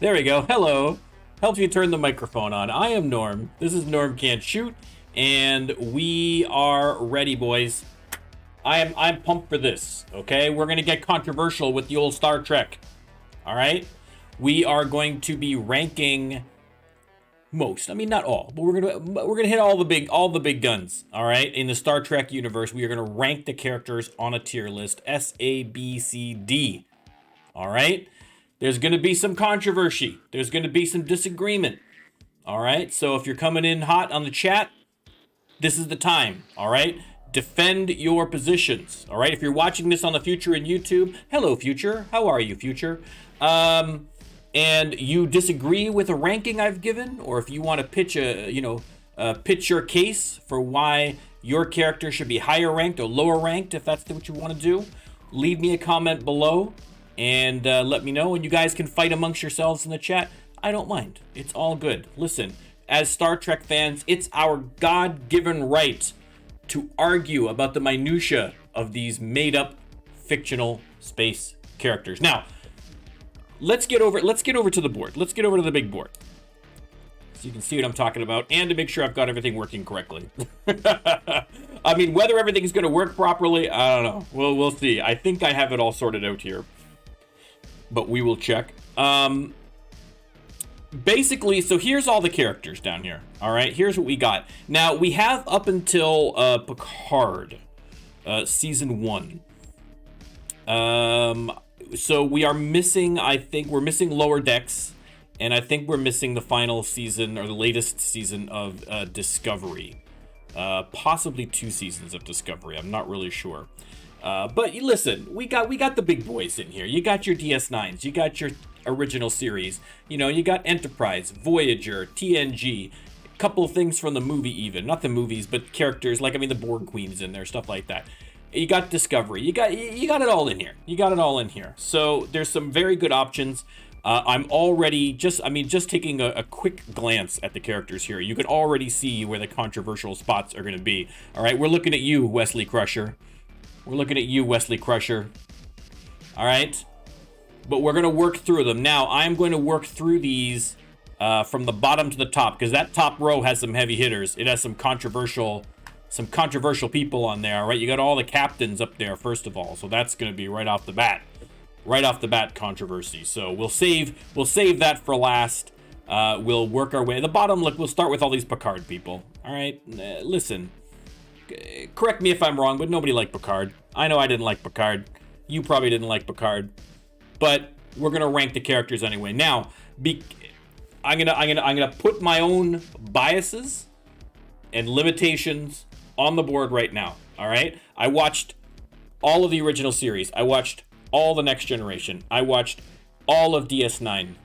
There we go. Hello. Helps you turn the microphone on. I am Norm. This is Norm Can't Shoot, and we are ready, boys. I'm pumped for this. Okay, we're gonna get controversial with the old Star Trek. All right, we are going to be ranking most. I mean, not all, but we're gonna hit all the big guns. All right, in the Star Trek universe, we are gonna rank the characters on a tier list: S, A, B, C, D. All right. There's going to be some controversy. There's going to be some disagreement. All right. So if you're coming in hot on the chat, this is the time. All right. Defend your positions. All right. If you're watching this on the future in YouTube, hello, future. How are you, future? And you disagree with a ranking I've given, or if you want to pitch pitch your case for why your character should be higher ranked or lower ranked, if that's what you want to do, leave me a comment below. And let me know, and you guys can fight amongst yourselves in the chat. I don't mind. It's all good. Listen, as Star Trek fans, it's our God-given right to argue about the minutia of these made-up fictional space characters. Now, let's get over to the board. Let's get over to the big board, so you can see what I'm talking about, and to make sure I've got everything working correctly. I mean, whether everything's going to work properly, I don't know. Well, we'll see. I think I have it all sorted out here, but we will check. Basically, so here's all the characters down here. All right, here's what we got. Now, we have up until Picard, season 1. So we are missing, I think we're missing Lower Decks, and I think we're missing the final season, or the latest season of Discovery. Possibly 2 seasons of Discovery, I'm not really sure. But listen, we got the big boys in here. You got your DS9s, you got your original series, you got Enterprise, Voyager, TNG, a couple of things from the movie even, not the movies, but characters like, the Borg Queen's in there, stuff like that. You got Discovery, you got it all in here. You got it all in here. So there's some very good options. I'm already just taking a quick glance at the characters here. You can already see where the controversial spots are going to be. All right, we're looking at you, Wesley Crusher. We're looking at you, Wesley Crusher. All right. But we're going to work through them. Now, I'm going to work through these from the bottom to the top, because that top row has some heavy hitters. It has some controversial people on there. All right. You got all the captains up there, first of all. So that's going to be right off the bat controversy. So we'll save that for last. We'll work our way. The bottom, look, we'll start with all these Picard people. All right. Listen. Correct me if I'm wrong, but nobody liked Picard. I know I didn't like Picard. You probably didn't like Picard, but we're gonna rank the characters anyway. Now, I'm gonna put my own biases and limitations on the board right now. All right. I watched all of the original series. I watched all the Next Generation. I watched all of DS9.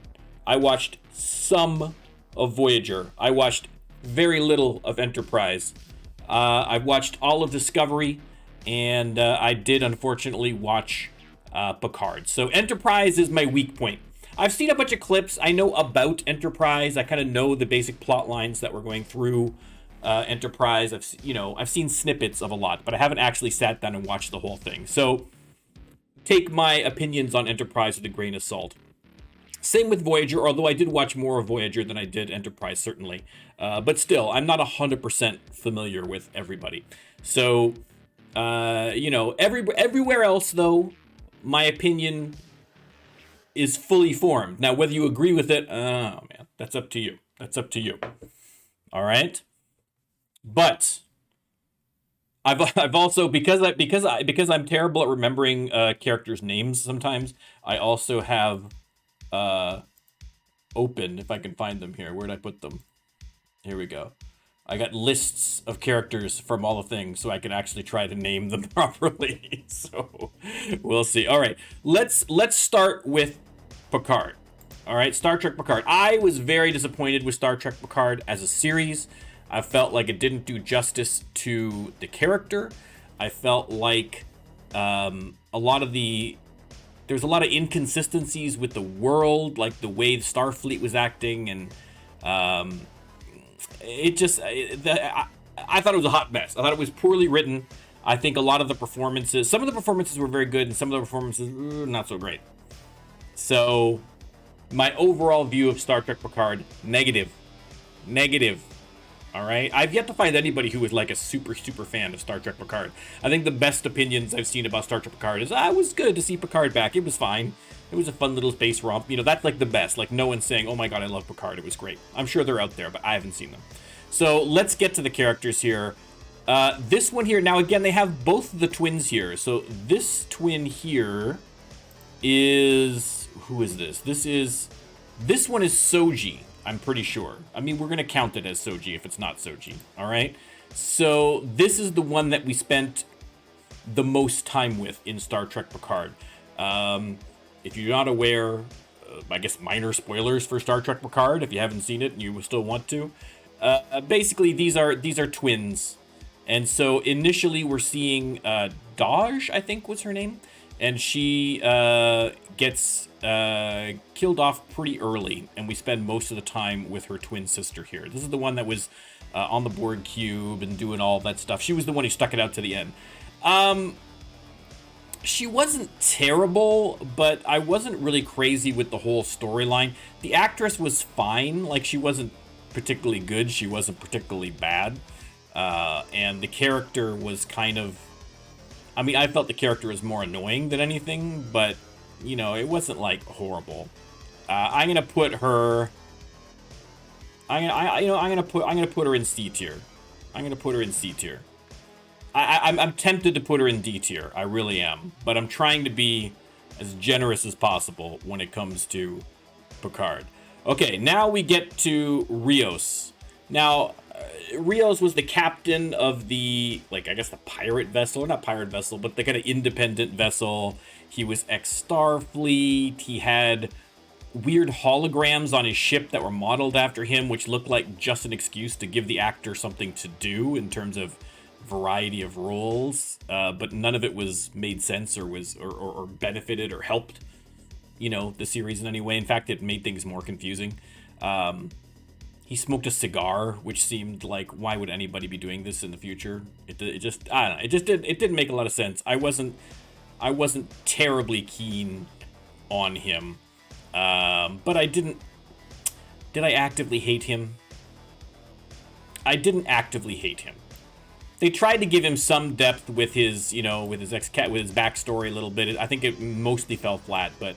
I watched some of Voyager. I watched very little of Enterprise. I've watched all of Discovery, and I did unfortunately watch Picard. So Enterprise is my weak point. I've seen a bunch of clips. I know about Enterprise. I kind of know the basic plot lines that we're going through Enterprise. I've seen snippets of a lot, but I haven't actually sat down and watched the whole thing. So take my opinions on Enterprise with a grain of salt. Same with Voyager, although I did watch more of Voyager than I did Enterprise, certainly. But still, I'm not 100% familiar with everybody. So, everywhere else, though, my opinion is fully formed. Now, whether you agree with it, oh, man, that's up to you. That's up to you. All right? But I've also, because I'm terrible at remembering characters' names sometimes, I also have open, if I can find them here. Where'd I put them? Here we go. I got lists of characters from all the things, so I can actually try to name them properly. So we'll see. All right, let's start with Picard. All right, Star Trek Picard. I was very disappointed with Star Trek Picard as a series. I felt like it didn't do justice to the character. I felt like there's a lot of inconsistencies with the world, like the way Starfleet was acting, and I thought it was a hot mess. I thought it was poorly written. I think some of the performances were very good, and some of the performances not so great. So My overall view of Star Trek Picard, negative. Negative. All right? I've yet to find anybody who is like a super fan of Star Trek Picard. I think the best opinions I've seen about Star Trek Picard is, it was good to see Picard back. It was fine. It was a fun little space romp. You know, that's like the best. Like, no one's saying, oh my god, I love Picard. It was great. I'm sure they're out there, but I haven't seen them. So let's get to the characters here. This one here, now again, they have both the twins here. So this twin here is, who is this? This one is Soji, I'm pretty sure. I mean, we're going to count it as Soji if it's not Soji, all right? So this is the one that we spent the most time with in Star Trek Picard. If you're not aware, I guess minor spoilers for Star Trek Picard, if you haven't seen it and you still want to. Basically, these are twins. And so initially we're seeing Daj, I think was her name. And she gets killed off pretty early. And we spend most of the time with her twin sister here. This is the one that was on the Borg cube and doing all that stuff. She was the one who stuck it out to the end. She wasn't terrible, but I wasn't really crazy with the whole storyline. The actress was fine. Like, she wasn't particularly good. She wasn't particularly bad. And the character was kind of... I mean, I felt the character was more annoying than anything, but, you know, it wasn't, like, horrible. I'm gonna put her... I'm gonna put her in C tier. I'm gonna put her in C tier. I'm tempted to put her in D tier. I really am. But I'm trying to be as generous as possible when it comes to Picard. Okay, now we get to Rios. Now, Rios was the captain of the, like, I guess the pirate vessel. Or not pirate vessel, but the kind of independent vessel. He was ex-Starfleet. He had weird holograms on his ship that were modeled after him, which looked like just an excuse to give the actor something to do in terms of variety of roles, but none of it was made sense or benefited or helped, you know, the series in any way. In fact, it made things more confusing. He smoked a cigar, which seemed like, why would anybody be doing this in the future? It just, I don't know, it didn't make a lot of sense. I wasn't terribly keen on him, but did I actively hate him? I didn't actively hate him. They tried to give him some depth with his, you know, with his backstory a little bit. I think it mostly fell flat, but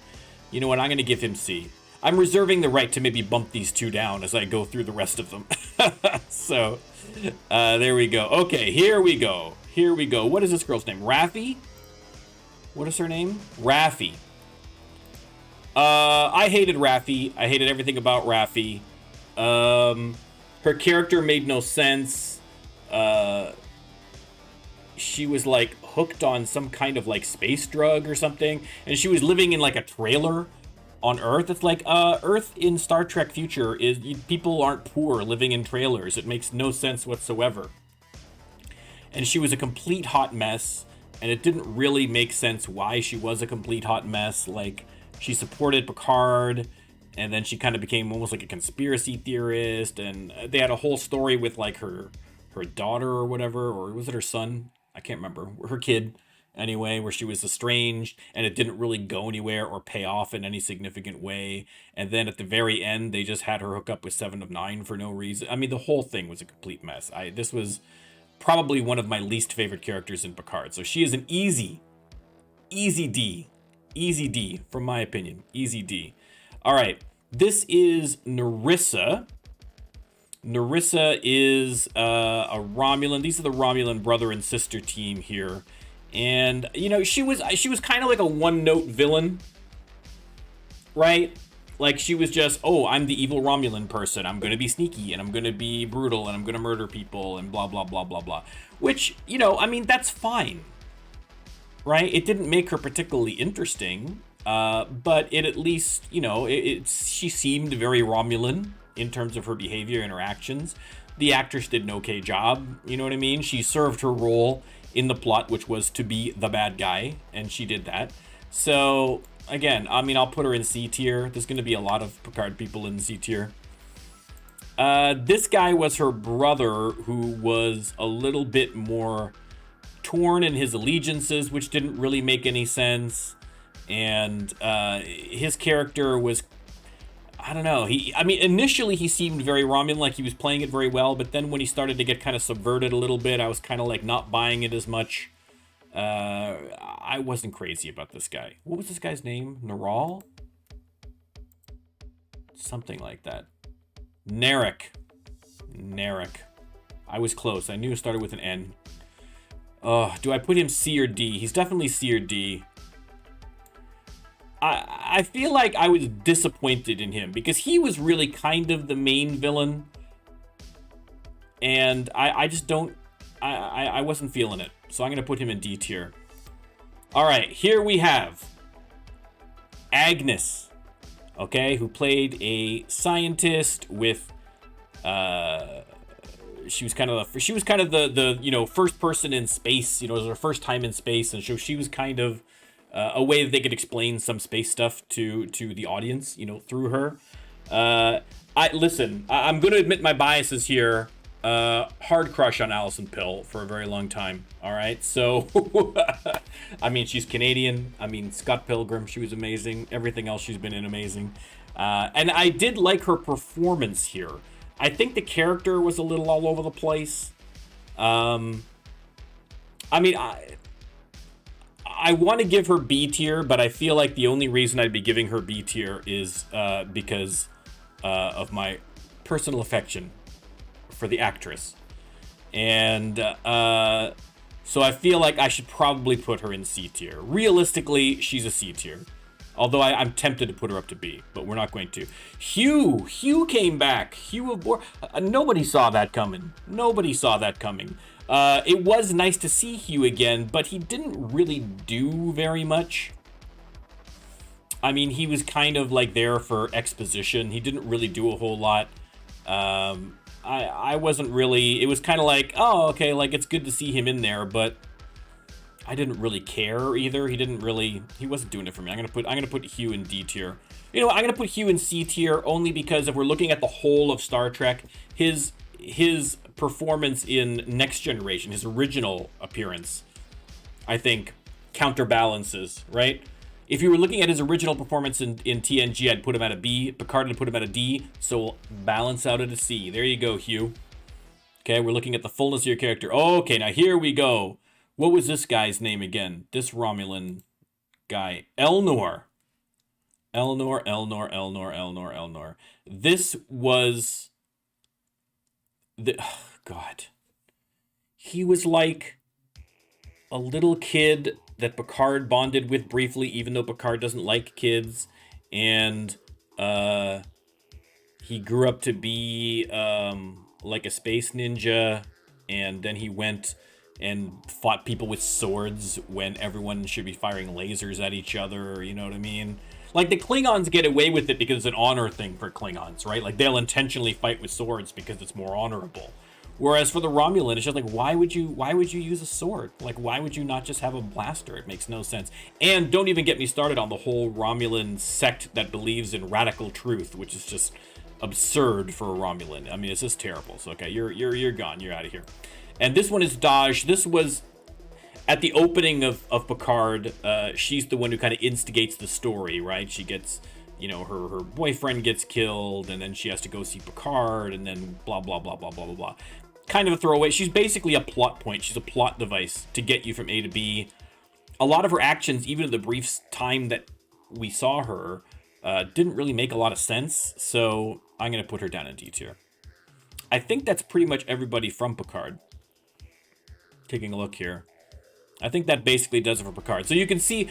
you know what? I'm going to give him C. I'm reserving the right to maybe bump these two down as I go through the rest of them. So, there we go. Okay, here we go. Here we go. What is this girl's name? Raffi? What is her name? Raffi. I hated Raffi. I hated everything about Raffi. Her character made no sense. She was like hooked on some kind of like space drug or something, and she was living in like a trailer on Earth. It's like Earth in Star Trek future is people aren't poor living in trailers. It makes no sense whatsoever. And she was a complete hot mess, and it didn't really make sense why she was a complete hot mess. Like, she supported Picard, and then she kind of became almost like a conspiracy theorist, and they had a whole story with like her daughter or whatever, or was it her son? I can't remember. Her kid, anyway, where she was estranged, and it didn't really go anywhere or pay off in any significant way. And then at the very end, they just had her hook up with 7 of 9 for no reason. I mean, the whole thing was a complete mess. This was probably one of my least favorite characters in Picard. So she is an easy D. Easy D, from my opinion. Easy D. All right. This is Narissa. Narissa is a Romulan. These are the Romulan brother and sister team here. And, you know, she was kind of like a one-note villain, right? Like, she was just, oh, I'm the evil Romulan person. I'm going to be sneaky, and I'm going to be brutal, and I'm going to murder people, and blah, blah, blah, blah, blah. Which, you know, I mean, that's fine, right? It didn't make her particularly interesting, but it at least, you know, she seemed very Romulan in terms of her behavior and her actions. The actress did an okay job, you know what I mean? She served her role in the plot, which was to be the bad guy, and she did that. So, again, I mean, I'll put her in C tier. There's going to be a lot of Picard people in C tier. This guy was her brother, who was a little bit more torn in his allegiances, which didn't really make any sense. And his character was I don't know. I mean, initially he seemed very Romulan, like he was playing it very well, but then when he started to get kind of subverted a little bit, I was kind of like not buying it as much. I wasn't crazy about this guy. What was this guy's name? Naral? Something like that. Narek. I was close. I knew it started with an N. Do I put him C or D? He's definitely C or D. I feel like I was disappointed in him because he was really kind of the main villain. And I just don't... I wasn't feeling it. So I'm going to put him in D tier. All right, here we have Agnes, okay, who played a scientist with... She was kind of the first person in space. It was her first time in space, and so she was kind of a way that they could explain some space stuff to the audience, through her. I'm going to admit my biases here. Hard crush on Alison Pill for a very long time. All right, so I mean, she's Canadian. I mean, Scott Pilgrim, she was amazing. Everything else she's been in, amazing. And I did like her performance here. I think the character was a little all over the place. I mean, I want to give her B tier, but I feel like the only reason I'd be giving her B tier is because of my personal affection for the actress. And so I feel like I should probably put her in C tier. Realistically, she's a C tier. Although I'm tempted to put her up to B, but we're not going to. Hugh came back. Hugh of Borg. Nobody saw that coming. It was nice to see Hugh again, but he didn't really do very much. I mean, he was kind of like there for exposition. He didn't really do a whole lot. I wasn't really... It was kind of like, oh, okay, like it's good to see him in there, but I didn't really care either. He wasn't doing it for me. I'm gonna put Hugh in D tier. I'm gonna put Hugh in C tier only because if we're looking at the whole of Star Trek, his performance in Next Generation, his original appearance, I think counterbalances, right? If you were looking at his original performance in TNG, I'd put him at a B. Picard, I'd put him at a D. So we'll balance out at a C. There you go, Hugh. Okay, we're looking at the fullness of your character. Okay, now here we go. What was this guy's name again? This Romulan guy. Elnor. This was... Oh, God. He was like a little kid that Picard bonded with briefly, even though Picard doesn't like kids. And he grew up to be like a space ninja. And then he went and fought people with swords when everyone should be firing lasers at each other, you know what I mean? Like, the Klingons get away with it because it's an honor thing for Klingons, right? Like, they'll intentionally fight with swords because it's more honorable. Whereas for the Romulan, it's just like, why would you use a sword? Like, why would you not just have a blaster? It makes no sense. And don't even get me started on the whole Romulan sect that believes in radical truth, which is just absurd for a Romulan. I mean, it's just terrible. So, okay, you're gone. You're out of here. And this one is Daj. This was at the opening of Picard. She's the one who kind of instigates the story, right? She gets, her boyfriend gets killed, and then she has to go see Picard, and then blah, blah, blah, blah, blah, blah, blah. Kind of a throwaway. She's basically a plot point. She's a plot device to get you from A to B. A lot of her actions, even in the brief time that we saw her, didn't really make a lot of sense. So I'm going to put her down in D tier. I think that's pretty much everybody from Picard. Taking a look here, I think that basically does it for Picard. So you can see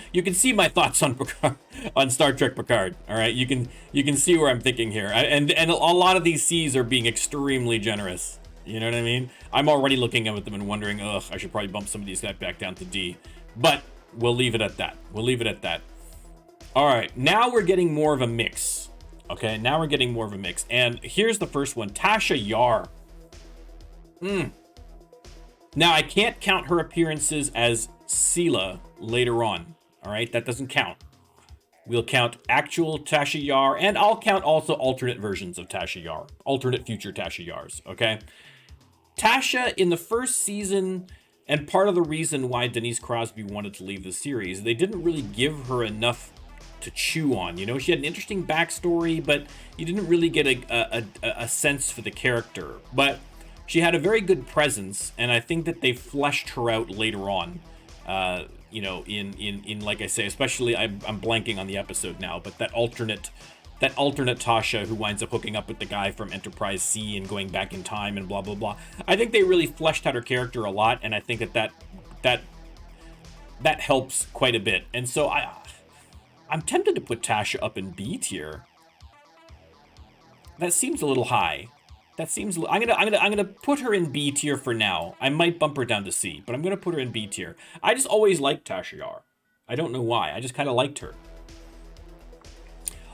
my thoughts on Picard, on Star Trek Picard. All right, you can see where I'm thinking here, and a lot of these C's are being extremely generous. You know what I mean? I'm already looking at them and wondering, I should probably bump some of these guys back down to D. But we'll leave it at that. All right, now we're getting more of a mix. Okay, now we're getting more of a mix, and here's the first one: Tasha Yar. Now, I can't count her appearances as Sela later on, all right? That doesn't count. We'll count actual Tasha Yar, and I'll count also alternate versions of Tasha Yar, alternate future Tasha Yars, okay? Tasha, in the first season, and part of the reason why Denise Crosby wanted to leave the series, they didn't really give her enough to chew on. You know, she had an interesting backstory, but you didn't really get a sense for the character. But she had a very good presence, and I think that they fleshed her out later on. You know, in like I say, especially I'm blanking on the episode now, but that alternate Tasha who winds up hooking up with the guy from Enterprise C and going back in time and blah blah blah. I think they really fleshed out her character a lot, and I think that helps quite a bit. And so I'm tempted to put Tasha up in B tier. That seems a little high. I'm gonna put her in B tier for now. I might bump her down to C, but I'm gonna put her in B tier. I just always liked Tasha Yar. I don't know why. I just kind of liked her.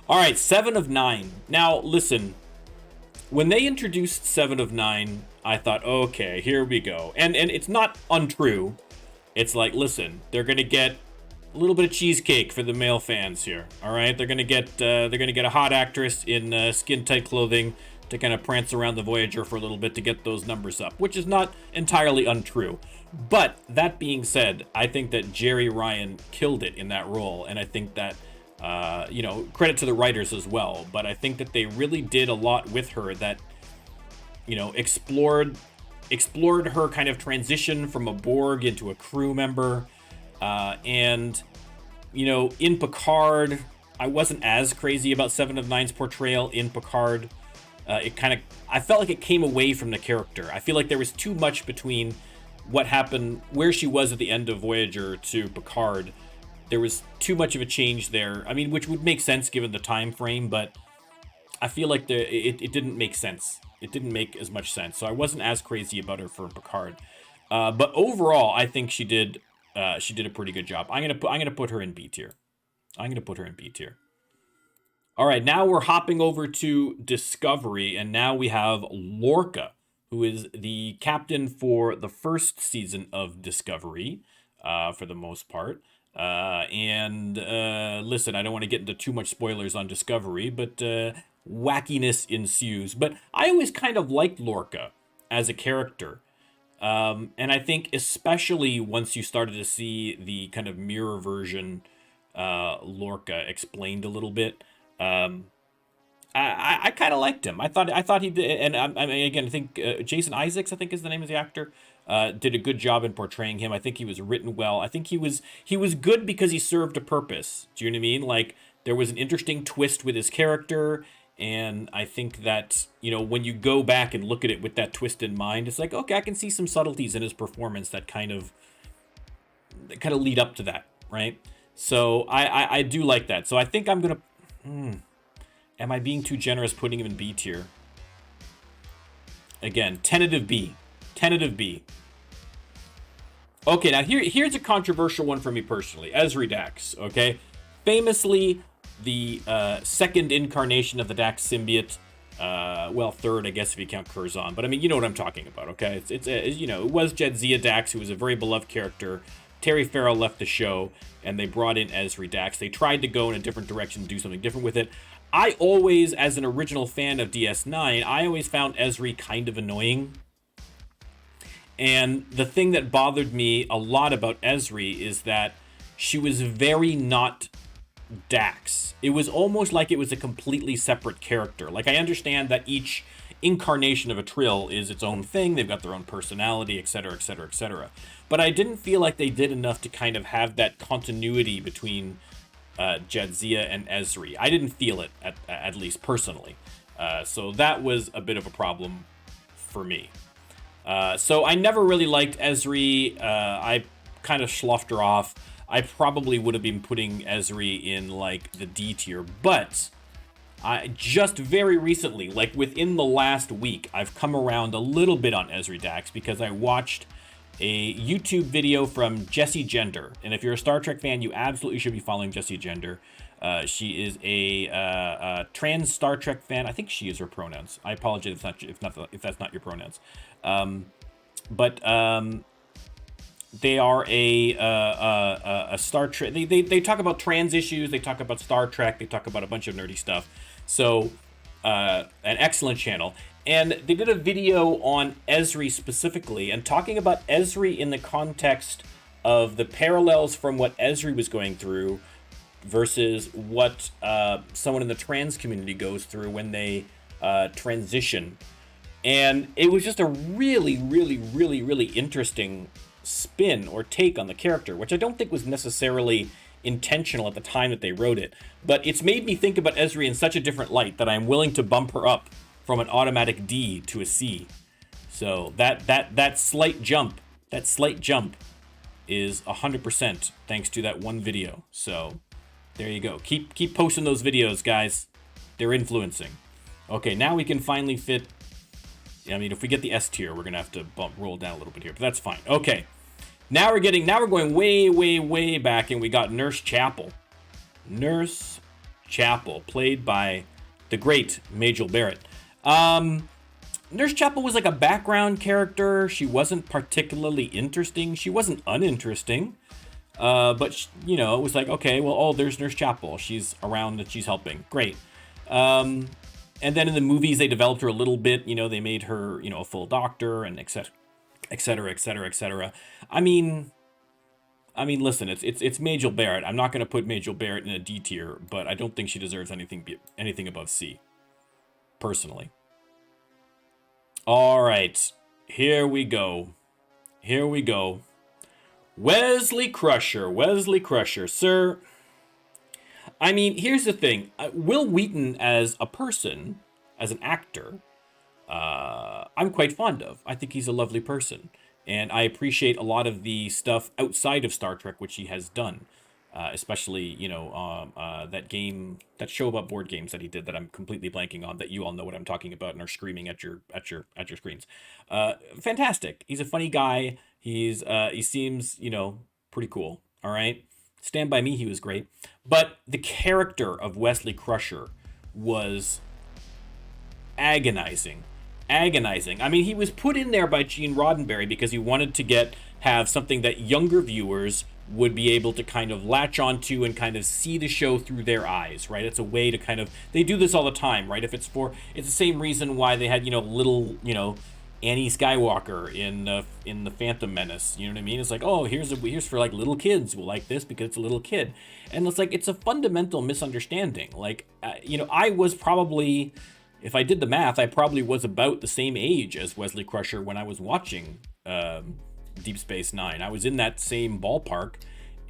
All right, 7 of 9. Now listen, when they introduced 7 of 9, I thought, okay, here we go. And it's not untrue. It's like, listen, they're gonna get a little bit of cheesecake for the male fans here. All right, they're gonna get a hot actress in skin tight clothing to kind of prance around the Voyager for a little bit to get those numbers up, which is not entirely untrue. But that being said, I think that Jeri Ryan killed it in that role, and I think that, you know, credit to the writers as well, but I think that they really did a lot with her that, you know, explored her kind of transition from a Borg into a crew member, and, you know, in Picard, I wasn't as crazy about 7 of 9's portrayal in Picard. I felt like it came away from the character. I feel like there was too much between what happened, where she was at the end of Voyager to Picard. There was too much of a change there. I mean, which would make sense given the time frame, but I feel like it didn't make sense. It didn't make as much sense. So I wasn't as crazy about her for Picard. But overall, I think she did a pretty good job. I'm gonna put her in B tier. All right, now we're hopping over to Discovery, and now we have Lorca, who is the captain for the first season of Discovery, for the most part. Listen, I don't want to get into too much spoilers on Discovery, but wackiness ensues. But I always kind of liked Lorca as a character. And I think especially once you started to see the kind of mirror version Lorca explained a little bit, I kind of liked him. I thought he did, and I mean, again, I think Jason Isaacs, I think is the name of the actor, did a good job in portraying him. I think he was written well. I think he was good because he served a purpose. Do you know what I mean? Like, there was an interesting twist with his character, and I think that, you know, when you go back and look at it with that twist in mind, it's like, okay, I can see some subtleties in his performance that kind of lead up to that, right? So I do like that. So I think I'm gonna. Am I being too generous putting him in B tier? Again, tentative B. Okay, now here's a controversial one for me personally. Ezri Dax, okay? Famously, the second incarnation of the Dax symbiote. Well, third, I guess, if you count Curzon. But I mean, you know what I'm talking about, okay? It's you know, it was Jadzia Dax, who was a very beloved character. Terry Farrell left the show, and they brought in Ezri Dax. They tried to go in a different direction, do something different with it. I always, as an original fan of DS9, I always found Ezri kind of annoying. And the thing that bothered me a lot about Ezri is that she was very not Dax. It was almost like it was a completely separate character. Like, I understand that each incarnation of a Trill is its own thing. They've got their own personality, etc., etc., etc. But I didn't feel like they did enough to kind of have that continuity between Jadzia and Ezri. I didn't feel it, at least personally. So that was a bit of a problem for me. So I never really liked Ezri. I kind of sloughed her off. I probably would have been putting Ezri in, like, the D tier. But I just very recently, like within the last week, I've come around a little bit on Ezri Dax because I watched a YouTube video from Jessie Gender. And if you're a Star Trek fan, you absolutely should be following Jessie Gender. She is a trans Star Trek fan. I think she is her pronouns. I apologize if that's not your pronouns. But they are a Star Trek. They talk about trans issues. They talk about Star Trek. They talk about a bunch of nerdy stuff. So an excellent channel. And they did a video on Ezri specifically, and talking about Ezri in the context of the parallels from what Ezri was going through versus what someone in the trans community goes through when they transition. And it was just a really, really, really, really interesting spin or take on the character, which I don't think was necessarily intentional at the time that they wrote it. But it's made me think about Ezri in such a different light that I'm willing to bump her up from an automatic D to a C. So that slight jump is 100% thanks to that one video. So there you go. Keep posting those videos, guys. They're influencing. Okay, now we can finally fit. I mean, if we get the S tier, we're gonna have to roll down a little bit here, but that's fine. Okay, now we're going way, way, way back, and we got Nurse Chapel. Nurse Chapel, played by the great Majel Barrett. Nurse Chapel was like a background character. She wasn't particularly interesting. She wasn't uninteresting. But, you know, it was like, okay, well, oh, there's Nurse Chapel. She's around and she's helping. Great. And then in the movies, they developed her a little bit. You know, they made her, you know, a full doctor and et cetera, et cetera, et cetera, et cetera. I mean, listen, it's Majel Barrett. I'm not going to put Majel Barrett in a D tier, but I don't think she deserves anything above C, personally. All right, here we go. Wesley Crusher, sir. I mean, here's the thing. Will Wheaton as a person, as an actor, I'm quite fond of. I think he's a lovely person. And I appreciate a lot of the stuff outside of Star Trek, which he has done. Especially, you know, that show about board games that he did that I'm completely blanking on, that you all know what I'm talking about and are screaming at your screens. Fantastic. He's a funny guy. He seems, you know, pretty cool. All right. Stand By Me, he was great. But the character of Wesley Crusher was agonizing. I mean, he was put in there by Gene Roddenberry because he wanted to have something that younger viewers would be able to kind of latch onto and kind of see the show through their eyes, right? It's a way to kind of, they do this all the time, right? It's the same reason why they had, you know, little, you know, Annie Skywalker in the Phantom Menace. You know what I mean? It's like, oh, here's for like little kids who like this because it's a little kid, and it's like it's a fundamental misunderstanding. Like, you know, I was probably, if I did the math, I probably was about the same age as Wesley Crusher when I was watching Deep Space Nine. I was in that same ballpark,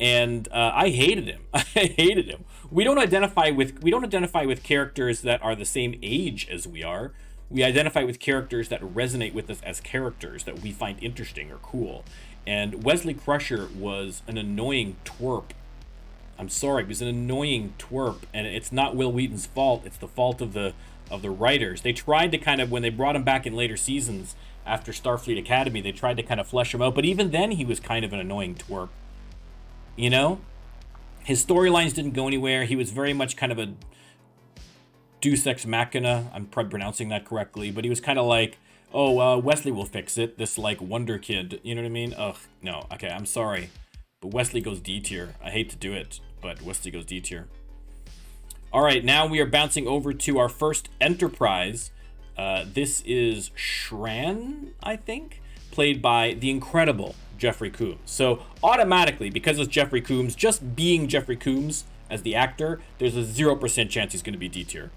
and I hated him. I hated him. We don't identify with characters that are the same age as we are. We identify with characters that resonate with us as characters that we find interesting or cool. And Wesley Crusher was an annoying twerp. I'm sorry, he was an annoying twerp, and it's not Will Wheaton's fault. It's the fault of the writers. They tried to kind of, when they brought him back in later seasons after Starfleet Academy, they tried to kind of flesh him out, but even then he was kind of an annoying twerp. You know? His storylines didn't go anywhere. He was very much kind of a Deus Ex Machina. I'm probably pronouncing that correctly, but he was kind of like, oh, Wesley will fix it. This like wonder kid. You know what I mean? Ugh, no. Okay, I'm sorry, but Wesley goes D tier. I hate to do it, but Wesley goes D tier. All right, now we are bouncing over to our first Enterprise. This is Shran, I think, played by the incredible Jeffrey Combs. So automatically, because it's Jeffrey Combs, just being Jeffrey Combs as the actor, there's a 0% chance he's going to be D tier.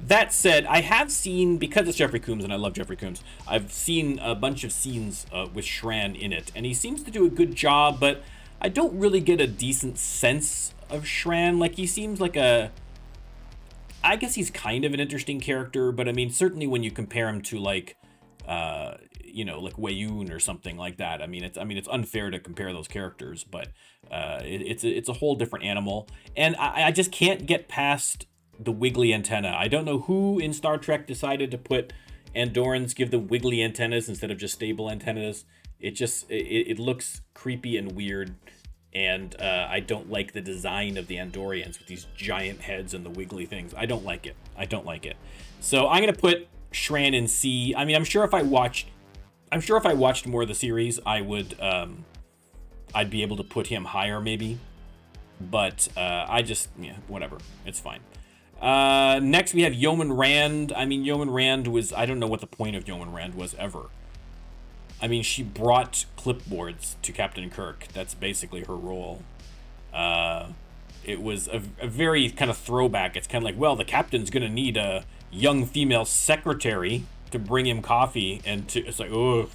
That said, I have seen, because it's Jeffrey Combs and I love Jeffrey Combs, I've seen a bunch of scenes with Shran in it, and he seems to do a good job, but I don't really get a decent sense of Shran. Like, he seems like I guess he's kind of an interesting character, but I mean, certainly when you compare him to like, you know, like Weyoun or something like that. I mean, it's unfair to compare those characters, but it's a whole different animal, and I just can't get past the wiggly antenna. I don't know who in Star Trek decided to put Andorans, give them wiggly antennas instead of just stable antennas. It looks creepy and weird. And I don't like the design of the Andorians with these giant heads and the wiggly things. I don't like it. So I'm gonna put Shran in C. I mean, I'm sure if I watched more of the series, I would, I'd be able to put him higher maybe. But whatever. It's fine. Next we have Yeoman Rand. I mean, Yeoman Rand was, I don't know what the point of Yeoman Rand was ever. I mean, she brought clipboards to Captain Kirk. That's basically her role. it was a very kind of throwback. It's kind of like, well, the captain's gonna need a young female secretary to bring him coffee, and it's like, oh.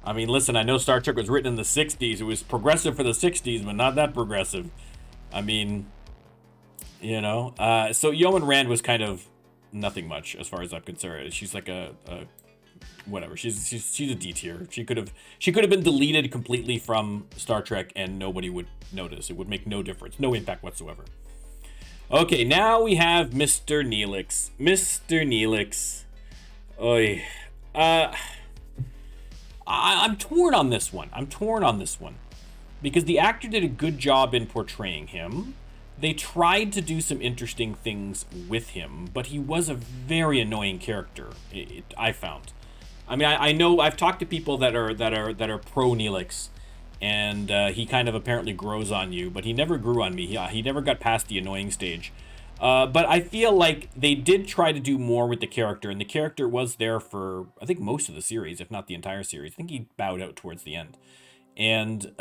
I mean, listen, I know Star Trek was written in the 60s. It was progressive for the 60s, but not that progressive. I mean, so Yeoman Rand was kind of nothing much as far as I'm concerned. She's like a whatever. She's a D tier. She could have been deleted completely from Star Trek and nobody would notice. It would make no difference, no impact whatsoever. Okay, now we have Mr. Neelix. Mr. Neelix. Oy. I'm torn on this one. Because the actor did a good job in portraying him. They tried to do some interesting things with him, but he was a very annoying character, I found. I mean, I know I've talked to people that are pro Neelix, and he kind of apparently grows on you, but he never grew on me. He never got past the annoying stage. But I feel like they did try to do more with the character, and the character was there for, I think, most of the series, if not the entire series. I think he bowed out towards the end. And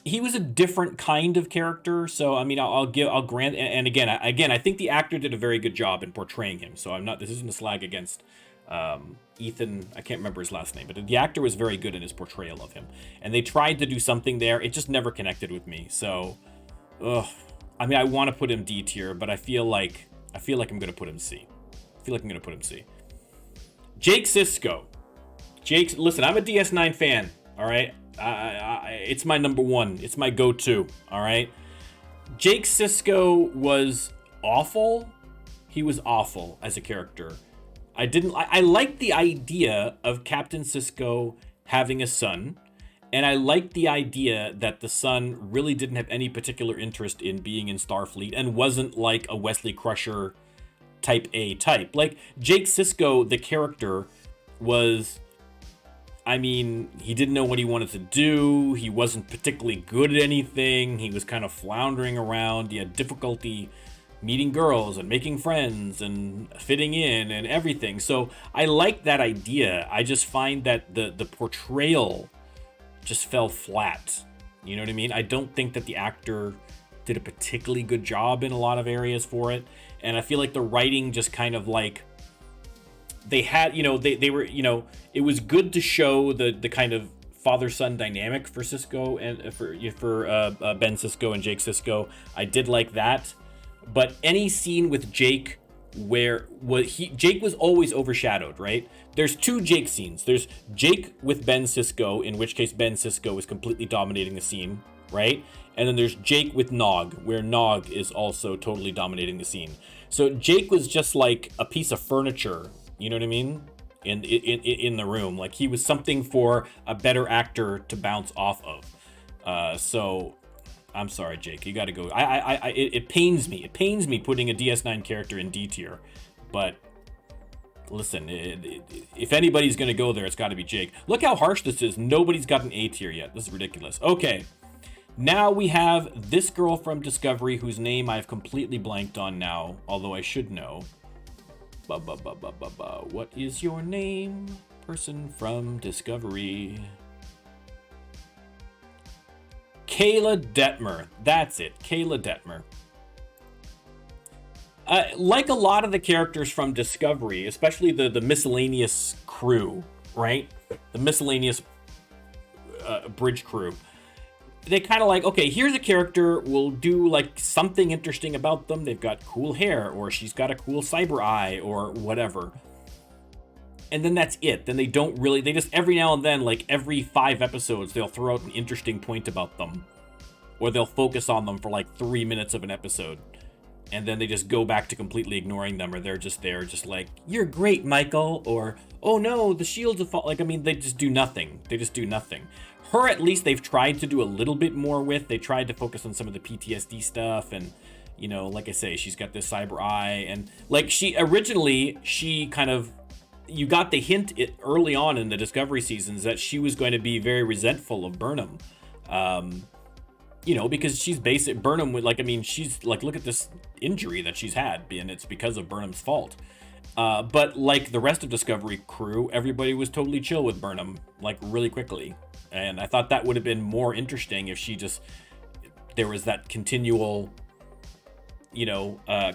he was a different kind of character, so I mean, I'll grant. And again, I think the actor did a very good job in portraying him. So this isn't a slag against Ethan. I can't remember his last name, but the actor was very good in his portrayal of him. And they tried to do something there. It just never connected with me. So, I mean, I want to put him D tier, but I feel like I'm going to put him C. Jake Sisko. Listen, I'm a DS9 fan, all right? It's my number one. It's my go-to, all right? Jake Sisko was awful. He was awful as a character. I liked the idea of Captain Sisko having a son, and I liked the idea that the son really didn't have any particular interest in being in Starfleet and wasn't like a Wesley Crusher type A type. Like, Jake Sisko, the character, was, I mean, he didn't know what he wanted to do. He wasn't particularly good at anything. He was kind of floundering around. He had difficulty meeting girls and making friends and fitting in and everything. So I like that idea. I just find that the portrayal just fell flat. You know what I mean? I don't think that the actor did a particularly good job in a lot of areas for it. And I feel like the writing just kind of like, they had, they were, it was good to show the kind of father-son dynamic for Sisko and for Ben Sisko and Jake Sisko. I did like that. But any scene with Jake where Jake was always overshadowed, right? There's two Jake scenes. There's Jake with Ben Sisko, in which case Ben Sisko is completely dominating the scene, right? And then there's Jake with Nog, where Nog is also totally dominating the scene. So Jake was just like a piece of furniture, you know what I mean? In the room. Like, he was something for a better actor to bounce off of. So I'm sorry, Jake, you gotta go. It pains me. It pains me putting a DS9 character in D tier, but listen, if anybody's gonna go there, it's gotta be Jake. Look how harsh this is. Nobody's got an A tier yet. This is ridiculous. Okay, now we have this girl from Discovery, whose name I've completely blanked on now, although I should know. What is your name, person from Discovery? Kayla Detmer. That's it. Kayla Detmer. Like a lot of the characters from Discovery, especially the miscellaneous crew, right? The miscellaneous bridge crew. They kind of like, okay, here's a character, we'll do like something interesting about them. They've got cool hair, or she's got a cool cyber eye, or whatever. And then that's it. Then they just every now and then, like every 5 episodes, they'll throw out an interesting point about them. Or they'll focus on them for like 3 minutes of an episode. And then they just go back to completely ignoring them, or they're just there, just like, you're great, Michael, or, oh no, the shields have fallen. Like, I mean, they just do nothing. Her, at least, they've tried to do a little bit more with. They tried to focus on some of the PTSD stuff, and, like I say, she's got this cyber eye, and like she kind of, you got the hint early on in the Discovery seasons that she was going to be very resentful of Burnham. Because she's basic. Burnham would she's like, look at this injury that she's had, and it's because of Burnham's fault. But like the rest of Discovery crew, everybody was totally chill with Burnham, like really quickly. And I thought that would have been more interesting if she just, there was that continual,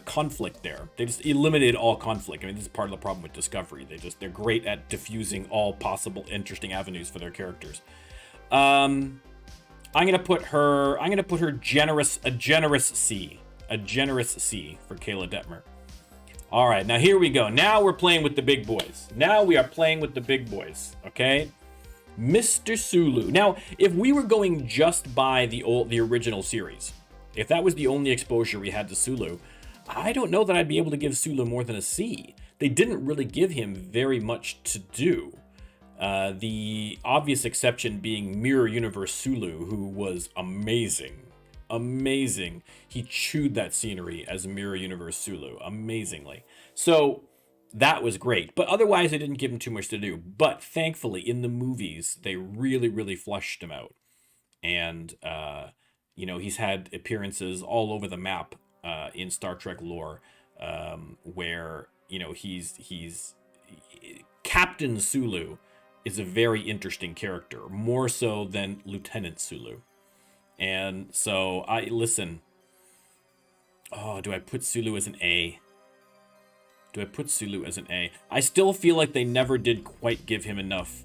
conflict there. They just eliminated all conflict. I mean, this is part of the problem with Discovery. They're great at diffusing all possible interesting avenues for their characters. I'm gonna put her generous C for Kayla Detmer. All right, now here we go. Now we're playing with the big boys. Okay, Mr. Sulu. Now, if we were going just by the original series, if that was the only exposure we had to Sulu, I don't know that I'd be able to give Sulu more than a C. They didn't really give him very much to do. The obvious exception being Mirror Universe Sulu, who was amazing. He chewed that scenery as Mirror Universe Sulu amazingly. So that was great. But otherwise, they didn't give him too much to do. But thankfully, in the movies, they really, really flushed him out. And, he's had appearances all over the map in Star Trek lore where, he's Captain Sulu is a very interesting character, more so than Lieutenant Sulu. And so listen. Oh, do I put Sulu as an A? I still feel like they never did quite give him enough,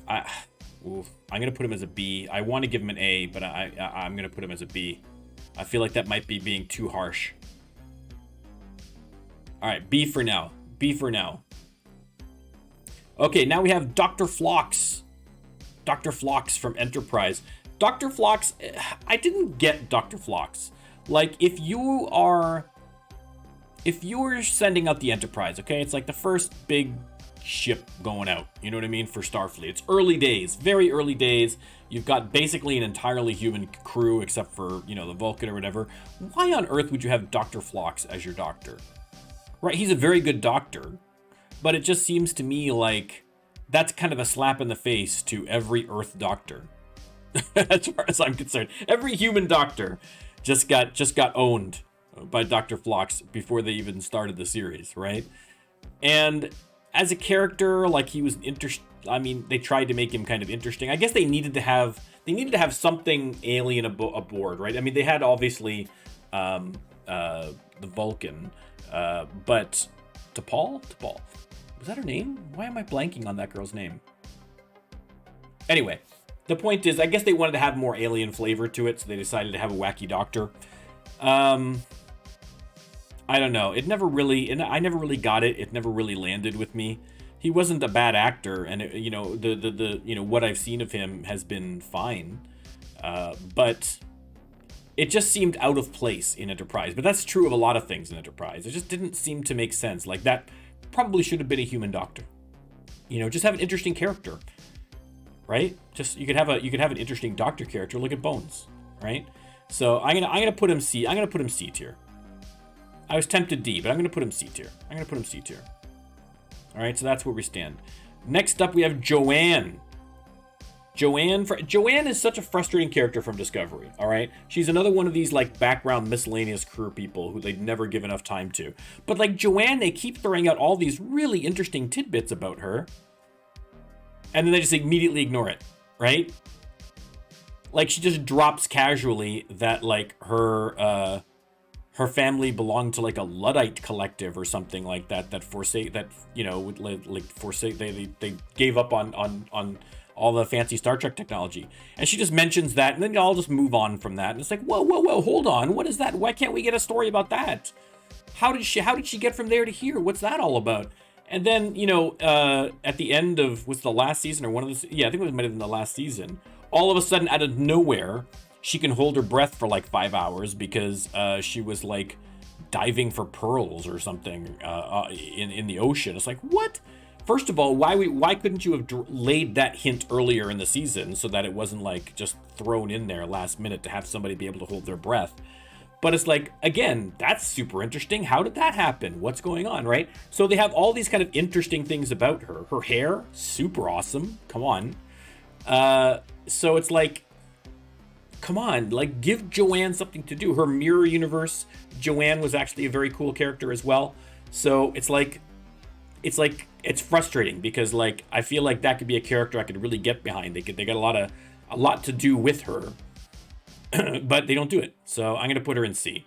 I'm going to put him as a B. I want to give him an A, but I'm going to put him as a B. I feel like that might be being too harsh. All right, B for now. Okay, now we have Dr. Phlox. Dr. Phlox from Enterprise. Dr. Phlox, I didn't get Dr. Phlox. Like, if you're sending out the Enterprise, okay, it's like the first big ship going out, you know what I mean, for Starfleet. It's early days, very early days. You've got basically an entirely human crew, except for, the Vulcan or whatever. Why on earth would you have Dr. Phlox as your doctor? Right, he's a very good doctor, but it just seems to me like that's kind of a slap in the face to every Earth doctor. As far as I'm concerned, every human doctor just got owned by Dr. Phlox before they even started the series, right? And as a character, like, he was they tried to make him kind of interesting. I guess they needed to have something alien aboard, right? I mean, they had obviously the Vulcan, but T'Pol? Was that her name? Why am I blanking on that girl's name? Anyway, the point is, I guess they wanted to have more alien flavor to it, so they decided to have a wacky doctor. I don't know. I never really got it. It never really landed with me. He wasn't a bad actor, and what I've seen of him has been fine. But it just seemed out of place in Enterprise. But that's true of a lot of things in Enterprise. It just didn't seem to make sense. Like, that probably should have been a human doctor. Just have an interesting character, right? Just you could have an interesting doctor character. Look at Bones, right? So I'm gonna put him C. I'm gonna put him C tier. I was tempted D, but I'm gonna put him C tier. All right, so that's where we stand. Next up, we have Joanne. Joanne is such a frustrating character from Discovery, all right? She's another one of these, like, background miscellaneous crew people who they'd never give enough time to. But, like, Joanne, they keep throwing out all these really interesting tidbits about her, and then they just immediately ignore it, right? Like, she just drops casually that, like, her family belonged to, like, a Luddite collective or something like that, they gave up on all the fancy Star Trek technology. And she just mentions that, and then I'll just move on from that. And it's like, whoa, hold on. What is that? Why can't we get a story about that? How did she get from there to here? What's that all about? And then, at the end of, was the last season or I think it might have been the last season, all of a sudden, out of nowhere, she can hold her breath for like 5 hours because she was like diving for pearls or something in the ocean. It's like, what? First of all, why couldn't you have laid that hint earlier in the season so that it wasn't like just thrown in there last minute to have somebody be able to hold their breath? But it's like, again, that's super interesting. How did that happen? What's going on, right? So they have all these kind of interesting things about her. Her hair, super awesome. Come on. So it's like, come on, like, give Joanne something to do. Her mirror universe, Joanne was actually a very cool character as well. So it's frustrating because, like, I feel like that could be a character I could really get behind. They got a lot of a lot to do with her, but they don't do it. So I'm going to put her in C.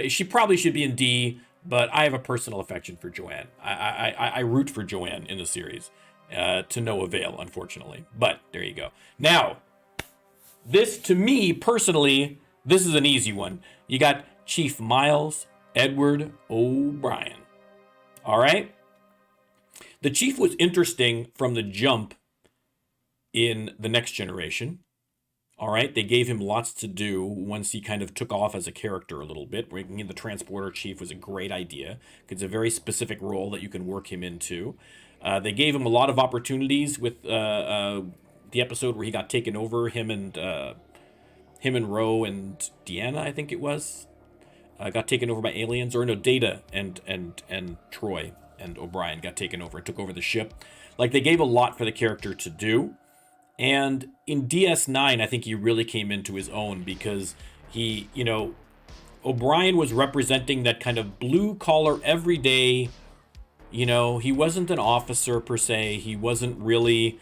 She probably should be in D, but I have a personal affection for Joanne. I root for Joanne in the series, to no avail, unfortunately. But there you go. Now, this, to me, personally, this is an easy one. You got Chief Miles Edward O'Brien. All right? The Chief was interesting from the jump in The Next Generation. All right, they gave him lots to do once he kind of took off as a character a little bit. Bringing in the Transporter Chief was a great idea. It's a very specific role that you can work him into. They gave him a lot of opportunities with the episode where he got taken over. Him and Ro and Deanna, I think it was, got taken over by aliens. Or no, Data and Troy and O'Brien got taken over and took over the ship. Like, they gave a lot for the character to do. And in DS9, I think he really came into his own because he, O'Brien was representing that kind of blue collar, everyday, he wasn't an officer per se. He wasn't going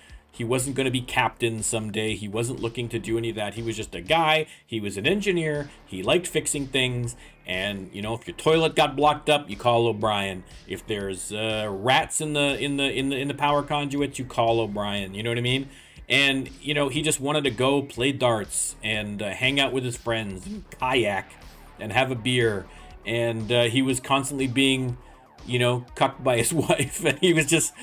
to be captain someday. He wasn't looking to do any of that. He was just a guy. He was an engineer. He liked fixing things. And, if your toilet got blocked up, you call O'Brien. If there's rats in the power conduits, you call O'Brien. You know what I mean? And, he just wanted to go play darts and hang out with his friends and kayak and have a beer. And he was constantly being, cucked by his wife. And he was just,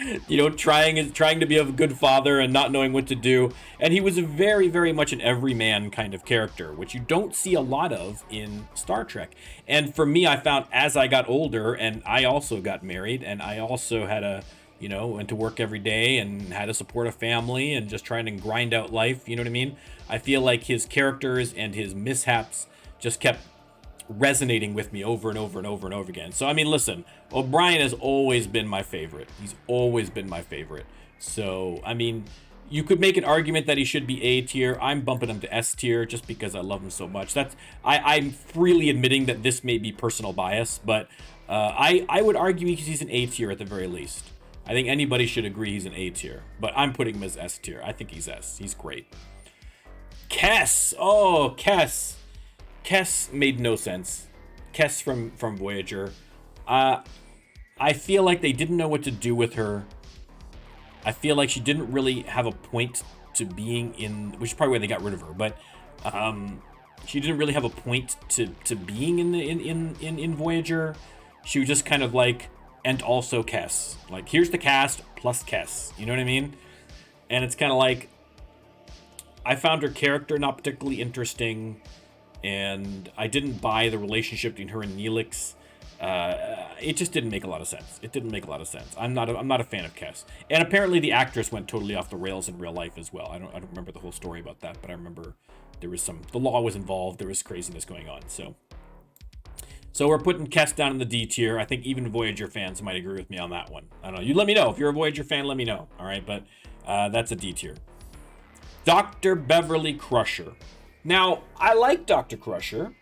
trying to be a good father and not knowing what to do. And he was a very, very much an everyman kind of character, which you don't see a lot of in Star Trek. And for me, I found as I got older, and I also got married, and I also had went to work every day and had to support a family and just trying to grind out life. You know what I mean? I feel like his characters and his mishaps just kept resonating with me over and over and over and over again. So, I mean, listen, O'Brien has always been my favorite. He's always been my favorite. So, I mean, you could make an argument that he should be A tier. I'm bumping him to S tier just because I love him so much. I'm freely admitting that this may be personal bias, but I would argue he's an A tier at the very least. I think anybody should agree he's an A tier, but I'm putting him as S tier. I think he's S. He's great. Kes. Oh, Kes. Kes made no sense. Kes from Voyager. I feel like they didn't know what to do with her. I feel like she didn't really have a point to being in, which is probably why they got rid of her. But she didn't really have a point to being in Voyager. She was just kind of like, and also Kes. Like, here's the cast plus Kes. You know what I mean? And it's kind of like, I found her character not particularly interesting, and I didn't buy the relationship between her and Neelix. It just didn't make a lot of sense. It didn't make a lot of sense. I'm not a fan of Kes. And apparently the actress went totally off the rails in real life as well. I don't remember the whole story about that, but I remember there was the law was involved. There was craziness going on. So we're putting Kes down in the D tier. I think even Voyager fans might agree with me on that one. I don't know. You let me know. If you're a Voyager fan, let me know. All right, but that's a D tier. Dr. Beverly Crusher. Now, I like Dr. Crusher.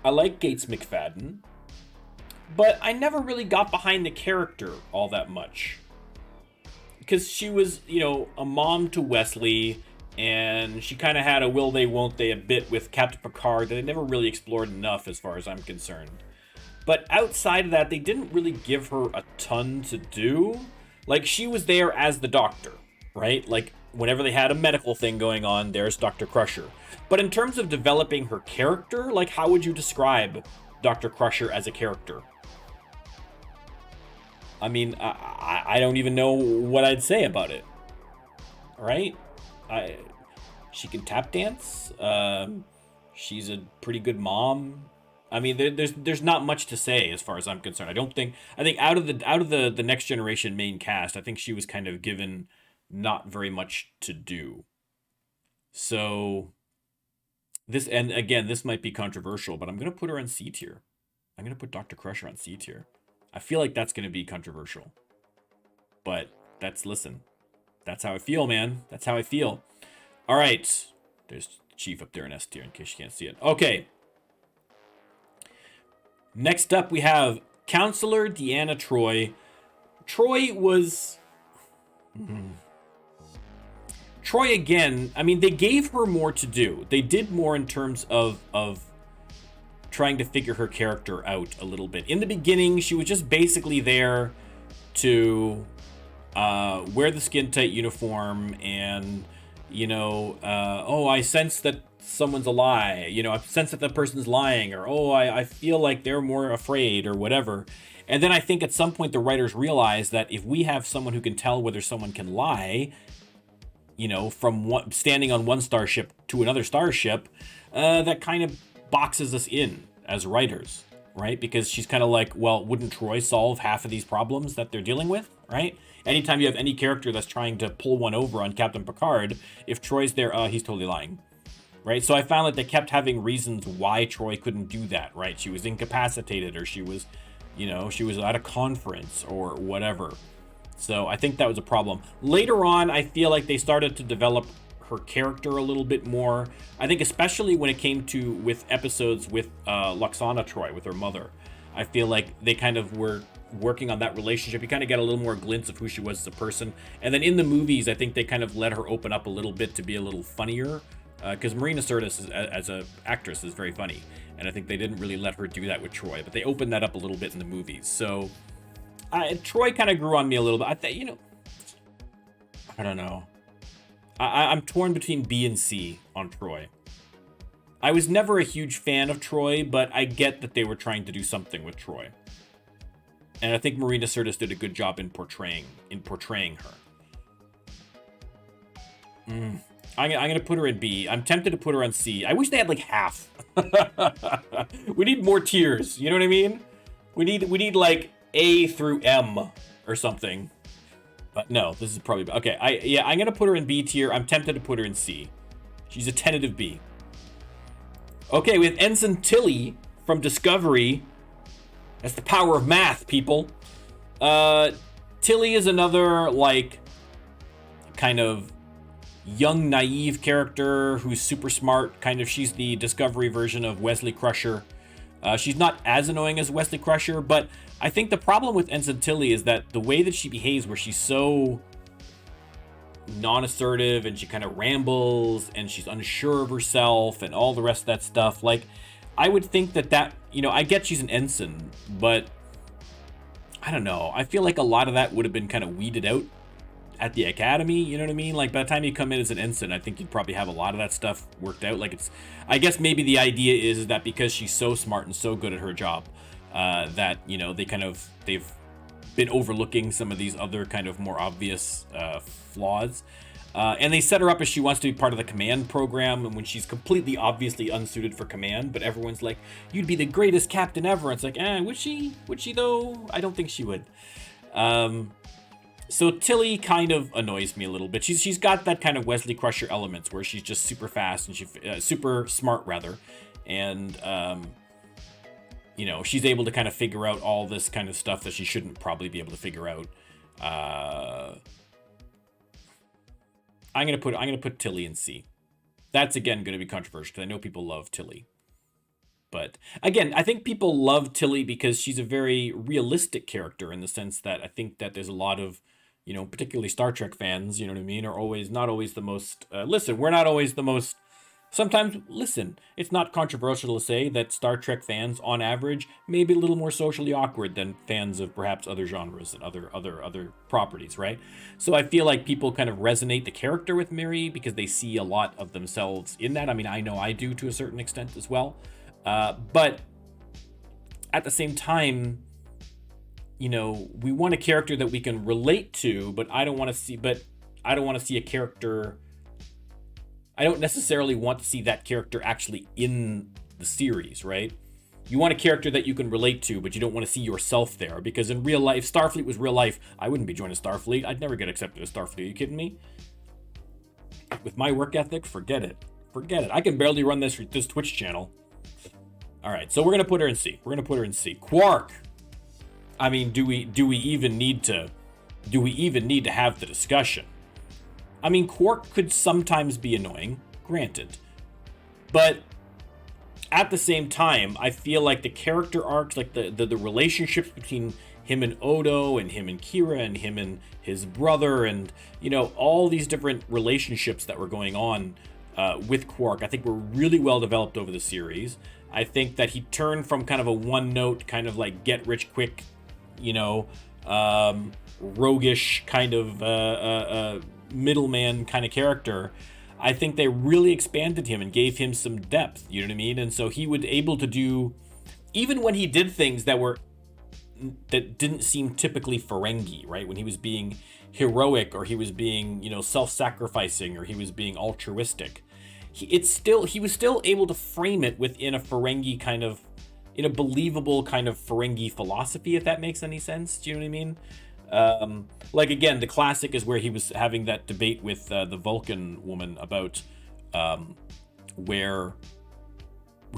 I like Gates McFadden. But I never really got behind the character all that much. Because she was, a mom to Wesley, and she kind of had a will they, won't they a bit with Captain Picard that they never really explored enough as far as I'm concerned. But outside of that, they didn't really give her a ton to do. Like, she was there as the doctor, right? Like, whenever they had a medical thing going on, there's Dr. Crusher. But in terms of developing her character, like, how would you describe Dr. Crusher as a character? I mean, I don't even know what I'd say about it. All right? She can tap dance. She's a pretty good mom. I mean, there's not much to say as far as I'm concerned. I think out of the Next Generation main cast, I think she was kind of given not very much to do. So this might be controversial, but I'm gonna put her on C tier. I'm gonna put Dr. Crusher on C tier. I feel like that's gonna be controversial, but that's how I feel, man. That's how I feel. All right, there's Chief up there in S tier in case you can't see it. Okay. Next up, we have Counselor Deanna Troi. Troi Troy, again, I mean, they gave her more to do. They did more in terms of trying to figure her character out a little bit. In the beginning, she was just basically there to wear the skin-tight uniform and, oh, I sense that someone's a lie. I sense that the person's lying, or, oh, I feel like they're more afraid, or whatever. And then I think at some point the writers realized that if we have someone who can tell whether someone can lie, from standing on one starship to another starship, that kind of boxes us in as writers, right? Because she's kind of like, well, wouldn't Troy solve half of these problems that they're dealing with, right? Anytime you have any character that's trying to pull one over on Captain Picard, if Troy's there, he's totally lying, right? So I found that they kept having reasons why Troy couldn't do that, right? She was incapacitated, or she was at a conference or whatever. So I think that was a problem. Later on, I feel like they started to develop her character a little bit more. I think especially when it came to with episodes with Loxana Troy, with her mother. I feel like they kind of were working on that relationship. You kind of get a little more glimpse of who she was as a person. And then in the movies, I think they kind of let her open up a little bit to be a little funnier. Because Marina Sirtis, as an actress, is very funny. And I think they didn't really let her do that with Troy. But they opened that up a little bit in the movies. So Troy kind of grew on me a little bit. I don't know. I'm torn between B and C on Troy. I was never a huge fan of Troy, but I get that they were trying to do something with Troy. And I think Marina Sirtis did a good job in portraying her. I'm going to put her in B. I'm tempted to put her on C. I wish they had like half. We need more tiers. You know what I mean? We need like A through M or something. But no, this is probably okay. I'm going to put her in B tier. I'm tempted to put her in C. She's a tentative B. Okay, we have Ensign Tilly from Discovery. That's the power of math, people. Tilly is another like kind of young, naive character who's super smart. Kind of, she's the Discovery version of Wesley Crusher. She's not as annoying as Wesley Crusher, but I think the problem with Ensign Tilly is that the way that she behaves, where she's so non-assertive and she kind of rambles and she's unsure of herself and all the rest of that stuff. Like, I would think that, I get she's an ensign, but I don't know. I feel like a lot of that would have been kind of weeded out at the academy, you know what I mean? Like, by the time you come in as an ensign, I think you'd probably have a lot of that stuff worked out. Like, I guess maybe the idea is that because she's so smart and so good at her job, that, they've been overlooking some of these other kind of more obvious flaws. And they set her up as she wants to be part of the command program, and when she's completely obviously unsuited for command, but everyone's like, you'd be the greatest captain ever. It's like, would she? Would she though? I don't think she would. So Tilly kind of annoys me a little bit. She's got that kind of Wesley Crusher elements where she's just super fast and super smart rather, and she's able to kind of figure out all this kind of stuff that she shouldn't probably be able to figure out. I'm gonna put Tilly in C. That's again gonna be controversial because I know people love Tilly. But again, I think people love Tilly because she's a very realistic character in the sense that I think that there's a lot of, particularly Star Trek fans, you know what I mean, are not always the most, we're not always the most, sometimes, it's not controversial to say that Star Trek fans, on average, may be a little more socially awkward than fans of perhaps other genres and other properties, right? So I feel like people kind of resonate the character with Mary because they see a lot of themselves in that. I mean, I know I do to a certain extent as well. But at the same time, we want a character that we can relate to, but I don't want to see a character. I don't necessarily want to see that character actually in the series, right? You want a character that you can relate to, but you don't want to see yourself there, because in real life, Starfleet was real life. I wouldn't be joining Starfleet. I'd never get accepted as Starfleet. Are you kidding me? With my work ethic, forget it. I can barely run this Twitch channel. All right, so we're gonna put her in C. Quark. I mean, do we even need to have the discussion? I mean, Quark could sometimes be annoying, granted, but at the same time, I feel like the character arcs, like the relationships between him and Odo and him and Kira and him and his brother and, you know, all these different relationships that were going on with Quark, I think were really well developed over the series. I think that he turned from kind of a one-note, kind of like get-rich-quick, you know, roguish kind of middleman kind of character. I think they really expanded him and gave him some depth, you know what I mean? And so he was able to do, even when he did things that didn't seem typically Ferengi, right? When he was being heroic, or he was being, you know, self-sacrificing, or he was being altruistic, he was still able to frame it within a Ferengi kind of, in a believable kind of Ferengi philosophy, if that makes any sense. Do you know what I mean? Like, again, the classic is where he was having that debate with the Vulcan woman about where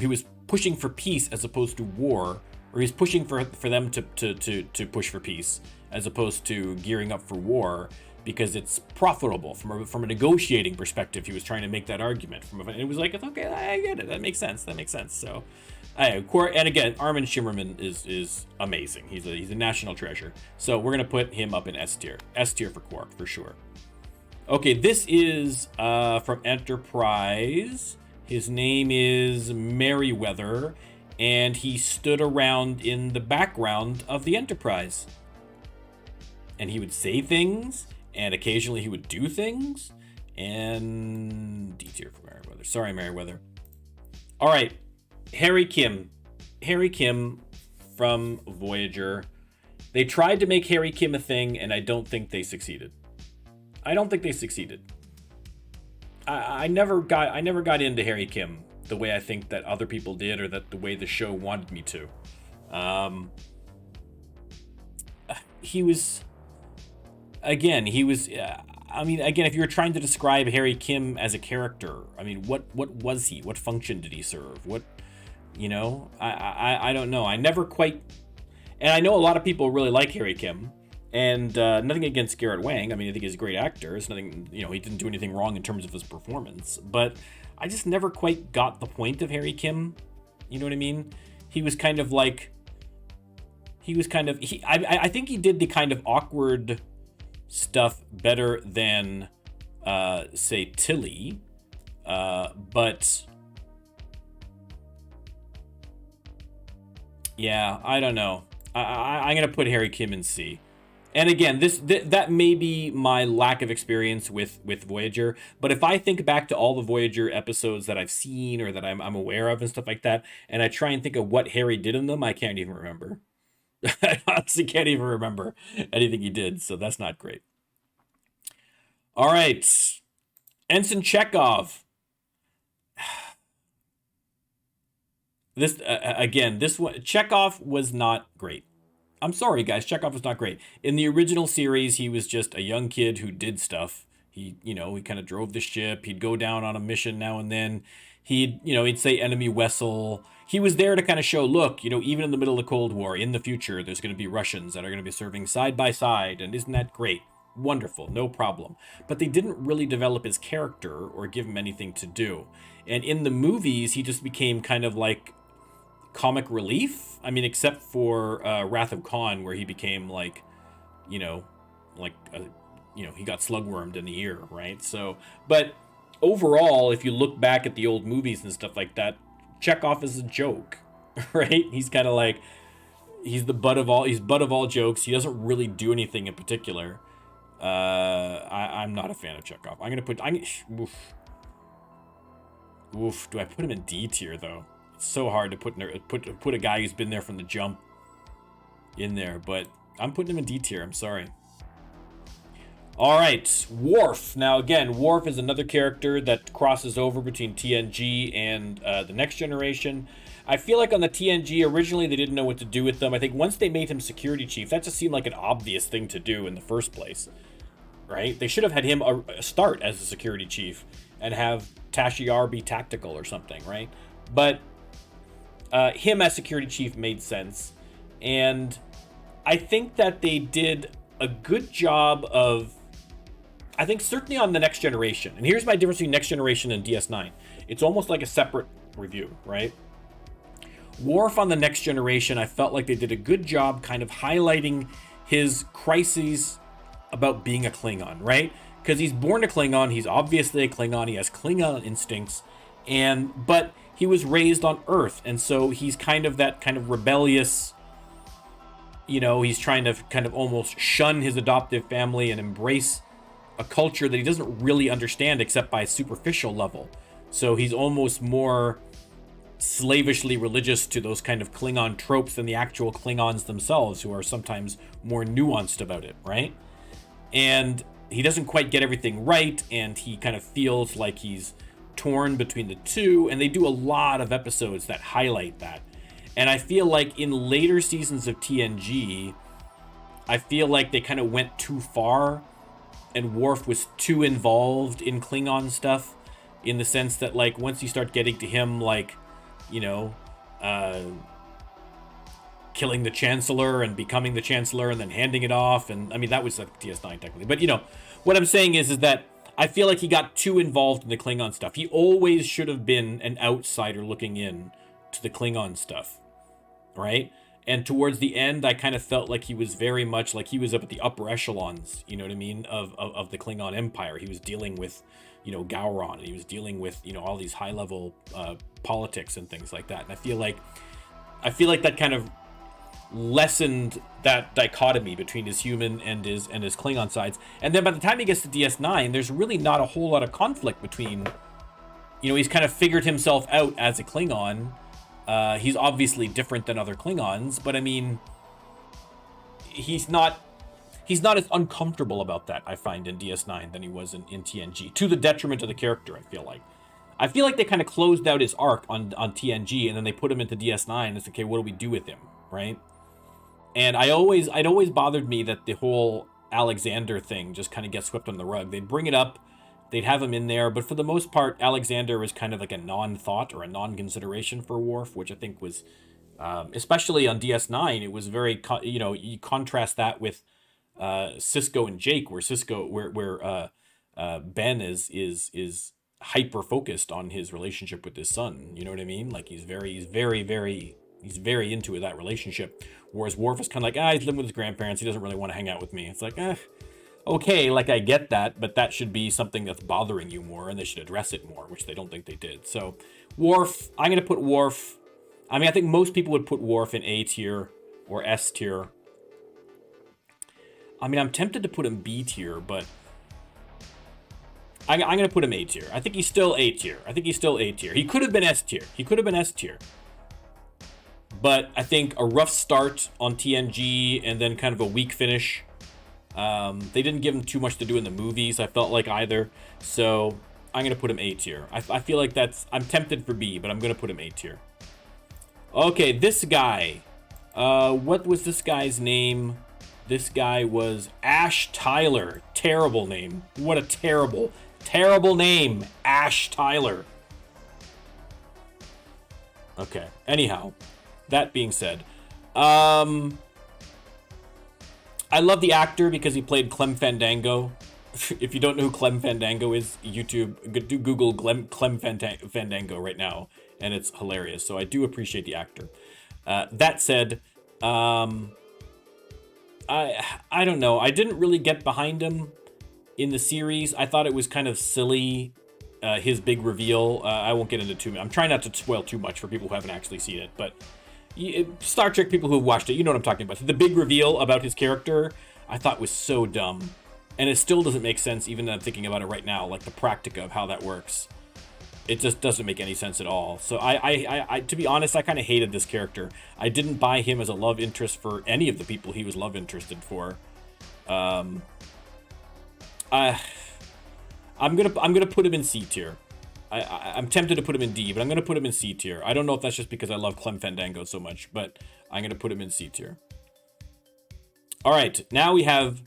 he was pushing for peace as opposed to war, or he's pushing for them to push for peace as opposed to gearing up for war because it's profitable from a negotiating perspective. He was trying to make that argument and it was like, it's okay, I get it, that makes sense. So and again, Armin Shimmerman is amazing. He's a national treasure. So we're gonna put him up in S tier for Quark for sure. Okay, this is from Enterprise. His name is Merryweather, and he stood around in the background of the Enterprise. And he would say things, and occasionally he would do things. And D tier for Merryweather. Sorry, Merryweather. All right, Harry Kim from Voyager. They tried to make Harry Kim a thing, and I don't think they succeeded. I never got into Harry Kim the way I think that other people did, or that the way the show wanted me to. He was, I mean, again, if you were trying to describe Harry Kim as a character, I mean, what was he? What function did he serve? What, you know, I don't know. I never quite, and I know a lot of people really like Harry Kim, and nothing against Garrett Wang. I mean, I think he's a great actor. It's nothing, you know, he didn't do anything wrong in terms of his performance, but I just never quite got the point of Harry Kim. You know what I mean? He was kind of like, I think he did the kind of awkward stuff better than, say, Tilly, but yeah, I don't know. I'm gonna put Harry Kim in C. And again, that may be my lack of experience with Voyager, but if I think back to all the Voyager episodes that I've seen or that I'm aware of and stuff like that, and I try and think of what Harry did in them, I can't even remember. I honestly can't even remember anything he did, so that's not great. All right, Ensign Chekhov. This one, Chekhov was not great. I'm sorry, guys. Chekhov was not great. In the original series, he was just a young kid who did stuff. He kind of drove the ship. He'd go down on a mission now and then. He'd say enemy vessel. He was there to kind of show, look, even in the middle of the Cold War, in the future, there's going to be Russians that are going to be serving side by side. And isn't that great? Wonderful. No problem. But they didn't really develop his character or give him anything to do. And in the movies, he just became kind of like comic relief. I mean, except for Wrath of Khan, where he became like, he got slugwormed in the ear, right? So, but overall, if you look back at the old movies and stuff like that, Chekhov is a joke, right? He's kind of like, he's butt of all jokes. He doesn't really do anything in particular. I'm not a fan of Chekhov. Oof. Do I put him in D tier though? It's so hard to put a guy who's been there from the jump in there, but I'm putting him in D tier. I'm sorry. All right, Worf. Now again, Worf is another character that crosses over between TNG and the Next Generation. I feel like on the TNG, originally they didn't know what to do with them. I think once they made him security chief, that just seemed like an obvious thing to do in the first place, right? They should have had him start as the security chief and have Tashiar be tactical or something, right? But him as security chief made sense. And I think that they did a good job of, I think certainly on the Next Generation. And here's my difference between Next Generation and DS9. It's almost like a separate review, right? Worf on the Next Generation, I felt like they did a good job kind of highlighting his crises about being a Klingon, right? Because he's born a Klingon, he's obviously a Klingon, he has Klingon instincts, but he was raised on Earth, and so he's kind of that kind of rebellious, he's trying to kind of almost shun his adoptive family and embrace a culture that he doesn't really understand except by a superficial level. So he's almost more slavishly religious to those kind of Klingon tropes than the actual Klingons themselves, who are sometimes more nuanced about it, right? And he doesn't quite get everything right, and he kind of feels like he's torn between the two, and they do a lot of episodes that highlight that. And I feel like in later seasons of TNG, I feel like they kind of went too far, and Worf was too involved in Klingon stuff, in the sense that, like, once you start getting to him, like, killing the Chancellor and becoming the Chancellor and then handing it off, and I mean, that was like DS9 technically, but what I'm saying is that I feel like he got too involved in the Klingon stuff. He always should have been an outsider looking in to the Klingon stuff, right? And towards the end, I kind of felt like he was very much like he was up at the upper echelons, you know what I mean, of the Klingon Empire. He was dealing with, Gowron, and he was dealing with, all these high-level politics and things like that. And I feel like that kind of lessened that dichotomy between his human and his Klingon sides. And then by the time he gets to DS9, there's really not a whole lot of conflict between, he's kind of figured himself out as a Klingon. He's obviously different than other Klingons, but I mean, he's not as uncomfortable about that, I find, in DS9 than he was in TNG, to the detriment of the character. I feel like they kind of closed out his arc on TNG, and then they put him into DS9, and it's okay, what do we do with him, right? And it always bothered me that the whole Alexander thing just kind of gets swept on the rug. They'd bring it up, they'd have him in there, but for the most part, Alexander was kind of like a non-thought or a non-consideration for Worf, which I think was, especially on DS9, it was very, you contrast that with Sisko and Jake, where Ben is hyper focused on his relationship with his son. You know what I mean? Like he's very into that relationship. Whereas Worf is kind of like, he's living with his grandparents. He doesn't really want to hang out with me. It's like, okay, like I get that, but that should be something that's bothering you more, and they should address it more, which they don't think they did. So Worf, I'm going to put Worf. I mean, I think most people would put Worf in A tier or S tier. I mean, I'm tempted to put him B tier, but I'm going to put him A tier. I think he's still A tier. He could have been S tier. But I think a rough start on TNG and then kind of a weak finish. They didn't give him too much to do in the movies, I felt like, either. So I'm going to put him A tier. I feel like I'm tempted for B, but I'm going to put him A tier. Okay, this guy. What was this guy's name? This guy was Ash Tyler. Terrible name. What a terrible name. Ash Tyler. Okay. Anyhow, that being said, I love the actor because he played Clem Fandango. If you don't know who Clem Fandango is, do Google Clem Fandango right now, and it's hilarious. So I do appreciate the actor. That said, I don't know. I didn't really get behind him in the series. I thought it was kind of silly, his big reveal. I won't get into too much. I'm trying not to spoil too much for people who haven't actually seen it, but Star Trek people who have watched it, you know what I'm talking about. The big reveal about his character, I thought was so dumb. And it still doesn't make sense, even though I'm thinking about it right now, like the practica of how that works. It just doesn't make any sense at all. So I to be honest, I kind of hated this character. I didn't buy him as a love interest for any of the people he was love interested for. I'm gonna put him in C tier. I'm tempted to put him in D, but I'm gonna put him in C tier. I don't know if that's just because I love Clem Fandango so much, but I'm gonna put him in C tier. All right, now we have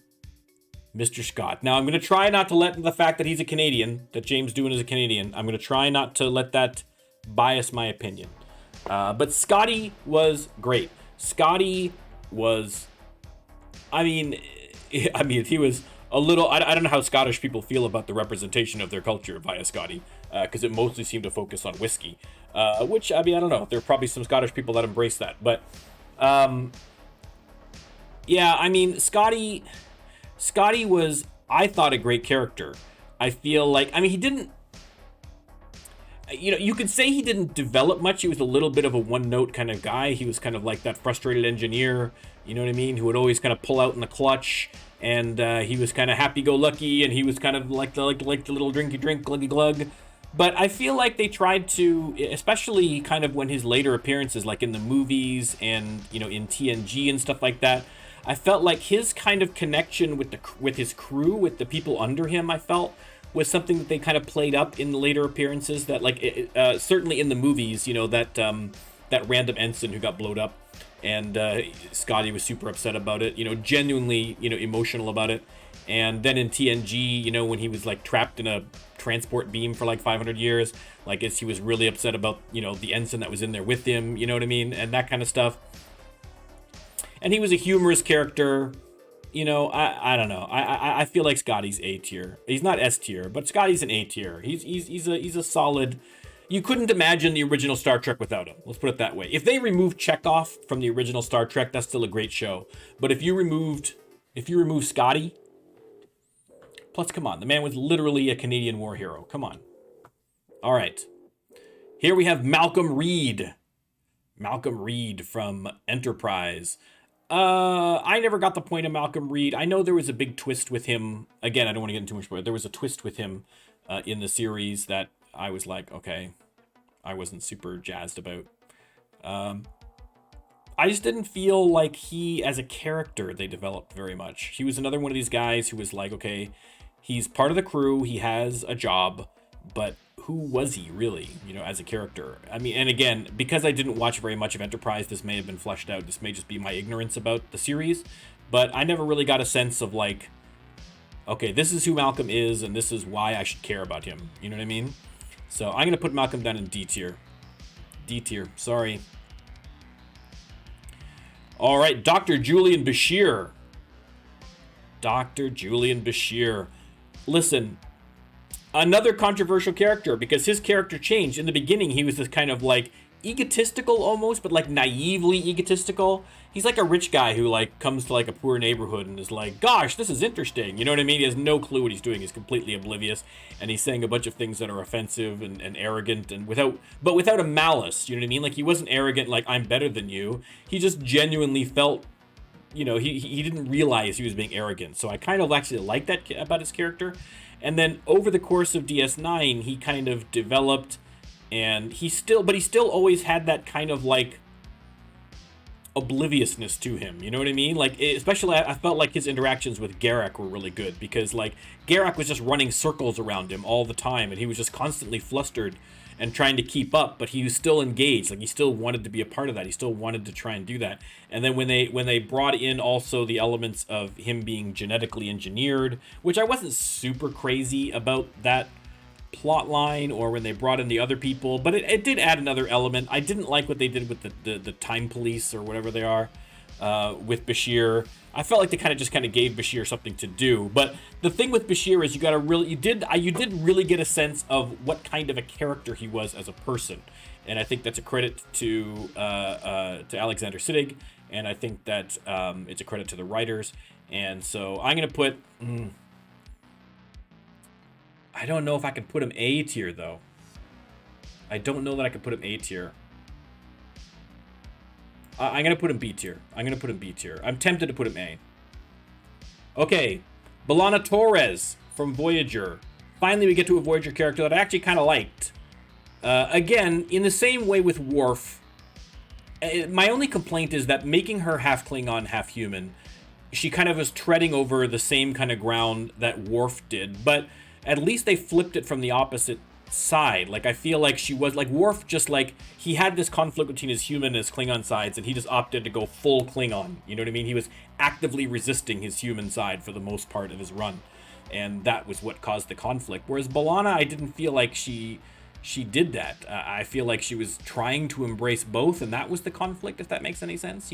Mr. Scott. Now, I'm going to try not to let the fact that he's a Canadian, that James Doohan is a Canadian, I'm going to try not to let that bias my opinion. But Scotty was great. Scotty was, I mean, he was a little, I don't know how Scottish people feel about the representation of their culture via Scotty, because it mostly seemed to focus on whiskey. Which, I mean, I don't know. There are probably some Scottish people that embrace that. But, um, yeah, I mean, Scotty was, I thought, a great character. I feel like, I mean, he didn't, you could say he didn't develop much. He was a little bit of a one-note kind of guy. He was kind of like that frustrated engineer, you know what I mean, who would always kind of pull out in the clutch, and he was kind of happy-go-lucky, and he was kind of like the little drinky drink gluggy glug. But I feel like they tried to, especially kind of when his later appearances, like in the movies and in TNG and stuff like that, I felt like his kind of connection with his crew, with the people under him, I felt was something that they kind of played up in the later appearances. That certainly in the movies, that random ensign who got blowed up, and Scotty was super upset about it. Genuinely, emotional about it. And then in TNG, when he was like trapped in a transport beam for like 500 years, like he was really upset about the ensign that was in there with him. You know what I mean, and that kind of stuff. And he was a humorous character. I don't know. I feel like Scotty's A tier. He's not S tier, but Scotty's an A tier. He's a solid. You couldn't imagine the original Star Trek without him. Let's put it that way. If they removed Chekhov from the original Star Trek, that's still a great show. But if you remove Scotty, plus come on, the man was literally a Canadian war hero. Come on. All right. Here we have Malcolm Reed. Malcolm Reed from Enterprise. I never got the point of Malcolm Reed. I know there was a big twist with him. Again, I don't want to get into too much, but there was a twist with him in the series that I was like, okay, I wasn't super jazzed about. I just didn't feel like he, as a character, they developed very much. He was another one of these guys who was like, okay, he's part of the crew, he has a job, but who was he really, as a character? I mean, and again, because I didn't watch very much of Enterprise, this may have been fleshed out. This may just be my ignorance about the series, but I never really got a sense of like, okay, this is who Malcolm is, and this is why I should care about him. You know what I mean? So I'm going to put Malcolm down in D tier. D tier, sorry. All right, Dr. Julian Bashir. Dr. Julian Bashir. Listen, another controversial character, because his character changed. In the beginning, he was this kind of like egotistical almost, but like naively egotistical. He's like a rich guy who like comes to like a poor neighborhood and is like, gosh, this is interesting. You know what I mean? He has no clue what he's doing. He's completely oblivious, and he's saying a bunch of things that are offensive and arrogant and without a malice. You know what I mean? Like, he wasn't arrogant like, I'm better than you. He just genuinely felt, he didn't realize he was being arrogant. So I kind of actually like that about his character. And then over the course of DS9, he kind of developed, and he still always had that kind of like obliviousness to him. You know what I mean? Like, especially I felt like his interactions with Garak were really good, because like Garak was just running circles around him all the time, and he was just constantly flustered and trying to keep up, but he was still engaged. Like, he still wanted to be a part of that. He still wanted to try and do that. And then when they brought in also the elements of him being genetically engineered, which I wasn't super crazy about that plot line, or when they brought in the other people, but it did add another element. I didn't like what they did with the time police, or whatever they are, with Bashir. I felt like they kind of gave Bashir something to do. But the thing with Bashir is you did really get a sense of what kind of a character he was as a person, and I think that's a credit to Alexander Siddig, and I think that it's a credit to the writers. And so I'm gonna put. I don't know if I can put him A tier though. I don't know that I can put him A tier. I'm going to put him B tier. I'm tempted to put him A. Okay. B'Elanna Torres from Voyager. Finally, we get to a Voyager character that I actually kind of liked. Again, in the same way with Worf, my only complaint is that making her half Klingon, half human, she kind of was treading over the same kind of ground that Worf did, but at least they flipped it from the opposite side. Like, I feel like she was like Worf, just like he had this conflict between his human and his Klingon sides, and he just opted to go full Klingon. You know what I mean? He was actively resisting his human side for the most part of his run, and that was what caused the conflict. Whereas B'Elanna, I didn't feel like she did that. I feel like she was trying to embrace both, and that was the conflict, if that makes any sense,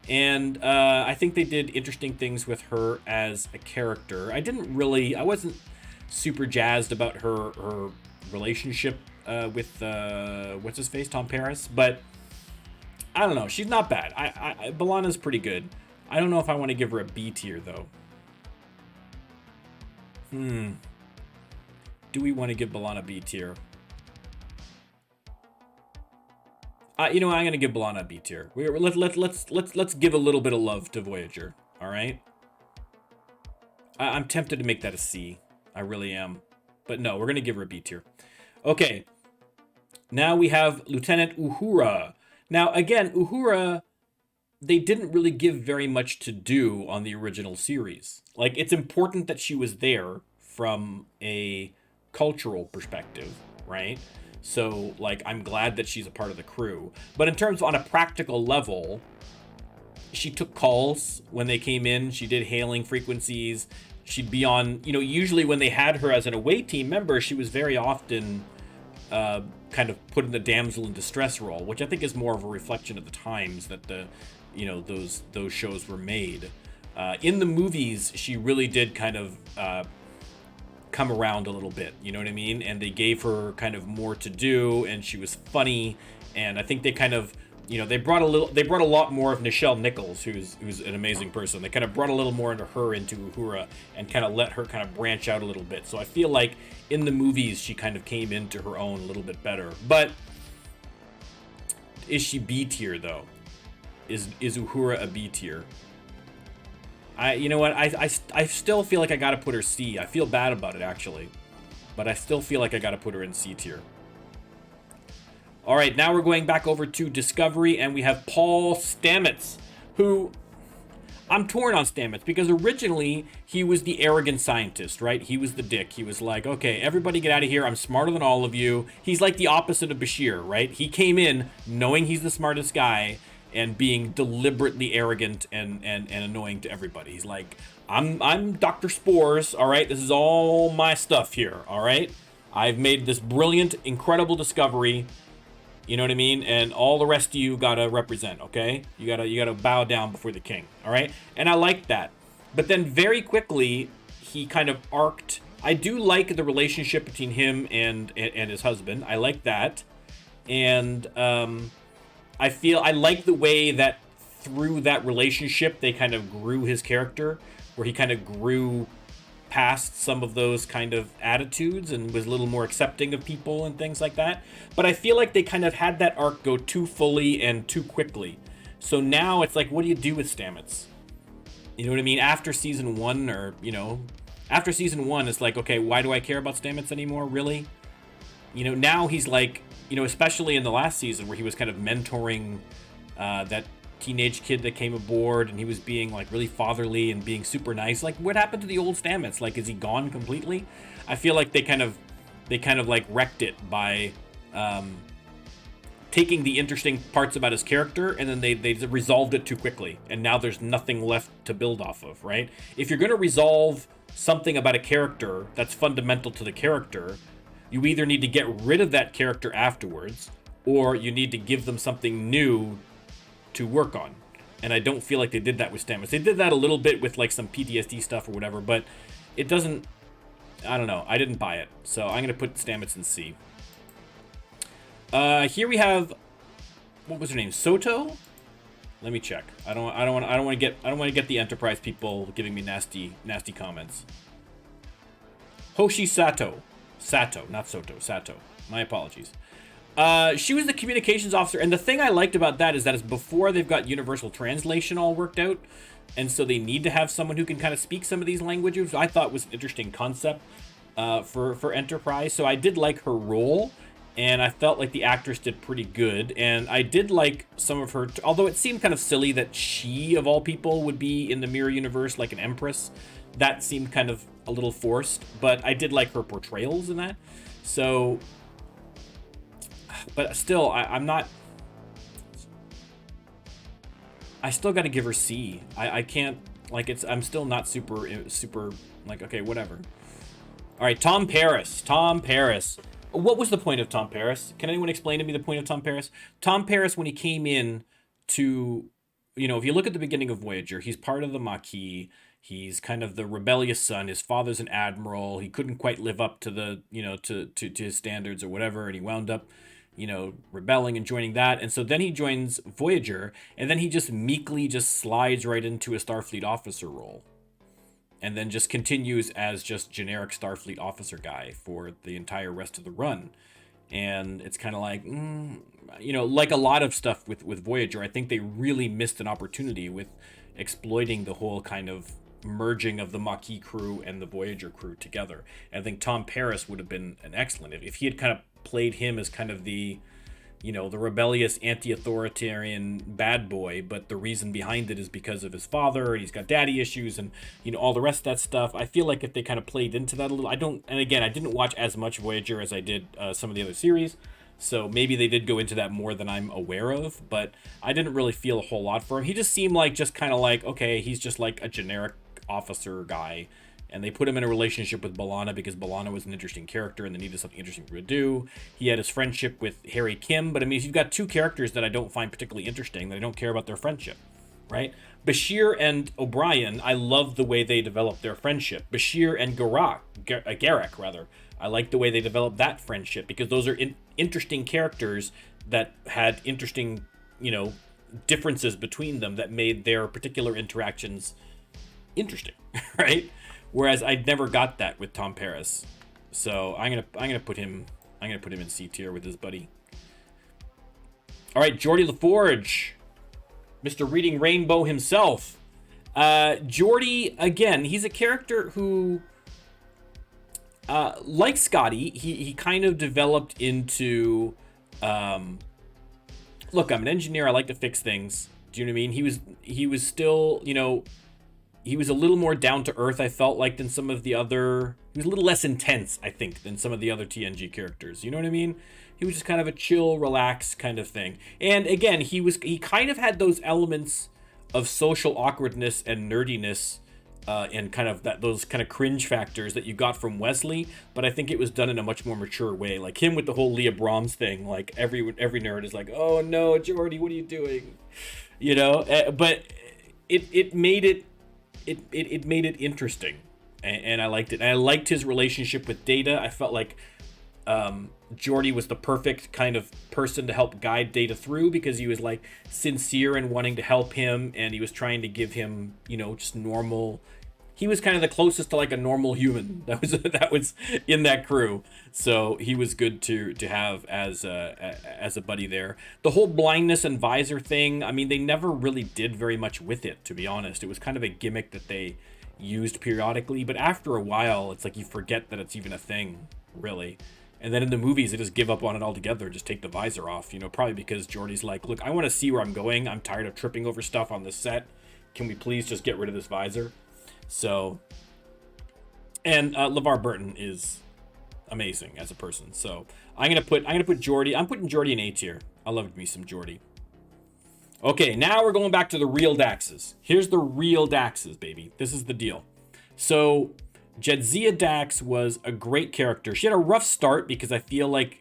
And I think they did interesting things with her as a character. I wasn't super jazzed about her relationship what's his face, Tom Paris, but I don't know. She's not bad. B'Elanna's pretty good. I don't know if I want to give her a B tier though. Do we want to give B'Elanna B tier? You know what, I'm gonna give B'Elanna a B tier. Let's give a little bit of love to Voyager. All right. I'm tempted to make that a C. I really am, but no, we're gonna give her a B tier. Okay. Now we have Lieutenant Uhura. Now again, Uhura, they didn't really give very much to do on the original series. Like, it's important that she was there from a cultural perspective, right? So, like, I'm glad that she's a part of the crew. But in terms of on a practical level, she took calls when they came in. She did hailing frequencies. She'd be on, usually when they had her as an away team member, she was very often kind of put in the damsel in distress role, which I think is more of a reflection of the times that those shows were made. In the movies, she really did kind of come around a little bit, you know what I mean? And they gave her kind of more to do, and she was funny. And I think they kind of, they brought a lot more of Nichelle Nichols, who's an amazing person. They kind of brought a little more into Uhura and kind of let her kind of branch out a little bit. So I feel like in the movies, she kind of came into her own a little bit better. But is she B tier though? Is Uhura a B tier? You know what? I still feel like I gotta put her C. I feel bad about it actually, but I still feel like I gotta put her in C tier. All right, now we're going back over to Discovery, and we have Paul Stamets, who I'm torn on Stamets because originally he was the arrogant scientist, right? He was the dick. He was like, okay, everybody get out of here. I'm smarter than all of you. He's like the opposite of Bashir, right? He came in knowing he's the smartest guy and being deliberately arrogant and annoying to everybody. He's like, I'm Dr. Spores, all right? This is all my stuff here, all right? I've made this brilliant, incredible discovery. You know what I mean? And all the rest of you gotta represent, okay? You gotta bow down before the king, all right? And I like that. But then very quickly, he kind of arced. I do like the relationship between him and his husband. I like that. And I like the way that through that relationship, they kind of grew his character, where he kind of grew past some of those kind of attitudes and was a little more accepting of people and things like that. But I feel like they kind of had that arc go too fully and too quickly. So now it's like, what do you do with Stamets? You know what I mean? After season one, after season one, it's like, okay, why do I care about Stamets anymore? Really? Now he's like, especially in the last season where he was kind of mentoring that teenage kid that came aboard, and he was being like really fatherly and being super nice. Like, what happened to the old Stamets? Like, is he gone completely? I feel like they kind of like wrecked it by taking the interesting parts about his character, and then they resolved it too quickly, and now there's nothing left to build off of, right? If you're going to resolve something about a character that's fundamental to the character, you either need to get rid of that character afterwards, or you need to give them something new to work on. And I don't feel like they did that with Stamets. They did that a little bit with like some PTSD stuff or whatever, but it doesn't, I don't know. I didn't buy it. So I'm going to put Stamets in C. Here we have, what was her name? Soto? Let me check. I don't want to get the Enterprise people giving me nasty comments. Hoshi Sato. Sato, not Soto. Sato. My apologies. She was the communications officer, and the thing I liked about that is that it's before they've got universal translation all worked out, and so they need to have someone who can kind of speak some of these languages. I thought was an interesting concept for Enterprise, so I did like her role, and I felt like the actress did pretty good, and I did like some of her, although it seemed kind of silly that she, of all people, would be in the mirror universe like an empress. That seemed kind of a little forced, but I did like her portrayals in that, so... But still, I'm not... I still got to give her C. I can't... Like, I'm still not super... Like, okay, whatever. All right, Tom Paris. Tom Paris. What was the point of Tom Paris? Can anyone explain to me the point of Tom Paris? Tom Paris, when he came in to... if you look at the beginning of Voyager, he's part of the Maquis. He's kind of the rebellious son. His father's an admiral. He couldn't quite live up to the, to his standards or whatever, and he wound up, rebelling and joining that. And so then he joins Voyager, and then he just meekly just slides right into a Starfleet officer role. And then just continues as just generic Starfleet officer guy for the entire rest of the run. And it's kind of like, like a lot of stuff with Voyager, I think they really missed an opportunity with exploiting the whole kind of merging of the Maquis crew and the Voyager crew together. And I think Tom Paris would have been an excellent, if he had kind of played him as kind of the, the rebellious anti-authoritarian bad boy, but the reason behind it is because of his father, and he's got daddy issues, and all the rest of that stuff. I feel like if they kind of played into that a little, I didn't watch as much Voyager as I did some of the other series, so maybe they did go into that more than I'm aware of, but I didn't really feel a whole lot for him. He just seemed like okay, he's just like a generic officer guy. And they put him in a relationship with B'Elanna because B'Elanna was an interesting character and they needed something interesting to do. He had his friendship with Harry Kim, but I mean, you've got two characters that I don't find particularly interesting, that I don't care about their friendship, right? Bashir and O'Brien, I love the way they developed their friendship. Bashir and Garak, rather. I like the way they developed that friendship because those are interesting characters that had interesting, differences between them that made their particular interactions interesting, right? Whereas I never got that with Tom Paris, so I'm gonna put him in C tier with his buddy. All right, Geordi LaForge, Mr. Reading Rainbow himself. Geordi, again, he's a character who, like Scotty, he kind of developed into, look, I'm an engineer. I like to fix things. Do you know what I mean? He was still, he was a little more down to earth, I felt like, than some of the other. He was a little less intense, I think, than some of the other TNG characters. You know what I mean? He was just kind of a chill, relaxed kind of thing. And again, he kind of had those elements of social awkwardness and nerdiness, and kind of those kind of cringe factors that you got from Wesley. But I think it was done in a much more mature way. Like him with the whole Leah Brahms thing. Like every nerd is like, "Oh no, Geordi, what are you doing?" But it made it. It made it interesting, and I liked it. And I liked his relationship with Data. I felt like Geordi was the perfect kind of person to help guide Data through because he was like sincere and wanting to help him, and he was trying to give him, just normal. He was kind of the closest to like a normal human that was in that crew. So he was good to have as a buddy there. The whole blindness and visor thing, I mean, they never really did very much with it, to be honest. It was kind of a gimmick that they used periodically, but after a while, it's like you forget that it's even a thing, really. And then in the movies, they just give up on it altogether, just take the visor off, probably because Geordi's like, look, I want to see where I'm going. I'm tired of tripping over stuff on this set. Can we please just get rid of this visor? So, and LeVar Burton is amazing as a person. So I'm gonna put Geordi. I'm putting Geordi in A tier. I loved me some Geordi. Okay, now we're going back to the real Daxes. Here's the real Daxes, baby. This is the deal. So Jadzia Dax was a great character. She had a rough start because I feel like,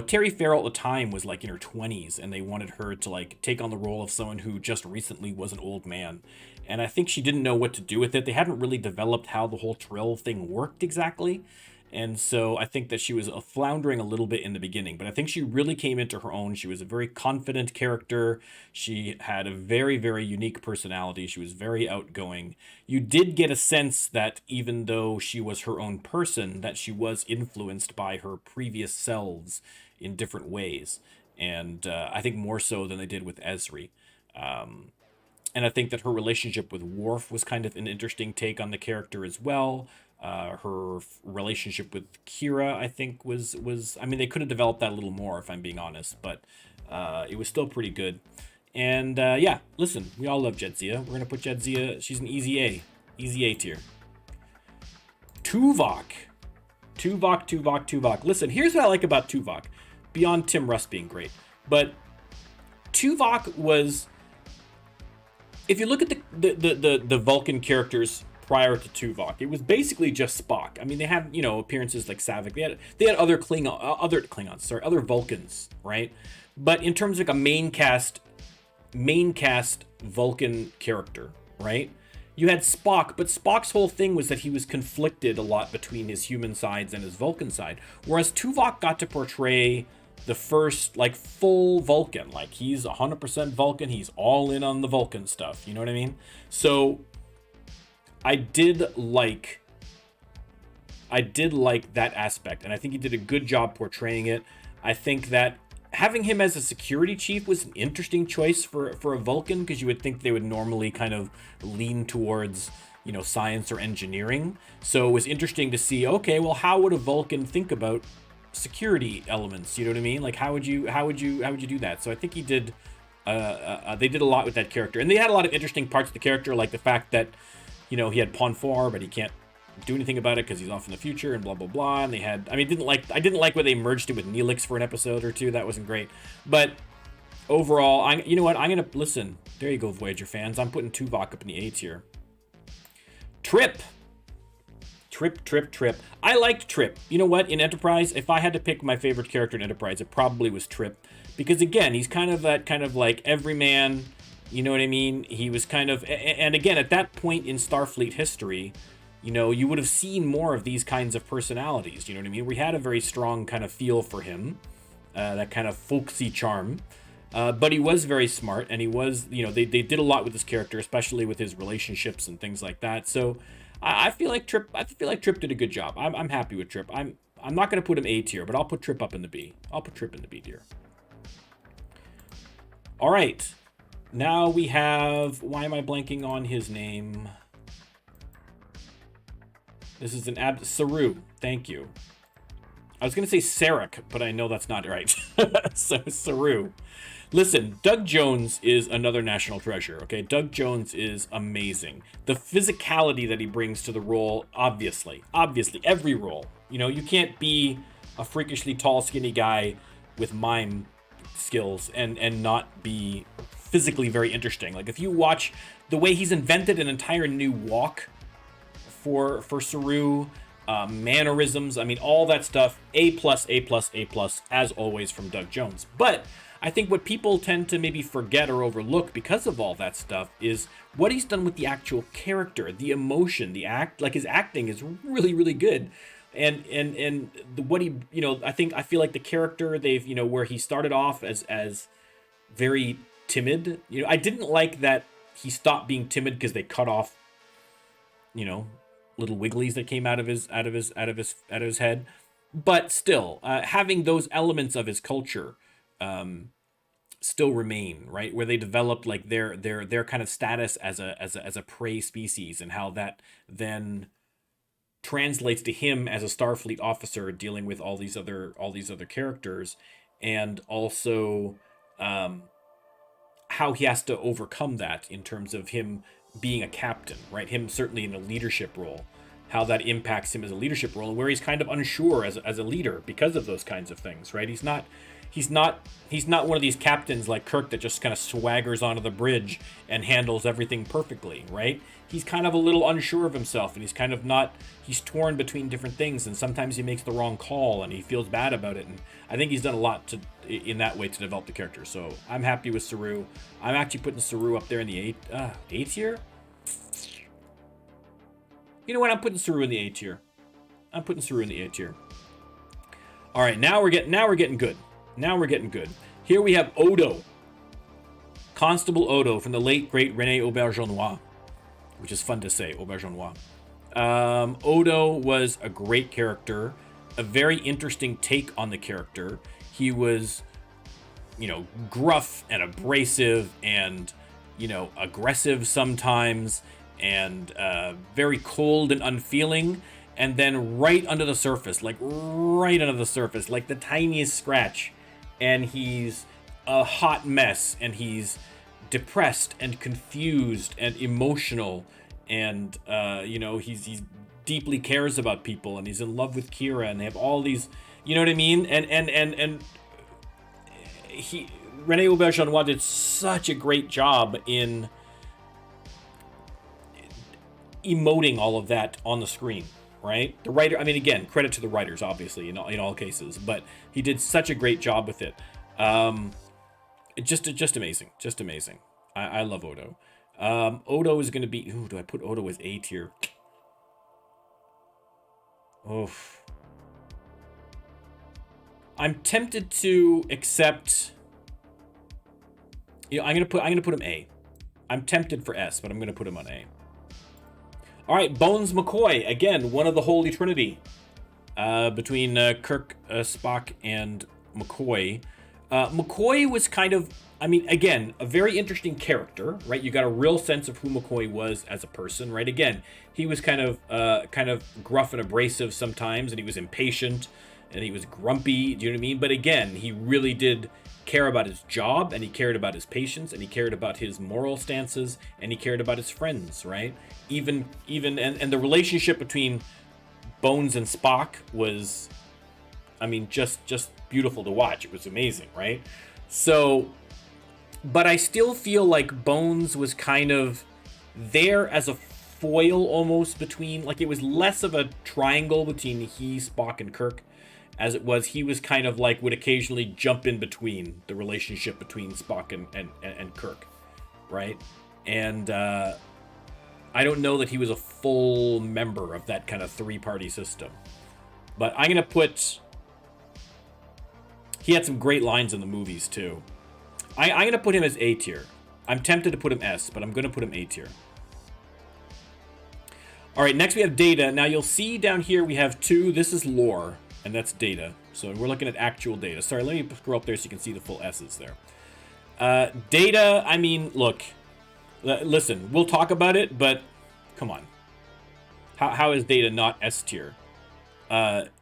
Terry Farrell at the time was like in her 20s and they wanted her to like take on the role of someone who just recently was an old man. And I think she didn't know what to do with it. They hadn't really developed how the whole Trill thing worked exactly. And so I think that she was floundering a little bit in the beginning, but I think she really came into her own. She was a very confident character. She had a very, very unique personality. She was very outgoing. You did get a sense that even though she was her own person, that she was influenced by her previous selves in different ways. And I think more so than they did with Ezri. And I think that her relationship with Worf was kind of an interesting take on the character as well. Her relationship with Kira, I think, was I mean, they could have developed that a little more, if I'm being honest, but it was still pretty good. And yeah, listen, we all love Jadzia. We're going to put Jadzia, she's an easy A tier. Tuvok. Listen, here's what I like about Tuvok, beyond Tim Russ being great. But Tuvok was, if you look at the Vulcan characters prior to Tuvok, it was basically just Spock. I mean, they had, appearances like Savick. They had other Vulcans, right? But in terms of like a main cast Vulcan character, right? You had Spock, but Spock's whole thing was that he was conflicted a lot between his human sides and his Vulcan side. Whereas Tuvok got to portray the first, like, full Vulcan. Like, he's 100% Vulcan. He's all in on the Vulcan stuff. You know what I mean? So I did like that aspect, and I think he did a good job portraying it. I think that having him as a security chief was an interesting choice for a Vulcan, because you would think they would normally kind of lean towards, you know, science or engineering. So it was interesting to see, okay, well, how would a Vulcan think about security elements? You know what I mean? Like, how would you do that? So I think he did. They did a lot with that character, and they had a lot of interesting parts of the character, like the fact that, you know, he had Pon farr, but he can't do anything about it because he's off in the future and blah blah blah. And they had, I didn't like where they merged it with Neelix for an episode or two. That wasn't great. But overall, you know what, I'm gonna listen. There you go, Voyager fans. I'm putting Tuvok up in the A tier. Trip. I liked Trip. You know what, in Enterprise, if I had to pick my favorite character in Enterprise, it probably was Trip, because again, he's kind of that kind of like everyman. You know what I mean? He was kind of, and again, at that point in Starfleet history, you know, you would have seen more of these kinds of personalities. You know what I mean? We had a very strong kind of feel for him, that kind of folksy charm. But he was very smart, and he was, you know, they did a lot with his character, especially with his relationships and things like that. So I feel like Trip did a good job. I'm happy with Trip. I'm not going to put him A tier, but I'll put Trip up in the B. I'll put Trip in the B tier. All right. Now we have, why am I blanking on his name? This is Saru. Thank you. I was going to say Sarek, but I know that's not right. So Saru. Listen, Doug Jones is another national treasure, okay? Doug Jones is amazing. The physicality that he brings to the role, obviously, every role. You know, you can't be a freakishly tall, skinny guy with mime skills and not be physically very interesting. Like, if you watch the way he's invented an entire new walk for Saru, mannerisms, all that stuff, A+, as always from Doug Jones. But I think what people tend to maybe forget or overlook because of all that stuff is what he's done with the actual character, the emotion, the act. Like, his acting is really, really good. And what he, you know, I feel like the character they've, you know, where he started off as very timid. You know, I didn't like that he stopped being timid because they cut off, you know, little wigglies that came out of his head. But still, having those elements of his culture still remain, right, where they developed like their kind of status as a prey species, and how that then translates to him as a Starfleet officer dealing with all these other characters, and also how he has to overcome that in terms of him being a captain, right? Him certainly in a leadership role, how that impacts him as a leadership role, and where he's kind of unsure as a leader because of those kinds of things, right? He's not one of these captains like Kirk that just kind of swaggers onto the bridge and handles everything perfectly, right? He's kind of a little unsure of himself, and he's torn between different things, and sometimes he makes the wrong call and he feels bad about it. And I think he's done a lot in that way to develop the character. So I'm happy with Saru. I'm actually putting Saru up there in the A tier. You know what? I'm putting Saru in the A tier. All right, now we're getting good. Here we have Odo. Constable Odo from the late, great René Auberjonois, which is fun to say, Auberjonois. Odo was a great character, a very interesting take on the character. He was, you know, gruff and abrasive and, you know, aggressive sometimes, and very cold and unfeeling. And then right under the surface, like the tiniest scratch, and he's a hot mess, and he's depressed and confused and emotional, and you know, he's deeply cares about people, and he's in love with Kira, and they have all these, you know what I mean? And René Auberjonois did such a great job in emoting all of that on the screen, right? The writer, again, credit to the writers, obviously, in all cases, but he did such a great job with it. Just amazing. I love Odo. Odo is going to be... Ooh, do I put Odo as A tier? Oof. I'm tempted to accept... I'm gonna put him A. I'm tempted for S, but I'm gonna put him on A. All right, Bones McCoy, again, one of the Holy Trinity, between Kirk, Spock, and McCoy. McCoy was kind of, I mean, again, a very interesting character, right? You got a real sense of who McCoy was as a person, right? Again, he was kind of gruff and abrasive sometimes, and he was impatient, and he was grumpy. Do you know what I mean? But again, he really did care about his job, and he cared about his patients, and he cared about his moral stances, and he cared about his friends, right? Even and the relationship between Bones and Spock was, I mean, just beautiful to watch. It was amazing, right? So, but I still feel like Bones was kind of there as a foil almost between, like, it was less of a triangle between he, Spock, and Kirk as it was he was kind of like would occasionally jump in between the relationship between Spock and Kirk, right? And I don't know that he was a full member of that kind of three-party system. But I'm going to put... He had some great lines in the movies, too. I'm going to put him as A tier. I'm tempted to put him S, but I'm going to put him A tier. All right, next we have Data. Now, you'll see down here we have two. This is lore, and that's Data. So we're looking at actual Data. Sorry, let me scroll up there so you can see the full S's there. Data, I mean, look... Listen, we'll talk about it, but come on. How is Data not S tier?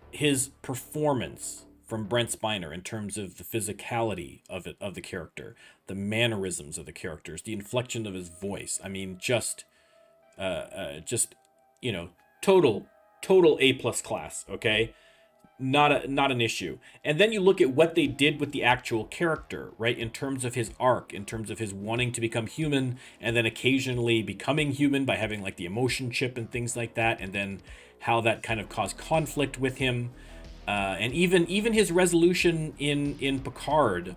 His performance from Brent Spiner in terms of the physicality of the character, the mannerisms of the characters, the inflection of his voice. I mean, just you know, total A+ class. Okay. Not an issue. And then you look at what they did with the actual character, right? In terms of his arc, in terms of his wanting to become human, and then occasionally becoming human by having like the emotion chip and things like that, and then how that kind of caused conflict with him, and even his resolution in Picard.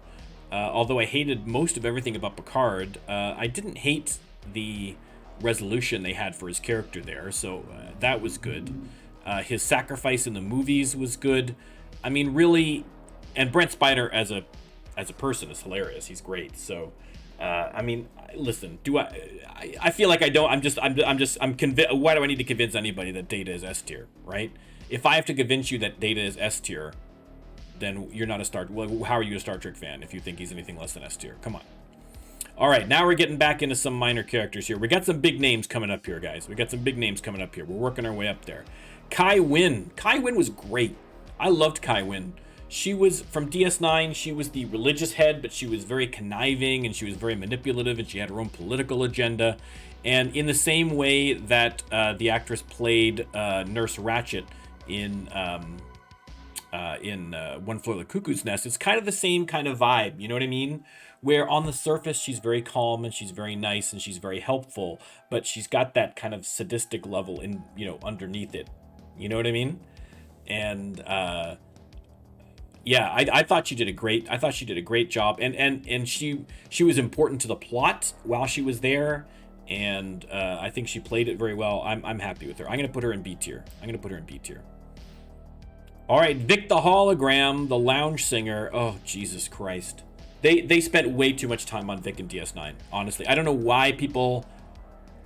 Although I hated most of everything about Picard, I didn't hate the resolution they had for his character there, so that was good. His sacrifice in the movies was good. I mean, really, and Brent Spiner as a person is hilarious. He's great. So, I mean, listen, I feel like I don't. I'm convinced. Why do I need to convince anybody that Data is S tier, right? If I have to convince you that Data is S tier, then you're not a Star. Well, how are you a Star Trek fan if you think he's anything less than S tier? Come on. All right, now we're getting back into some minor characters here. We got some big names coming up here, guys. We got some big names coming up here. We're working our way up there. Kai Wynn. Kai Wynn was great. I loved Kai Wynn. She was from DS9. She was the religious head, but she was very conniving and she was very manipulative and she had her own political agenda. And in the same way that the actress played Nurse Ratched in One Flew Over the Cuckoo's Nest, it's kind of the same kind of vibe. You know what I mean? Where on the surface she's very calm and she's very nice and she's very helpful, but she's got that kind of sadistic level in, you know, underneath it. You know what I mean? And yeah, I thought she did a great job, and she was important to the plot while she was there, and I think she played it very well. I'm happy with her. I'm gonna put her in B tier. All right, Vic the Hologram, the lounge singer. Oh, Jesus Christ. They spent way too much time on Vic in DS9, honestly. I don't know why people...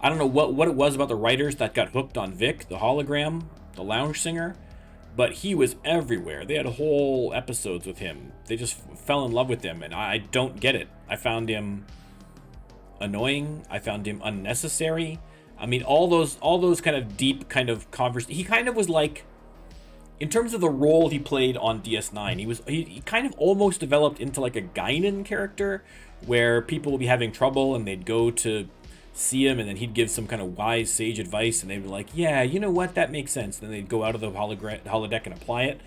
I don't know what it was about the writers that got hooked on Vic, the hologram, the lounge singer, but he was everywhere. They had whole episodes with him. They just fell in love with him, and I don't get it. I found him annoying. I found him unnecessary. I mean, all those kind of deep kind of conversations. He kind of was like... In terms of the role he played on DS9, he kind of almost developed into like a Guinan character, where people would be having trouble and they'd go to see him and then he'd give some kind of wise sage advice and they'd be like, yeah, you know what, that makes sense. Then they'd go out of the holodeck and apply it.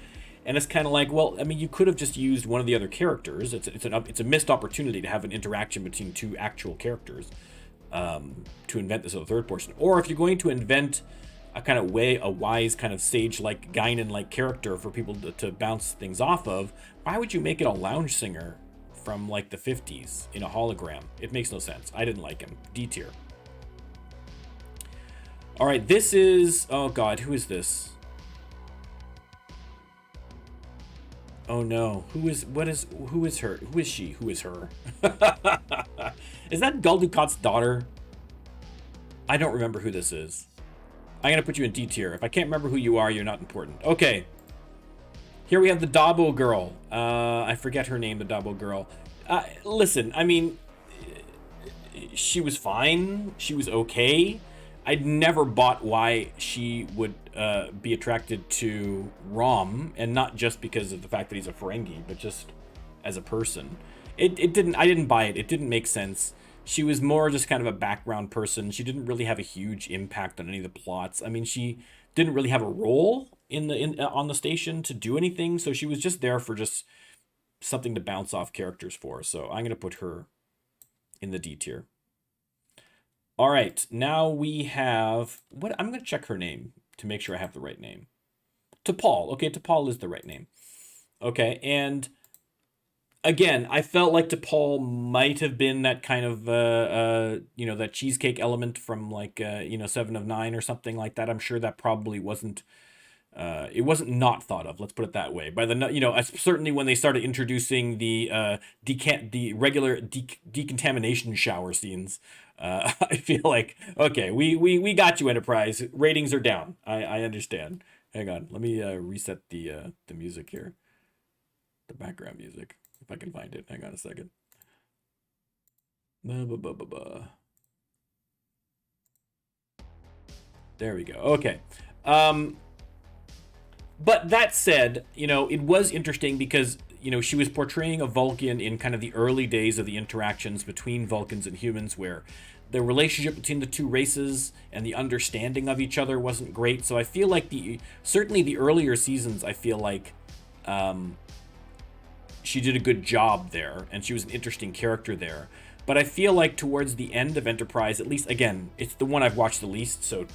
And it's kind of like, well, I mean, you could have just used one of the other characters. It's a missed opportunity to have an interaction between two actual characters to invent this other third person. Or if you're going to invent a wise kind of sage-like Guinan-like character for people to bounce things off of, why would you make it a lounge singer from like the 50s in a hologram? It makes no sense. I didn't like him. D tier. All right, this is, oh God, who is this? Oh no, who is her? Who is she? Who is her? Is that Gul Dukat's daughter? I don't remember who this is. I'm gonna put you in D tier. If I can't remember who you are, you're not important. Okay. Here we have the Dabo girl. I forget her name, the Dabo girl. Listen, I mean, she was fine. She was okay. I'd never bought why she would be attracted to Rom, and not just because of the fact that he's a Ferengi, but just as a person. I didn't buy it. It didn't make sense. She was more just kind of a background person. She didn't really have a huge impact on any of the plots. I mean, she didn't really have a role on the station to do anything, so she was just there for just something to bounce off characters for. So I'm going to put her in the D tier. All right, now we have, what? I'm going to check her name to make sure I have the right name. T'Pol. Okay, T'Pol is the right name. Okay, and again, I felt like T'Pol might have been that kind of, that cheesecake element from like, 7 of 9 or something like that. I'm sure that probably wasn't, it wasn't not thought of. Let's put it that way. By the, certainly when they started introducing the regular decontamination shower scenes, I feel like, okay, we got you, Enterprise. Ratings are down. I understand. Hang on, let me reset the music here, the background music. If I can find it. Hang on a second. There we go. Okay. But that said, it was interesting because, she was portraying a Vulcan in kind of the early days of the interactions between Vulcans and humans, where the relationship between the two races and the understanding of each other wasn't great. So I feel like certainly the earlier seasons, I feel like she did a good job there, and she was an interesting character there. But I feel like towards the end of Enterprise, at least, again, it's the one I've watched the least, so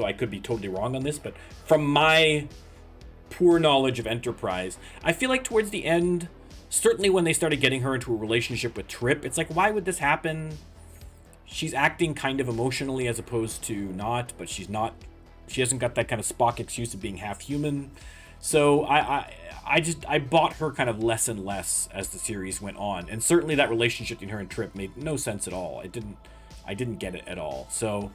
I could be totally wrong on this, but from my poor knowledge of Enterprise, I feel like towards the end, certainly when they started getting her into a relationship with Trip, it's like, why would this happen? She's acting kind of emotionally as opposed to not, but she's not. She hasn't got that kind of Spock excuse of being half human. So I bought her kind of less and less as the series went on, and certainly that relationship between her and Trip made no sense at all. I didn't get it at all. So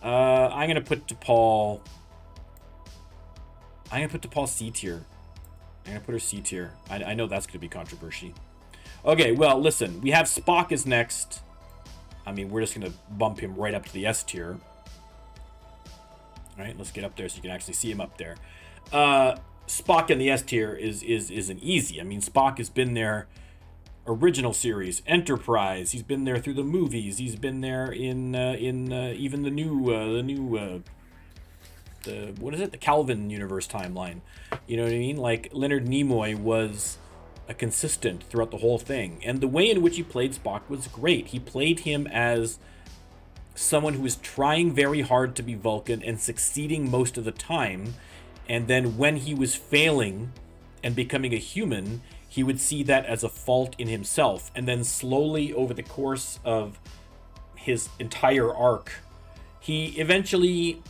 I'm gonna put T'Pol. I'm gonna put T'Pol C tier. I'm gonna put her C tier. I know that's gonna be controversy. Okay, well, listen, we have Spock is next. I mean, we're just gonna bump him right up to the S tier. All right, let's get up there so you can actually see him up there. Spock in the S tier is an easy. I mean, Spock has been there, original series, Enterprise. He's been there through the movies. He's been there in even the new the Calvin universe timeline. You know what I mean? Like, Leonard Nimoy was a consistent throughout the whole thing, and the way in which he played Spock was great. He played him as someone who was trying very hard to be Vulcan and succeeding most of the time. And then when he was failing and becoming a human, he would see that as a fault in himself. And then slowly over the course of his entire arc, he eventually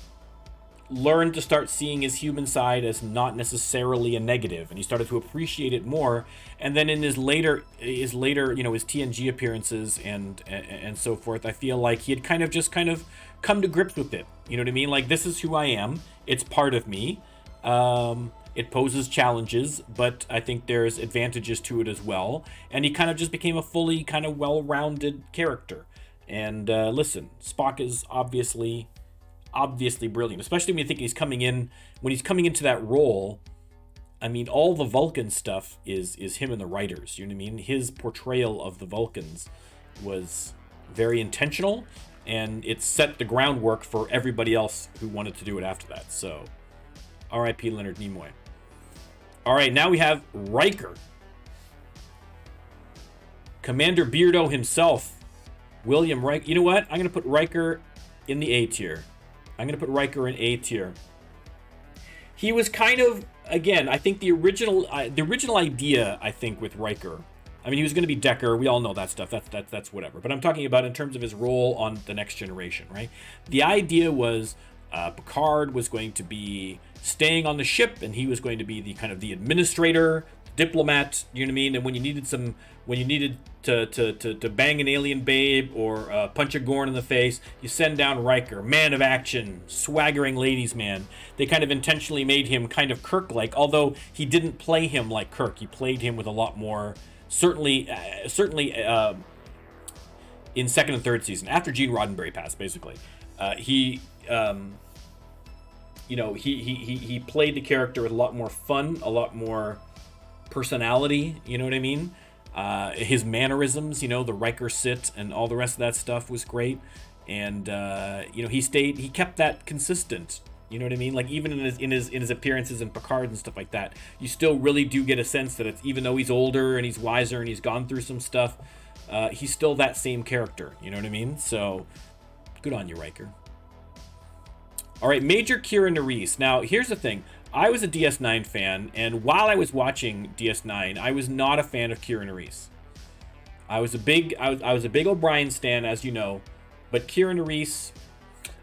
learned to start seeing his human side as not necessarily a negative, and he started to appreciate it more. And then in his later, his TNG appearances and so forth, I feel like he had kind of come to grips with it. You know what I mean? Like, this is who I am. It's part of me. It poses challenges, but I think there's advantages to it as well. And he kind of just became a fully kind of well-rounded character. And listen, Spock is obviously brilliant, especially when you think when he's coming into that role. I mean, all the Vulcan stuff is him and the writers. You know what I mean? His portrayal of the Vulcans was very intentional, and it set the groundwork for everybody else who wanted to do it after that. So, R.I.P. Leonard Nimoy. All right, now we have Riker. Commander Beardo himself, William Riker. You know what? I'm going to put Riker in the A tier. I'm going to put Riker in A tier. He was kind of, again, I think the original idea, I think, with Riker, I mean, he was going to be Decker. We all know that stuff. That's whatever. But I'm talking about in terms of his role on The Next Generation, right? The idea was Picard was going to be staying on the ship, and he was going to be the kind of the administrator, diplomat. You know what I mean? And when you needed to bang an alien babe or punch a Gorn in the face, you send down Riker, man of action, swaggering ladies man. They kind of intentionally made him kind of Kirk-like, although he didn't play him like Kirk. He played him with a lot more, certainly in second and third season, after Gene Roddenberry passed, basically. He played the character with a lot more fun, a lot more personality, you know what I mean? His mannerisms, the Riker sit and all the rest of that stuff was great. And, he kept that consistent, you know what I mean? Like, even in his appearances in Picard and stuff like that, you still really do get a sense that it's, even though he's older and he's wiser and he's gone through some stuff, he's still that same character, you know what I mean? So, good on you, Riker. All right, Major Kira Nerys. Now, here's the thing. I was a DS9 fan, and while I was watching DS9, I was not a fan of Kira Nerys. I was a big O'Brien stan, as you know, but Kira Nerys,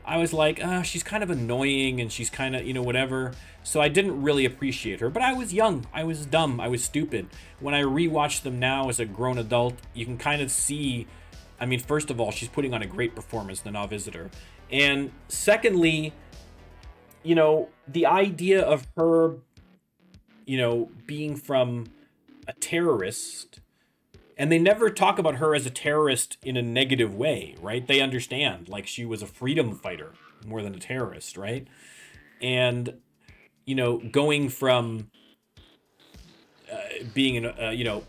I was like, she's kind of annoying, and she's kind of, whatever. So I didn't really appreciate her, but I was young, I was dumb, I was stupid. When I rewatch them now as a grown adult, you can kind of see, I mean, first of all, she's putting on a great performance, the Now Visitor. And secondly, the idea of her, being from a terrorist, and they never talk about her as a terrorist in a negative way, right? They understand, like, she was a freedom fighter more than a terrorist, right? And, going from being an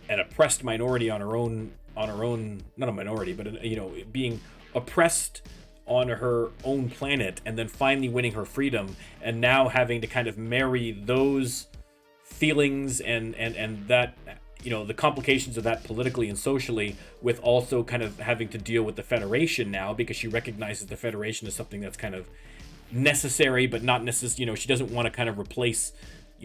oppressed minority on her own, not a minority, but, being oppressed on her own planet, and then finally winning her freedom, and now having to kind of marry those feelings and that, the complications of that politically and socially, with also kind of having to deal with the Federation now, because she recognizes the Federation as something that's kind of necessary, but not necessary. She doesn't want to kind of replace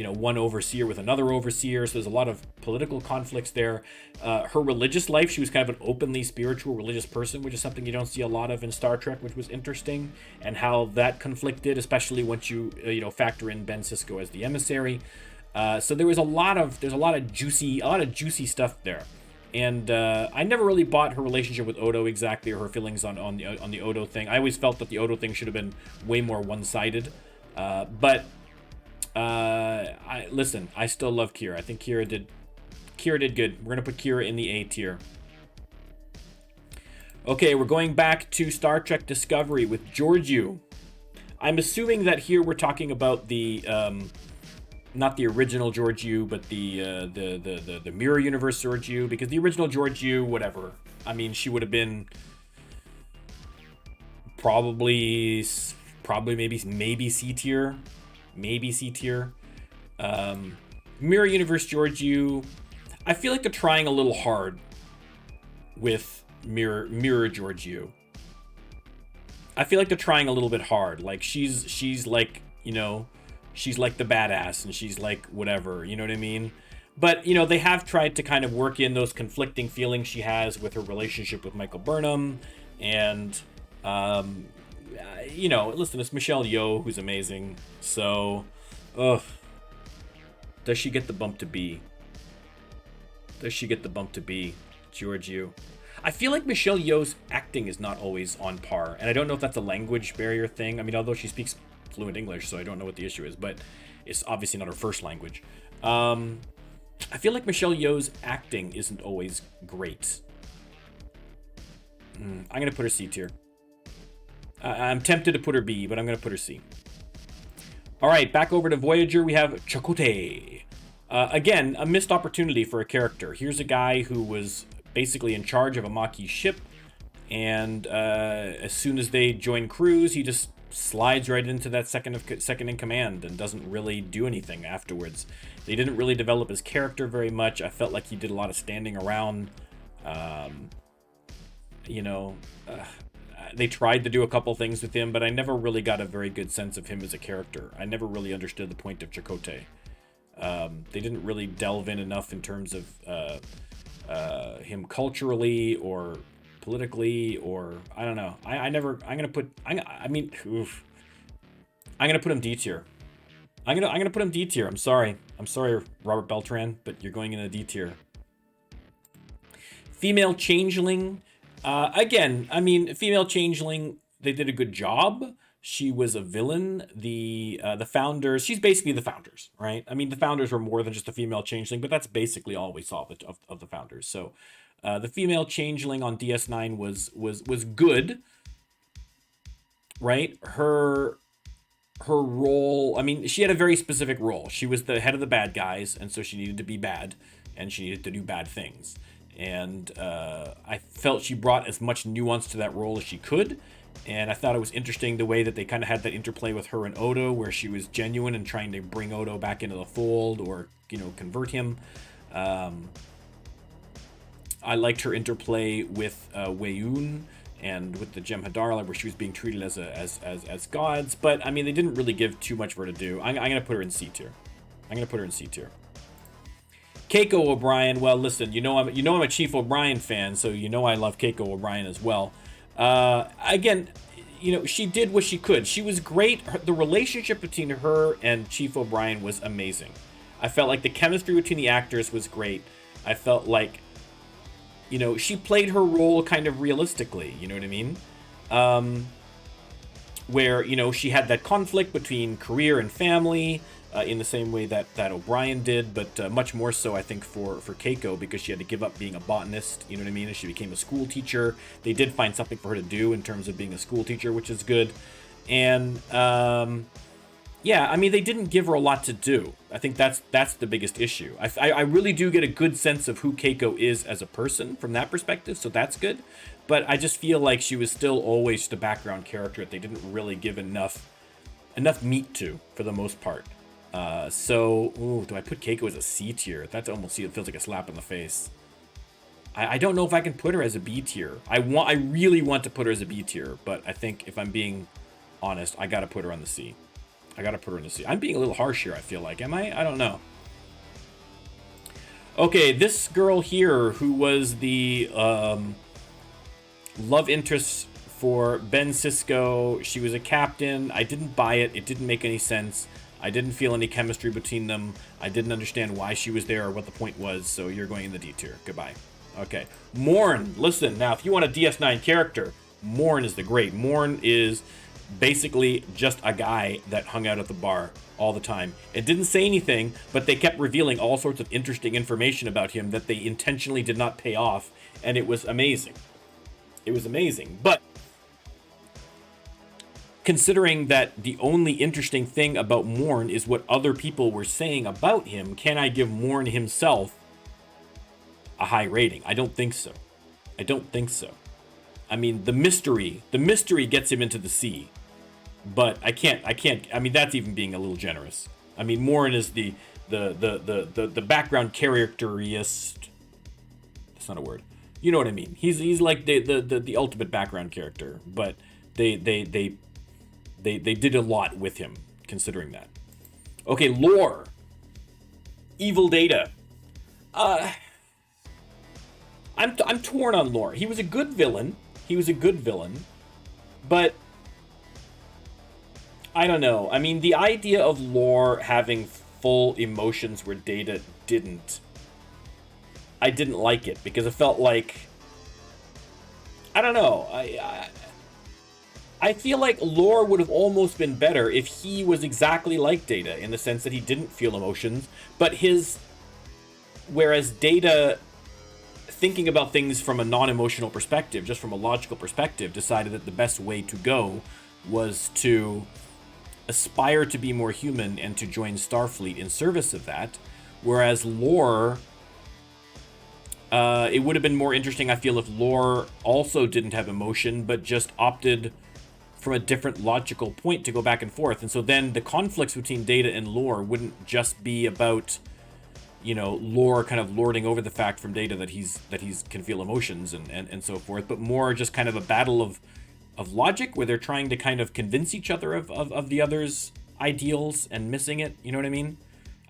one overseer with another overseer. So there's a lot of political conflicts there. Her religious life, she was kind of an openly spiritual religious person, which is something you don't see a lot of in Star Trek, which was interesting, and how that conflicted, especially once you factor in Ben Sisko as the emissary. So there was a lot of juicy stuff there. And I never really bought her relationship with Odo exactly, or her feelings on the Odo thing. I always felt that the Odo thing should have been way more one-sided. But I still love Kira. I think Kira did good. We're gonna put Kira in the A tier. Okay, we're going back to Star Trek Discovery with Georgiou. I'm assuming that here we're talking about the not the original Georgiou, but the Mirror Universe Georgiou, because the original Georgiou, whatever. I mean, she would have been probably maybe C tier. Maybe C tier. Mirror Universe Georgiou, I feel like they're trying a little hard with Mirror Georgiou. I feel like they're trying a little bit hard. Like, she's like, she's like the badass, and she's like whatever, you know what I mean? But, they have tried to kind of work in those conflicting feelings she has with her relationship with Michael Burnham, and listen, it's Michelle Yeoh, who's amazing. So, does she get the bump to B? Georgiou. I feel like Michelle Yeoh's acting is not always on par, and I don't know if that's a language barrier thing. I mean, although she speaks fluent English, so I don't know what the issue is, but it's obviously not her first language. I feel like Michelle Yeoh's acting isn't always great. I'm gonna put her C tier. I'm tempted to put her B, but I'm going to put her C. All right, back over to Voyager, we have Chakotay. Again, a missed opportunity for a character. Here's a guy who was basically in charge of a Maquis ship, and as soon as they join crews, he just slides right into that second in command and doesn't really do anything afterwards. They didn't really develop his character very much. I felt like he did a lot of standing around. They tried to do a couple things with him, but I never really got a very good sense of him as a character. I never really understood the point of Chakotay. They didn't really delve in enough in terms of him culturally, or politically, or I don't know. I never. I'm gonna put. I mean, oof. I'm gonna put him D tier. I'm gonna put him D tier. I'm sorry, Robert Beltran, but you're going in a D tier. Female changeling. Again, I mean, female changeling. They did a good job. She was a villain. The founders. She's basically the founders, right? I mean, the founders were more than just a female changeling, but that's basically all we saw of the founders. So, the female changeling on DS9 was good, right? Her role. I mean, she had a very specific role. She was the head of the bad guys, and so she needed to be bad, and she needed to do bad things. And I felt she brought as much nuance to that role as she could. And I thought it was interesting the way that they kind of had that interplay with her and Odo, where she was genuine and trying to bring Odo back into the fold, or, you know, convert him. I liked her interplay with Weyoun and with the Jem'Hadar, where she was being treated as gods. But I mean, they didn't really give too much for her to do. I'm gonna put her in C tier. Keiko O'Brien. Well, listen, you know I'm a Chief O'Brien fan, so you know I love Keiko O'Brien as well. Again, you know, she did what she could. She was great. The relationship between her and Chief O'Brien was amazing. I felt like the chemistry between the actors was great. I felt like, you know, she played her role kind of realistically, you know what I mean? Where, you know, she had that conflict between career and family, in the same way that O'Brien did, but much more so, I think, for Keiko, because she had to give up being a botanist, you know what I mean? And she became a school teacher. They did find something for her to do in terms of being a school teacher, which is good. And, yeah, I mean, they didn't give her a lot to do. I think that's the biggest issue. I really do get a good sense of who Keiko is as a person from that perspective, so that's good. But I just feel like she was still always the background character that they didn't really give enough meat to, for the most part. Do I put Keiko as a C tier? That almost feels like a slap in the face. I don't know if I can put her as a B tier. I really want to put her as a B tier, but I think if I'm being honest, I gotta put her on the C. I'm being a little harsh here, I feel like. Am I? I don't know. Okay, this girl here, who was the love interest for Ben Sisko, she was a captain. I didn't buy it. It didn't make any sense. I didn't feel any chemistry between them. I didn't understand why she was there or what the point was, so you're going in the D tier. Goodbye. Okay. Morn. Listen, now, if you want a DS9 character, Morn is the great. Morn is basically just a guy that hung out at the bar all the time. It didn't say anything, but they kept revealing all sorts of interesting information about him that they intentionally did not pay off, and it was amazing. But considering that the only interesting thing about Morn is what other people were saying about him, can I give Morn himself a high rating? I don't think so. I mean, the mystery gets him into the C, but I can't, I mean, that's even being a little generous. I mean, Morn is the background characterist. That's not a word. You know what I mean? He's like the ultimate background character, but they did a lot with him, considering that. Okay, lore. Evil Data. I'm torn on lore. He was a good villain, but I don't know. I mean, the idea of lore having full emotions where Data didn't, I didn't like it, because it felt like, I don't know. I feel like lore would have almost been better if he was exactly like Data, in the sense that he didn't feel emotions, but whereas Data, thinking about things from a non-emotional perspective, just from a logical perspective, decided that the best way to go was to aspire to be more human and to join Starfleet in service of that, whereas lore, it would have been more interesting, I feel, if lore also didn't have emotion, but just opted from a different logical point to go back and forth. And so then the conflicts between Data and lore wouldn't just be about, you know, lore kind of lording over the fact from Data that he's can feel emotions and so forth, but more just kind of a battle of logic, where they're trying to kind of convince each other of the other's ideals and missing it. You know what I mean?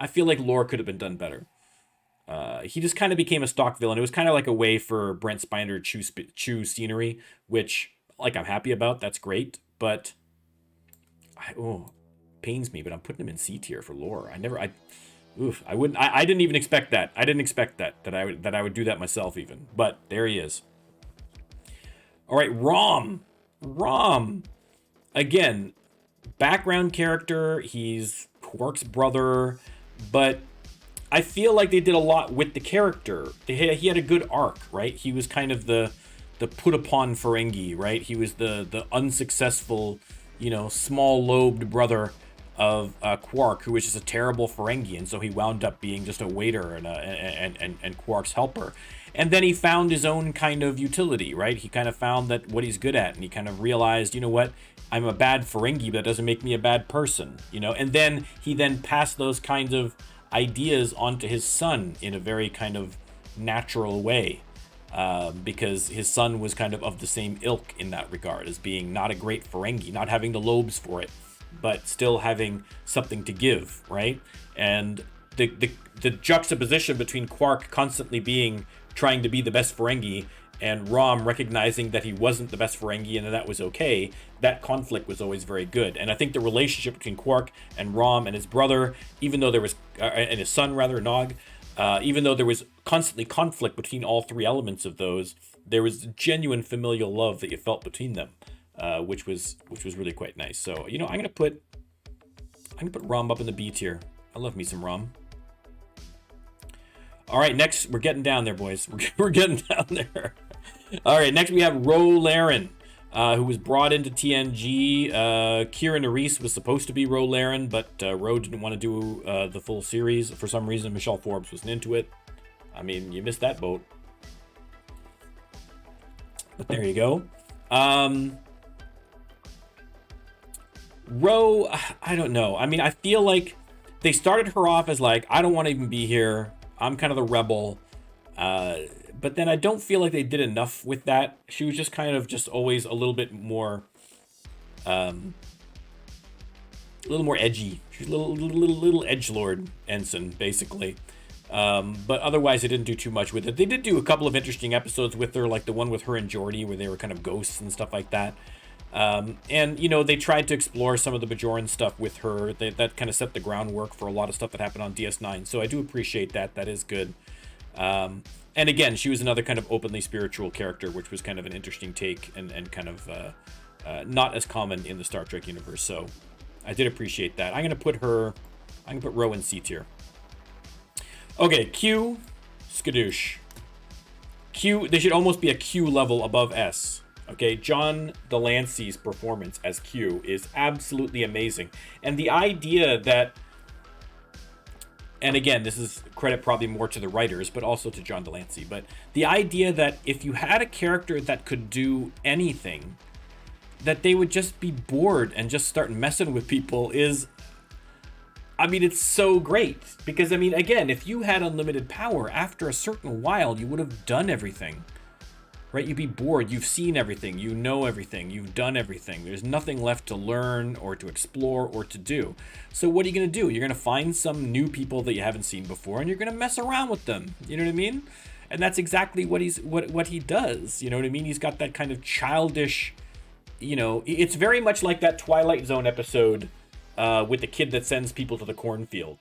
I feel like lore could have been done better. he just kind of became a stock villain. It was kind of like a way for Brent Spiner to chew scenery, which, like, I'm happy about. That's great, but pains me. But I'm putting him in C tier for lore. I wouldn't. I didn't even expect that. I didn't expect that I would do that myself even. But there he is. All right, Rom. Again, background character. He's Quark's brother, but I feel like they did a lot with the character. He had a good arc, right? He was kind of the put upon Ferengi, right? He was the unsuccessful, small-lobed brother of Quark, who was just a terrible Ferengi, and so he wound up being just a waiter and Quark's helper. And then he found his own kind of utility, right? He kind of found that what he's good at, and he kind of realized, you know what? I'm a bad Ferengi, but that doesn't make me a bad person, And then he passed those kinds of ideas onto his son in a very kind of natural way, because his son was kind of the same ilk in that regard, as being not a great Ferengi, not having the lobes for it, but still having something to give, right? And the juxtaposition between Quark constantly trying to be the best Ferengi, and Rom recognizing that he wasn't the best Ferengi and that was okay, that conflict was always very good. And I think the relationship between Quark and Rom and his brother, even though there was, and his son rather, Nog, even though there was constantly conflict between all three elements of those, there was genuine familial love that you felt between them, which was really quite nice. So, I'm gonna put Rom up in the B tier. I love me some Rom. All right, next, we're getting down there, boys. We're getting down there. All right, next we have Ro Laren, who was brought into TNG. Kira Nerys was supposed to be Ro Laren, but Ro didn't want to do the full series. For some reason, Michelle Forbes wasn't into it. I mean, you missed that boat. But there you go. Ro, I don't know. I mean, I feel like they started her off as like, I don't want to even be here. I'm kind of the rebel. But then I don't feel like they did enough with that. She was just kind of just always a little bit more, a little more edgy. She's a little edgelord ensign, basically. But otherwise, they didn't do too much with it. They did do a couple of interesting episodes with her, like the one with her and Geordi, where they were kind of ghosts and stuff like that. And, they tried to explore some of the Bajoran stuff with her. That kind of set the groundwork for a lot of stuff that happened on DS9. So I do appreciate that. That is good. And again, she was another kind of openly spiritual character, which was kind of an interesting take and kind of not as common in the Star Trek universe. So I did appreciate that. I'm going to put Ro in C tier. Okay, Q, skadoosh. Q, they should almost be a Q level above S. Okay, John Delancey's performance as Q is absolutely amazing. And the idea that, and again, this is credit probably more to the writers, but also to John Delancey, but the idea that if you had a character that could do anything, that they would just be bored and just start messing with people is, I mean, it's so great. Because, I mean, again, if you had unlimited power, after a certain while, you would have done everything. Right? You'd be bored. You've seen everything. You know everything. You've done everything. There's nothing left to learn or to explore or to do. So what are you going to do? You're going to find some new people that you haven't seen before, and you're going to mess around with them. You know what I mean? And that's exactly what he does. You know what I mean? He's got that kind of childish, it's very much like that Twilight Zone episode with the kid that sends people to the cornfield.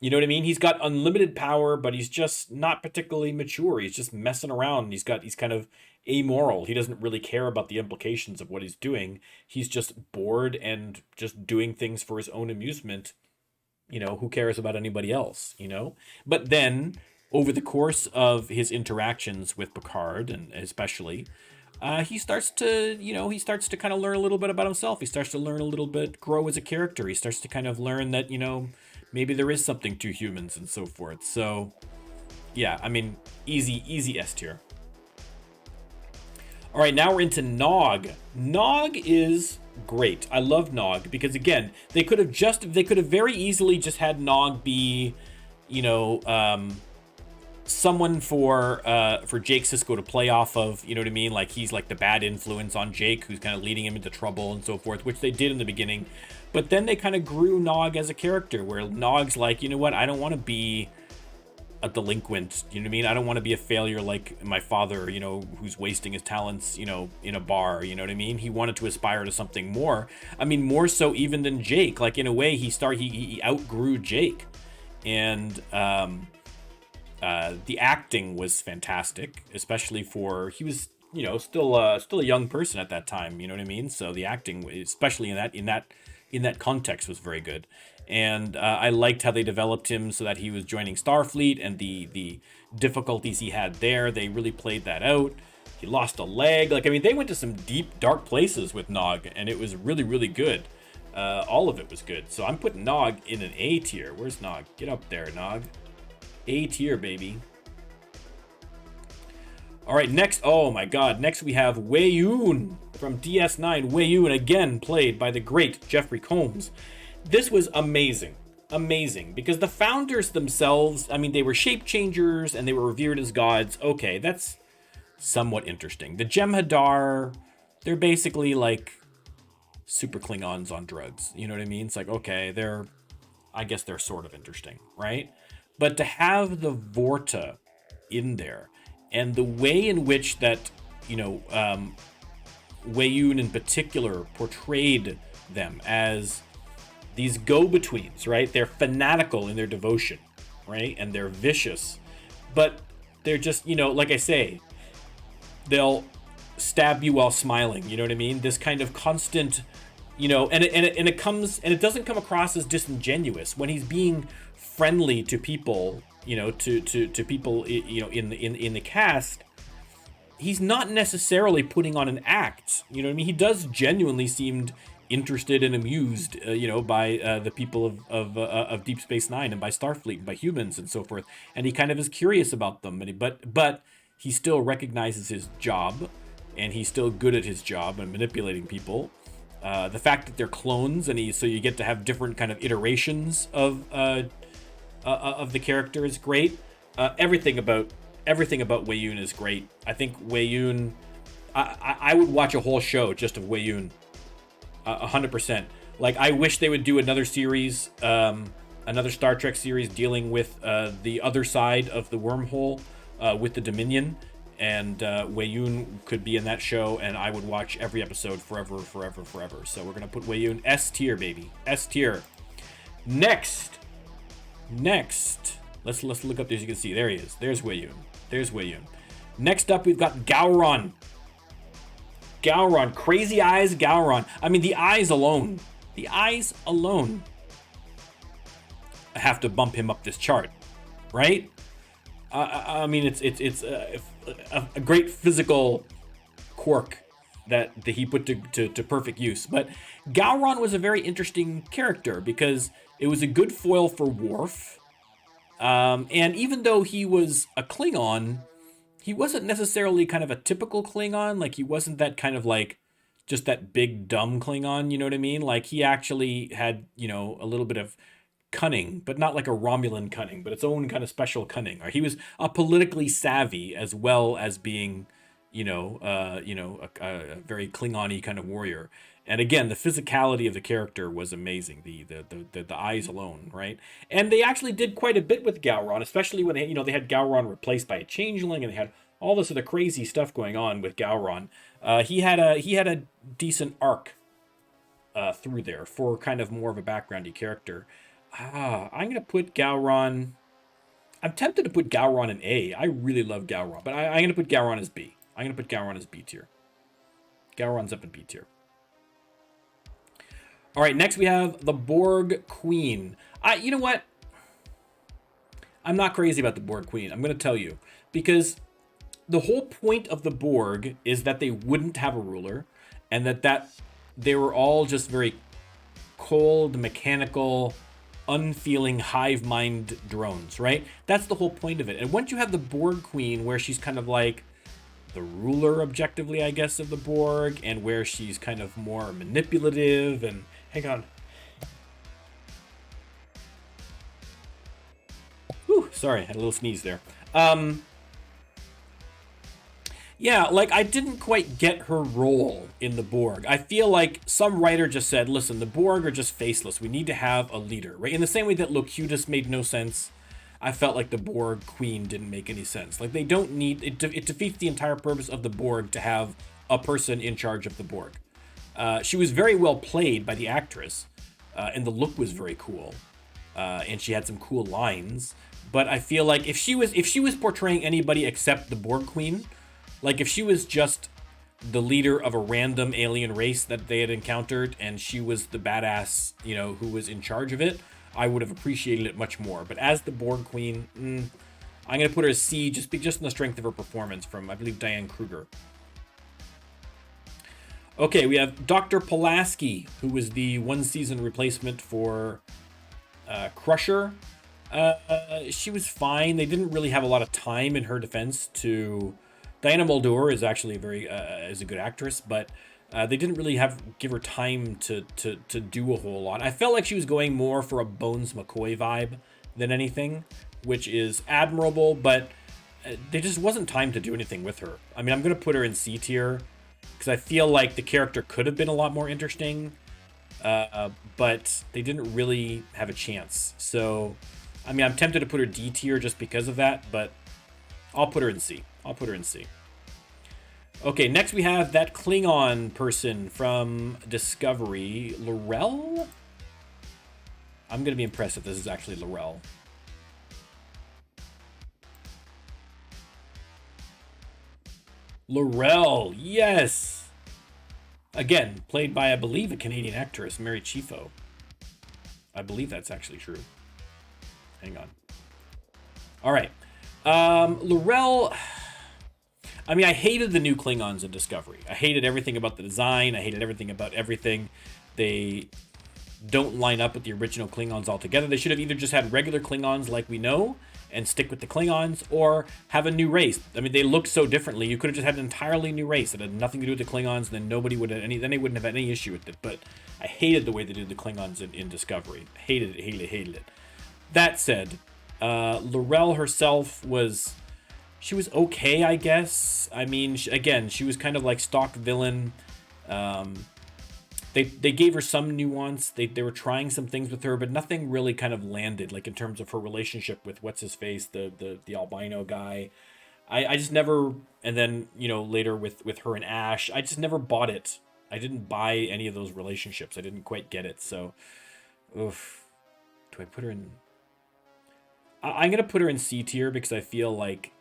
You know what I mean? He's got unlimited power, but he's just not particularly mature. He's just messing around. He's kind of amoral. He doesn't really care about the implications of what he's doing. He's just bored and just doing things for his own amusement. Who cares about anybody else, But then, over the course of his interactions with Picard, and especially, he starts to kind of learn a little bit about himself. He starts to learn a little bit, grow as a character. He starts to kind of learn that, maybe there is something to humans and so forth. So, yeah, I mean, easy S tier. All right, now we're into Nog. Nog is great. I love Nog because, again, they could have very easily just had Nog be, someone for Jake Sisko to play off of, you know what I mean? Like, he's like the bad influence on Jake, who's kind of leading him into trouble and so forth, which they did in the beginning. But then they kind of grew Nog as a character, where Nog's like, you know what? I don't want to be a delinquent. You know what I mean? I don't want to be a failure like my father, who's wasting his talents, in a bar. You know what I mean? He wanted to aspire to something more. I mean, more so even than Jake. Like, in a way, he outgrew Jake. And the acting was fantastic, especially for, he was, still a young person at that time. You know what I mean? So the acting, especially in that context, was very good. And I liked how they developed him so that he was joining Starfleet, and the difficulties he had there. They really played that out. He lost a leg. Like, I mean, they went to some deep, dark places with Nog, and it was really, really good. All of it was good. So I'm putting Nog in an A tier. Where's Nog? Get up there, Nog. A tier, baby. All right, next. Oh my God. Next we have Wei Yun from DS9. Wei Yun, again played by the great Jeffrey Combs. This was amazing. Amazing. Because the founders themselves, I mean, they were shape changers and they were revered as gods. Okay, that's somewhat interesting. The Jem'Hadar, they're basically like super Klingons on drugs. You know what I mean? It's like, okay, I guess they're sort of interesting, right? But to have the Vorta in there, and the way in which that, Wei Yun in particular portrayed them as these go-betweens, right? They're fanatical in their devotion, right? And they're vicious, but they're just, like I say, they'll stab you while smiling. You know what I mean? This kind of constant, and it doesn't come across as disingenuous when he's being friendly to people, to people, in the cast. He's not necessarily putting on an act. You know what I mean? He does genuinely seemed interested and amused, by the people of Deep Space Nine and by Starfleet and by humans and so forth. And he kind of is curious about them. But he still recognizes his job, and he's still good at his job and manipulating people. The fact that they're clones, so you get to have different kind of iterations of the character is great. Everything about Wei Yun is great. I think Wei Yun, I would watch a whole show just of Wei Yun, 100%. Like, I wish they would do another series, another Star Trek series dealing with the other side of the wormhole, with the Dominion. And Wei Yun could be in that show, and I would watch every episode forever. So we're gonna put Wei Yun S tier, baby, S tier. Next, let's look up there. As you can see, there he is. There's Wei Yun. Next up, we've got Gowron. Crazy eyes, Gowron. I mean, the eyes alone. I have to bump him up this chart, right? I mean, it's a great physical quirk that he put to perfect use. But Gowron was a very interesting character because it was a good foil for Worf. And even though he was a Klingon, he wasn't necessarily kind of a typical Klingon. Like, he wasn't that kind of like just that big dumb Klingon, you know what I mean? Like, he actually had, a little bit of cunning, but not like a Romulan cunning, but its own kind of special cunning. Or he was a politically savvy as well as being, a very Klingon-y kind of warrior. And again, the physicality of the character was amazing. The eyes alone, right? And they actually did quite a bit with Gowron, especially when they had Gowron replaced by a changeling, and they had all this other crazy stuff going on with Gowron. He had a decent arc through there for kind of more of a backgroundy character. I'm gonna put Gowron. I'm tempted to put Gowron in A. I really love Gowron, but I'm gonna put Gowron as B. I'm gonna put Gowron as B tier. Gowron's up in B tier. All right, next we have the Borg Queen. You know what? I'm not crazy about the Borg Queen. I'm gonna tell you, because the whole point of the Borg is that they wouldn't have a ruler, and that they were all just very cold, mechanical, unfeeling hive mind drones, right? That's the whole point of it. And once you have the Borg Queen, where she's kind of like the ruler objectively, I guess, of the Borg, and where she's kind of more manipulative and hang on. Whew, sorry, I had a little sneeze there. Yeah, like, I didn't quite get her role in the Borg. I feel like some writer just said, listen, the Borg are just faceless. We need to have a leader, right? In the same way that Locutus made no sense. I felt like the Borg Queen didn't make any sense. Like, they don't need it. It defeats the entire purpose of the Borg to have a person in charge of the Borg. She was very well played by the actress, and the look was very cool, and she had some cool lines. But I feel like if she was portraying anybody except the Borg Queen, like if she was just the leader of a random alien race that they had encountered, and she was the badass, you know, who was in charge of it, I would have appreciated it much more. But as the Borg Queen, I'm gonna put her as C, just on the strength of her performance from, I believe, Diane Kruger. Okay, we have Dr. Pulaski, who was the one-season replacement for Crusher. She was fine. They didn't really have a lot of time in her defense to... Diana Muldaur is actually is a good actress, but they didn't really give her time to do a whole lot. I felt like she was going more for a Bones McCoy vibe than anything, which is admirable, but there just wasn't time to do anything with her. I mean, I'm going to put her in C tier because I feel like the character could have been a lot more interesting, but they didn't really have a chance. So, I mean, I'm tempted to put her D tier just because of that, but I'll put her in C. Okay, next we have that Klingon person from Discovery, Laurel? I'm going to be impressed if this is actually Laurel. Laurel, yes! Again, played by, I believe, a Canadian actress, Mary Chieffo. I believe that's actually true. Hang on. All right. Laurel... I mean, I hated the new Klingons in Discovery. I hated everything about the design. I hated everything about everything. They don't line up with the original Klingons altogether. They should have either just had regular Klingons like we know and stick with the Klingons, or have a new race. I mean, they look so differently. You could have just had an entirely new race that had nothing to do with the Klingons, and then nobody would have then they wouldn't have had any issue with it. But I hated the way they did the Klingons in Discovery. Hated it. That said, Laurel herself was... She was okay, I guess. I mean, she was kind of like stock villain. They gave her some nuance. They were trying some things with her, but nothing really kind of landed, like in terms of her relationship with what's-his-face, the albino guy. I just never... And then, you know, later with her and Ash, I just never bought it. I didn't buy any of those relationships. I didn't quite get it, so... Oof. Do I put her in... I'm going to put her in C tier because I feel like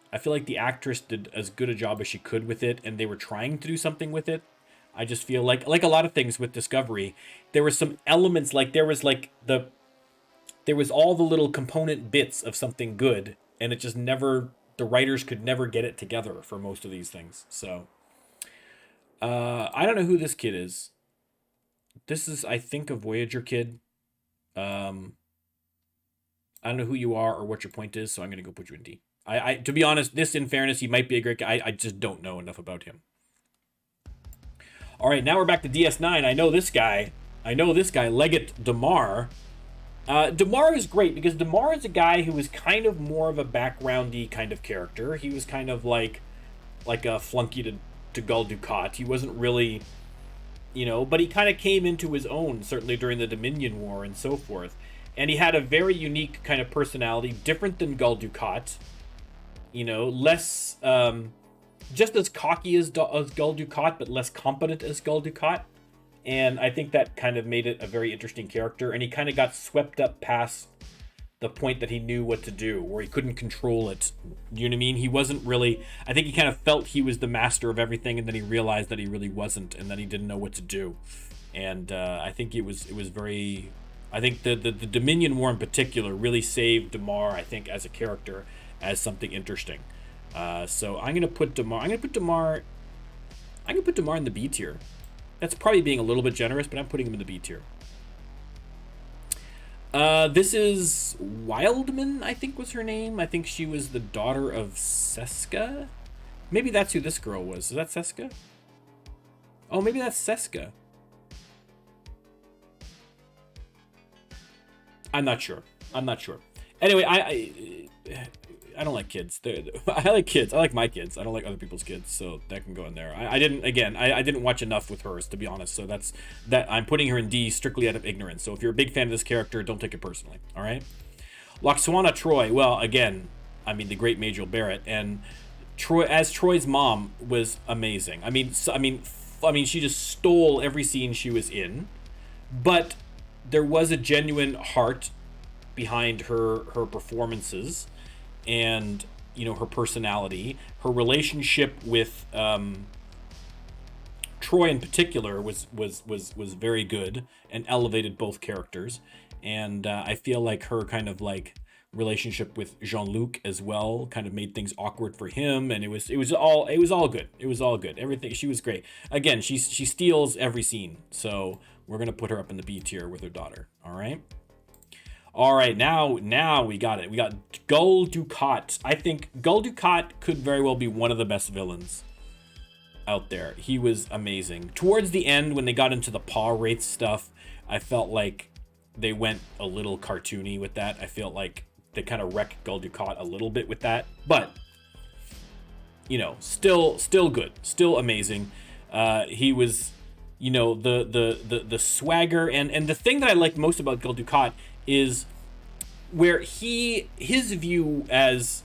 the actress did as good a job as she could with it, and they were trying to do something with it. I just feel like a lot of things with Discovery, there were some elements, like there was all the little component bits of something good, and it just never, the writers could never get it together for most of these things. So, I don't know who this kid is. This is, I think, a Voyager kid. I don't know who you are or what your point is, so I'm going to go put you in D. To be honest, this, in fairness, he might be a great guy. I just don't know enough about him. All right, now we're back to DS9. I know this guy, Leggett Damar. Damar is great because Damar is a guy who was kind of more of a backgroundy kind of character. He was kind of like a flunky to Gul Dukat. He wasn't really, you know, but he kind of came into his own, certainly during the Dominion War and so forth. And he had a very unique kind of personality, different than Gul Dukat. You know, less, just as cocky as Gul Dukat, but less competent as Gul Dukat. And I think that kind of made it a very interesting character. And he kind of got swept up past the point that he knew what to do, where he couldn't control it. You know what I mean? He wasn't really, I think he kind of felt he was the master of everything, and then he realized that he really wasn't, and that he didn't know what to do. And I think it was very, I think the Dominion War in particular really saved Damar, I think, as a character, as something interesting. So I'm gonna put Damar in the B tier. That's probably being a little bit generous, but I'm putting him in the B tier. This is Wildman, I think was her name. I think she was the daughter of Seska. Maybe that's who this girl was. Is that Seska? Oh, maybe that's Seska. I'm not sure. Anyway, I don't like kids. I like kids. I like my kids. I don't like other people's kids, so that can go in there. I didn't watch enough with hers, to be honest, so that's that. I'm putting her in D strictly out of ignorance. So if you're a big fan of this character, don't take it personally, all right? Loxana Troy. Well, again, I mean the great Majel Barrett and Troy as Troy's mom was amazing. I mean, she just stole every scene she was in, but there was a genuine heart behind her performances, and her personality, her relationship with Troy in particular was very good and elevated both characters, and I feel like her kind of like relationship with Jean-Luc as well kind of made things awkward for him, and it was all good. It was all good. Everything, she was great. Again, she steals every scene, so we're gonna put her up in the B tier with her daughter. All right, now we got it. We got Gul Dukat. I think Gul Dukat could very well be one of the best villains out there. He was amazing. Towards the end, when they got into the paw wraith stuff, I felt like they went a little cartoony with that. I feel like they kind of wrecked Gul Dukat a little bit with that, but still good, still amazing. He was, the swagger, and the thing that I like most about Gul Dukat is where his view as,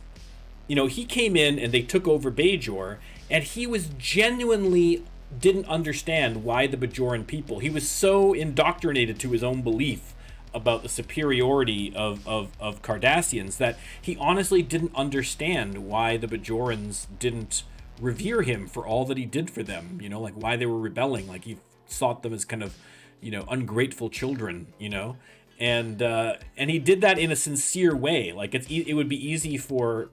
he came in and they took over Bajor, and he was genuinely didn't understand why the Bajoran people. He was so indoctrinated to his own belief about the superiority of Cardassians that he honestly didn't understand why the Bajorans didn't revere him for all that he did for them. Like why they were rebelling. Like he thought them as kind of, ungrateful children. And he did that in a sincere way. Like it would be easy for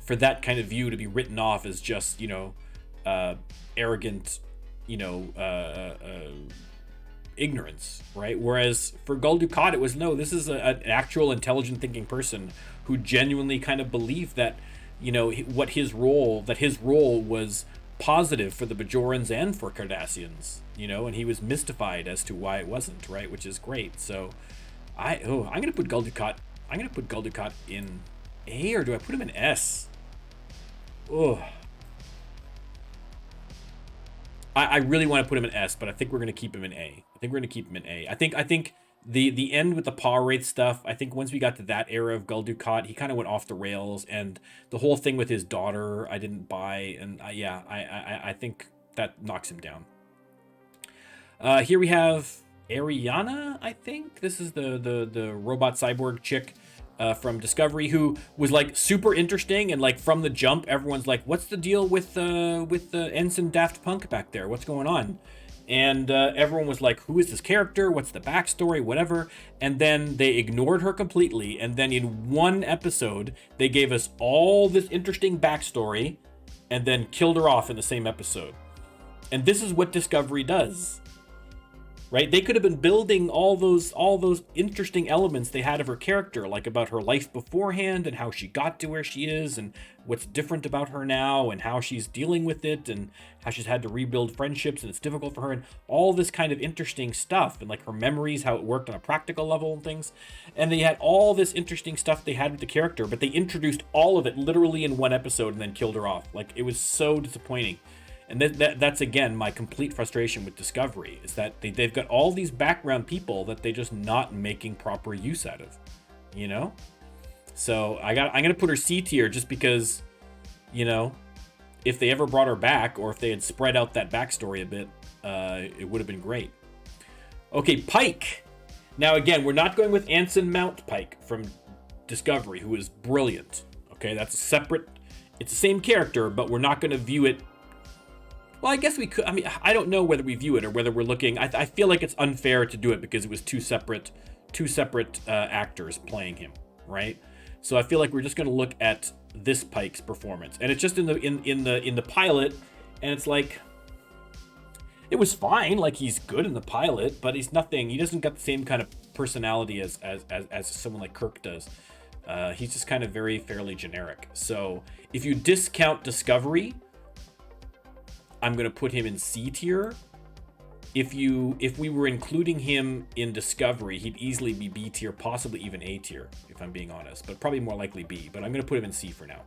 that kind of view to be written off as just arrogant, ignorance, right? Whereas for Gul Dukat, it was no. This is an actual intelligent thinking person who genuinely kind of believed that his role was positive for the Bajorans and for Cardassians, and he was mystified as to why it wasn't, right? Which is great. So I'm gonna put Gul Dukat in A, or do I put him in S? Oh, I really want to put him in S, but I think we're gonna keep him in A. I think the end with the paw wraith stuff, I think once we got to that era of Gul Dukat, he kind of went off the rails, and the whole thing with his daughter I didn't buy, and I think that knocks him down. Here we have Ariana. I think this is the robot cyborg chick from Discovery, who was like super interesting, and like from the jump everyone's like, what's the deal with the Ensign Daft Punk back there, what's going on? And everyone was like, who is this character, what's the backstory, whatever. And then they ignored her completely, and then in one episode they gave us all this interesting backstory and then killed her off in the same episode. And this is what Discovery does, right? They could have been building all those interesting elements they had of her character, like about her life beforehand and how she got to where she is and what's different about her now and how she's dealing with it and how she's had to rebuild friendships and it's difficult for her and all this kind of interesting stuff, and like her memories, how it worked on a practical level and things. And they had all this interesting stuff they had with the character, but they introduced all of it literally in one episode and then killed her off. Like, it was so disappointing. And that's again my complete frustration with Discovery, is that they've got all these background people that they're just not making proper use out of, So I'm gonna put her C tier just because, if they ever brought her back, or if they had spread out that backstory a bit, it would have been great. Okay, Pike. Now again, we're not going with Anson Mount Pike from Discovery, who is brilliant. Okay, that's a separate. It's the same character, but we're not going to view it. Well, I guess we could. I mean, I don't know whether we view it or whether we're looking. I feel like it's unfair to do it because it was two separate actors playing him, right? So I feel like we're just going to look at this Pike's performance, and it's just in the pilot, and it's like it was fine. Like, he's good in the pilot, but he's nothing. He doesn't got the same kind of personality as someone like Kirk does. He's just kind of fairly generic. So if you discount Discovery, I'm going to put him in C tier. If we were including him in Discovery, he'd easily be B tier, possibly even A tier, if I'm being honest, but probably more likely B, but I'm going to put him in C for now.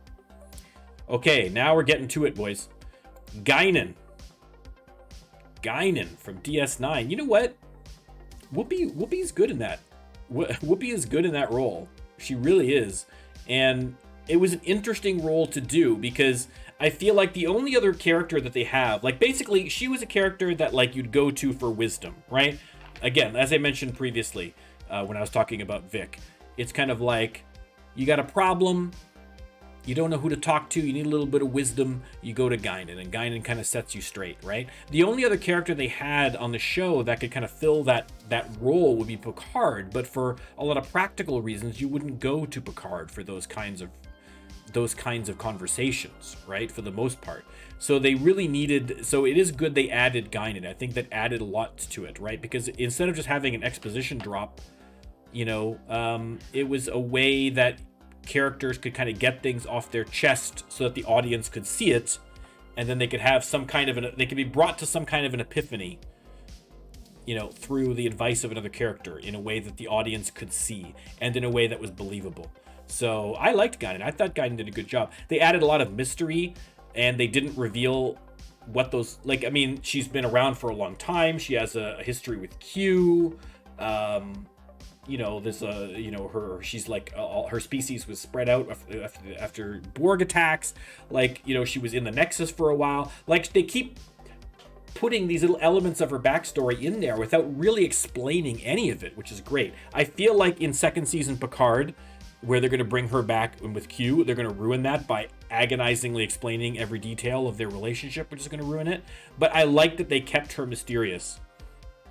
Okay, now we're getting to it, boys. Guinan from DS9. You know what? Whoopi is good in that. Whoopi is good in that role. She really is. And it was an interesting role to do because I feel like the only other character that they have, like basically she was a character that like you'd go to for wisdom, right? Again, as I mentioned previously, when I was talking about Vic, it's kind of like you got a problem, you don't know who to talk to, you need a little bit of wisdom, you go to Guinan, and Guinan kind of sets you straight, right? The only other character they had on the show that could kind of fill that role would be Picard, but for a lot of practical reasons, you wouldn't go to Picard for those kinds of conversations, right? For the most part. So they really needed, so it is good they added Guinan. I think that added a lot to it, right? Because instead of just having an exposition drop, you know, it was a way that characters could kind of get things off their chest so that the audience could see it, and then they could have some kind of they could be brought to some kind of an epiphany, you know, through the advice of another character in a way that the audience could see and in a way that was believable. So I liked Guinan. I thought Guinan did a good job. They added a lot of mystery, and they didn't reveal what those, like, I mean, she's been around for a long time. She has a history with Q. You know, there's you know, she's like, all her species was spread out after Borg attacks. Like, you know, she was in the Nexus for a while. Like, they keep putting these little elements of her backstory in there without really explaining any of it, which is great. I feel like in second season Picard, where they're going to bring her back with Q, they're going to ruin that by agonizingly explaining every detail of their relationship, which is going to ruin it. But I like that they kept her mysterious.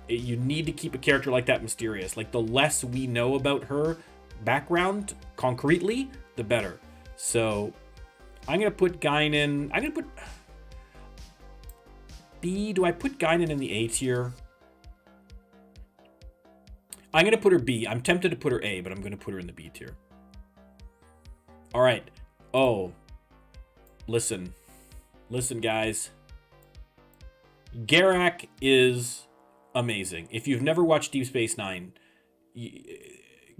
You need to keep a character like that mysterious. Like, the less we know about her background concretely, the better. So I'm going to put Guinan, I'm going to put B. Do I put Guinan in the A tier? I'm going to put her B. I'm tempted to put her A, but I'm going to put her in the B tier. All right. Oh, listen, guys. Garak is amazing. If you've never watched Deep Space Nine,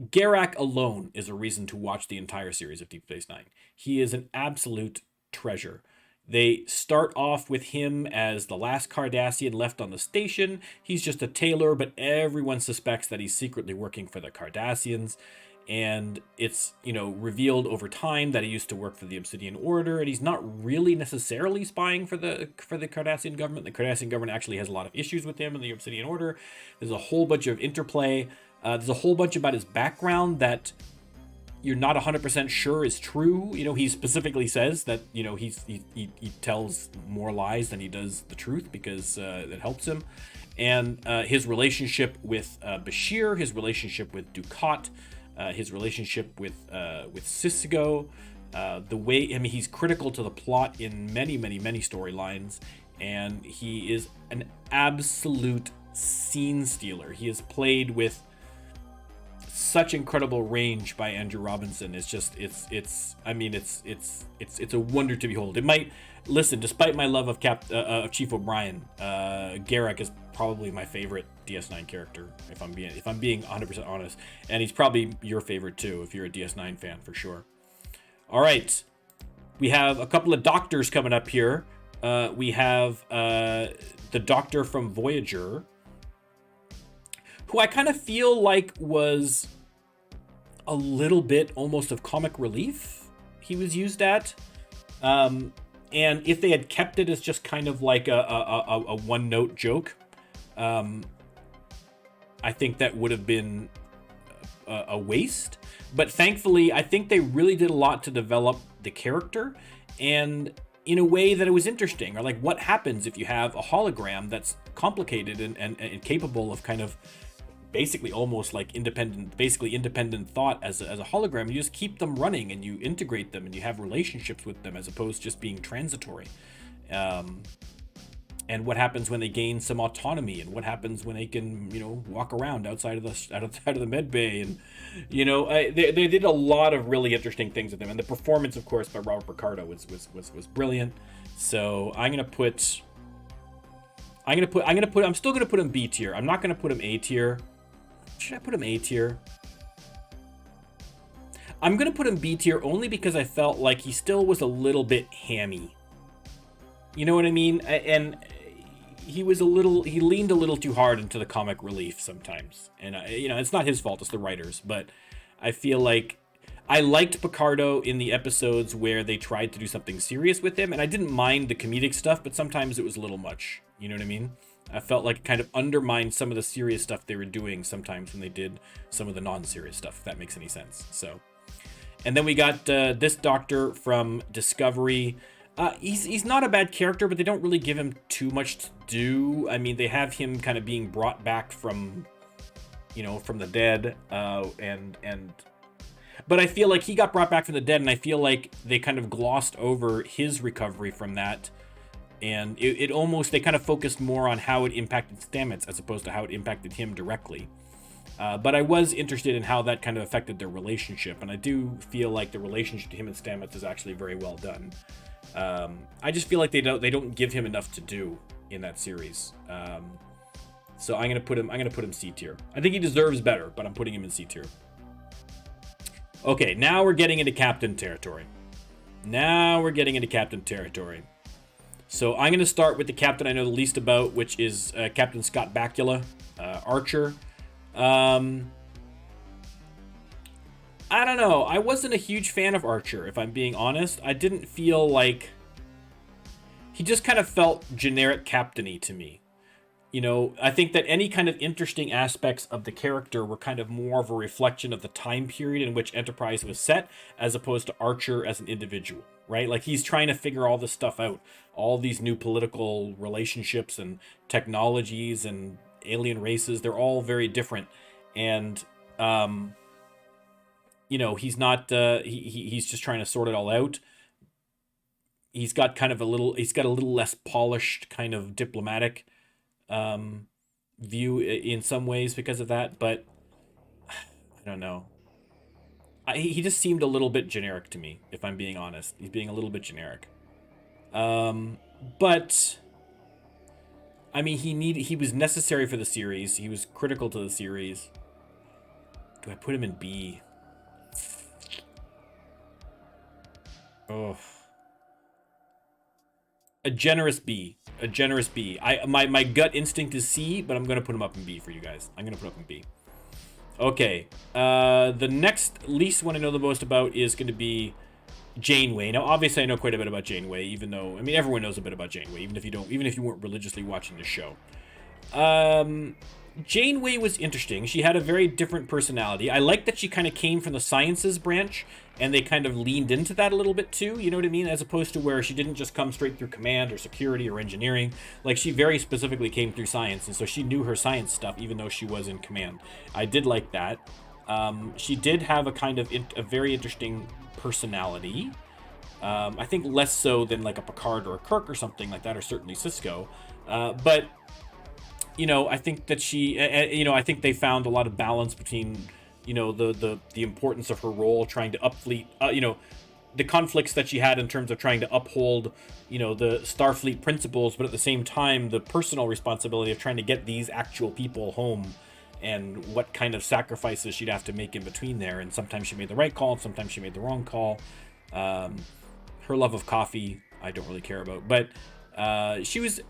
Garak alone is a reason to watch the entire series of Deep Space Nine. He is an absolute treasure. They start off with him as the last Cardassian left on the station. He's just a tailor, but everyone suspects that he's secretly working for the Cardassians. And it's, you know, revealed over time that he used to work for the Obsidian Order, and he's not really necessarily spying for the Cardassian government. The Cardassian government actually has a lot of issues with him and the Obsidian Order. There's a whole bunch of interplay. There's a whole bunch about his background that you're not 100% sure is true. You know, he specifically says that, you know, he tells more lies than he does the truth because it helps him. And his relationship with Bashir, his relationship with Dukat, his relationship with Sisko, the way, I mean, he's critical to the plot in many storylines, and he is an absolute scene stealer. He is played with such incredible range by Andrew Robinson. It's just, it's a wonder to behold. It might, listen, despite my love of Chief O'Brien, Garak is probably my favorite DS9 character, if I'm being 100% honest, and he's probably your favorite too if you're a DS9 fan, for sure. All right, we have a couple of doctors coming up here. We have the doctor from Voyager, who I kind of feel like was a little bit almost of comic relief he was used at. And if they had kept it as just kind of like a one-note joke, I think that would have been a waste. But thankfully, I think they really did a lot to develop the character, and in a way that it was interesting. Or like, what happens if you have a hologram that's complicated and capable of kind of basically almost like independent thought as a hologram. You just keep them running and you integrate them and you have relationships with them as opposed to just being transitory. And what happens when they gain some autonomy, and what happens when they can, you know, walk around outside of the med bay, and you know, they did a lot of really interesting things with them. And the performance, of course, by Robert Picardo was brilliant. So I'm still gonna put him B tier. I'm not gonna put him A tier. Should I put him A tier? I'm gonna put him B tier only because I felt like he still was a little bit hammy. You know what I mean? And he leaned a little too hard into the comic relief sometimes. And you know, it's not his fault, it's the writers, but I feel like I liked Picardo in the episodes where they tried to do something serious with him, and I didn't mind the comedic stuff, but sometimes it was a little much. You know what I mean? I felt like it kind of undermined some of the serious stuff they were doing sometimes when they did some of the non-serious stuff, if that makes any sense. So, and then we got this Doctor from Discovery. He's not a bad character, but they don't really give him too much to do. I mean, they have him kind of being brought back from, from the dead, but I feel like he got brought back from the dead, and I feel like they kind of glossed over his recovery from that. And it almost, they kind of focused more on how it impacted Stamets as opposed to how it impacted him directly. But I was interested in how that kind of affected their relationship. And I do feel like the relationship to him and Stamets is actually very well done. I just feel like they don't give him enough to do in that series. So I'm gonna put him C tier. I think he deserves better, but I'm putting him in C tier. Okay, now we're getting into captain territory. So I'm going to start with the captain I know the least about, which is Captain Scott Bakula, Archer. I don't know. I wasn't a huge fan of Archer, if I'm being honest. I didn't feel like... He just kind of felt generic captain-y to me. I think that any kind of interesting aspects of the character were kind of more of a reflection of the time period in which Enterprise was set, as opposed to Archer as an individual, right? Like, he's trying to figure all this stuff out, all these new political relationships and technologies and alien races. They're all very different. And, he's not, he's just trying to sort it all out. He's got a little less polished kind of diplomatic view in some ways because of that, but I don't know. He just seemed a little bit generic to me, if I'm being honest. He's being a little bit generic. But I mean, he was necessary for the series. He was critical to the series. Do I put him in B? Oh. A generous B. My gut instinct is C, but I'm going to put him up in B for you guys. I'm going to put him up in B. Okay. The next least one I know the most about is going to be Janeway. Now, obviously, I know quite a bit about Janeway, even though, I mean, everyone knows a bit about Janeway, even if you weren't religiously watching the show. Janeway was interesting. She had a very different personality. I like that she kind of came from the sciences branch, and they kind of leaned into that a little bit too, you know what I mean? As opposed to where she didn't just come straight through command or security or engineering. Like, she very specifically came through science, and so she knew her science stuff even though she was in command. I did like that. She did have a kind of a very interesting personality. I think less so than like a Picard or a Kirk or something like that, or certainly Cisco. But I think that I think they found a lot of balance between, the importance of her role, trying to upfleet, the conflicts that she had in terms of trying to uphold, the Starfleet principles, but at the same time, the personal responsibility of trying to get these actual people home and what kind of sacrifices she'd have to make in between there. And sometimes she made the right call, and sometimes she made the wrong call. Her love of coffee, I don't really care about, but she was...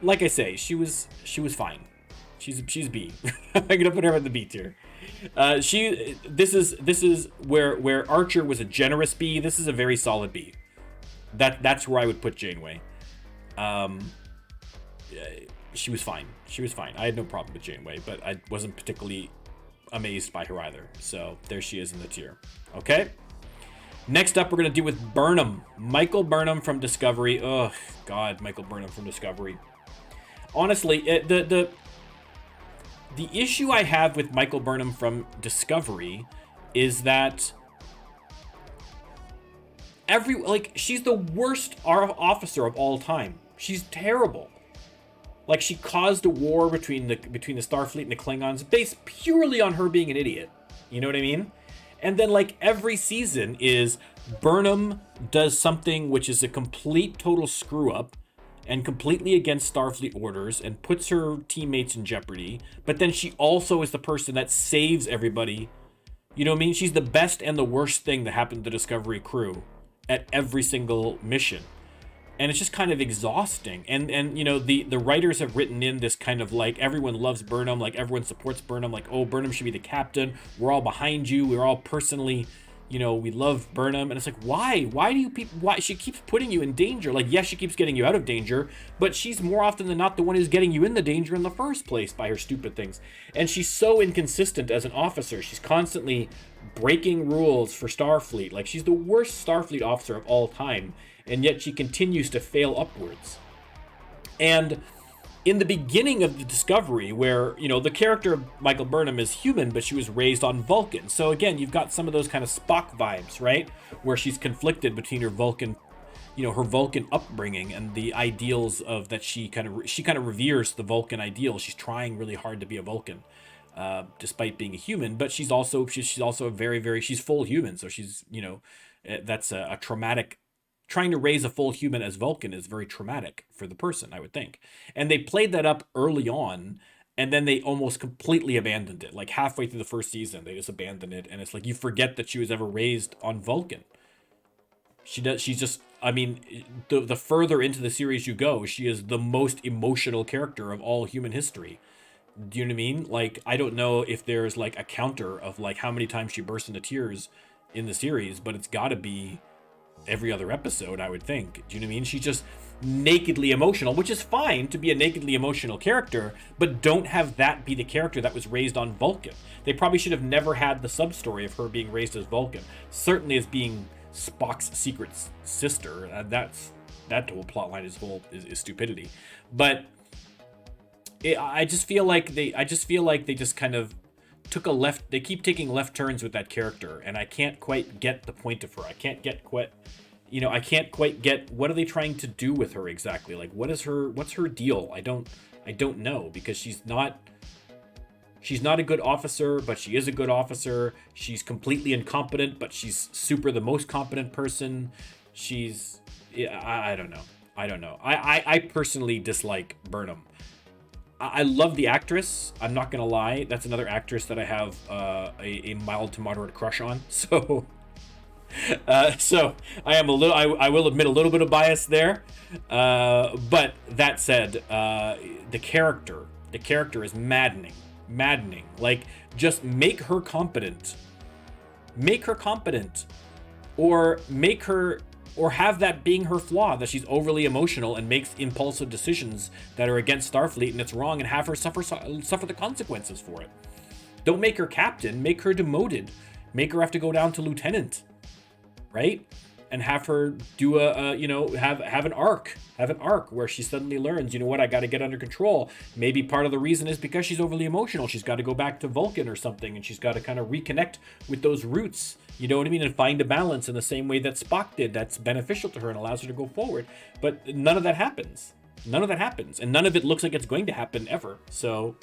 Like I say, she was fine. She's B. I'm gonna put her in the B tier. This is where Archer was a generous B. This is a very solid B. That's where I would put Janeway. She was fine. I had no problem with Janeway, but I wasn't particularly amazed by her either. So there she is in the tier. Okay. Next up, we're gonna deal with Burnham, Michael Burnham from Discovery. Oh God, Michael Burnham from Discovery. Honestly, the issue I have with Michael Burnham from Discovery is that she's the worst officer of all time. She's terrible. Like, she caused a war between the Starfleet and the Klingons based purely on her being an idiot. You know what I mean? And then, like, every season is Burnham does something which is a complete total screw up and completely against Starfleet orders and puts her teammates in jeopardy. But then she also is the person that saves everybody. You know what I mean? She's the best and the worst thing that happened to the Discovery crew at every single mission. And it's just kind of exhausting. And the writers have written in this kind of like, everyone loves Burnham, like everyone supports Burnham, like, oh, Burnham should be the captain. We're all behind you. We're all personally, we love Burnham. And it's like, why do you people, why she keeps putting you in danger? Like, yes, she keeps getting you out of danger, but she's more often than not the one who's getting you in the danger in the first place by her stupid things. And she's so inconsistent as an officer. She's constantly breaking rules for Starfleet. Like, she's the worst Starfleet officer of all time, and yet she continues to fail upwards. And in the beginning of the Discovery, where, the character of Michael Burnham is human, but she was raised on Vulcan. So again, you've got some of those kind of Spock vibes, right? Where she's conflicted between her Vulcan, her Vulcan upbringing and the ideals of that she kind of reveres the Vulcan ideal. She's trying really hard to be a Vulcan, despite being a human, but she's also a very, very, she's full human. So she's, that's a traumatic. Trying to raise a full human as Vulcan is very traumatic for the person, I would think. And they played that up early on, and then they almost completely abandoned it. Like halfway through the first season, they just abandoned it, and it's like you forget that she was ever raised on Vulcan. She's just, I mean, the further into the series you go, she is the most emotional character of all human history. Do you know what I mean? Like, I don't know if there's like a counter of like how many times she bursts into tears in the series, but it's gotta be every other episode, I would think. Do you know what I mean? She's just nakedly emotional, which is fine to be a nakedly emotional character, but don't have that be the character that was raised on Vulcan. They probably should have never had the sub-story of her being raised as Vulcan. Certainly as being Spock's secret sister. That whole plotline is stupidity. But I just feel like they just kind of took a left. They keep taking left turns with that character, and I can't quite get the point of her. I can't quite get what are they trying to do with her exactly. Like, what's her deal? I don't know, because she's not a good officer, but she is a good officer. She's completely incompetent, but she's the most competent person. I don't know. I personally dislike Burnham. I love the actress. I'm not gonna lie. That's another actress that I have a mild to moderate crush on. So, so I am I will admit a little bit of bias there. But that said, the character is maddening. Like, just make her competent. Or have that being her flaw, that she's overly emotional and makes impulsive decisions that are against Starfleet and it's wrong, and have her suffer the consequences for it. Don't make her captain, make her demoted. Make her have to go down to lieutenant, right? And have her do have an arc. Have an arc where she suddenly learns, you know what, I got to get under control. Maybe part of the reason is because she's overly emotional. She's got to go back to Vulcan or something, and she's got to kind of reconnect with those roots. You know what I mean? And find a balance in the same way that Spock did. That's beneficial to her and allows her to go forward. But none of that happens. And none of it looks like it's going to happen ever. So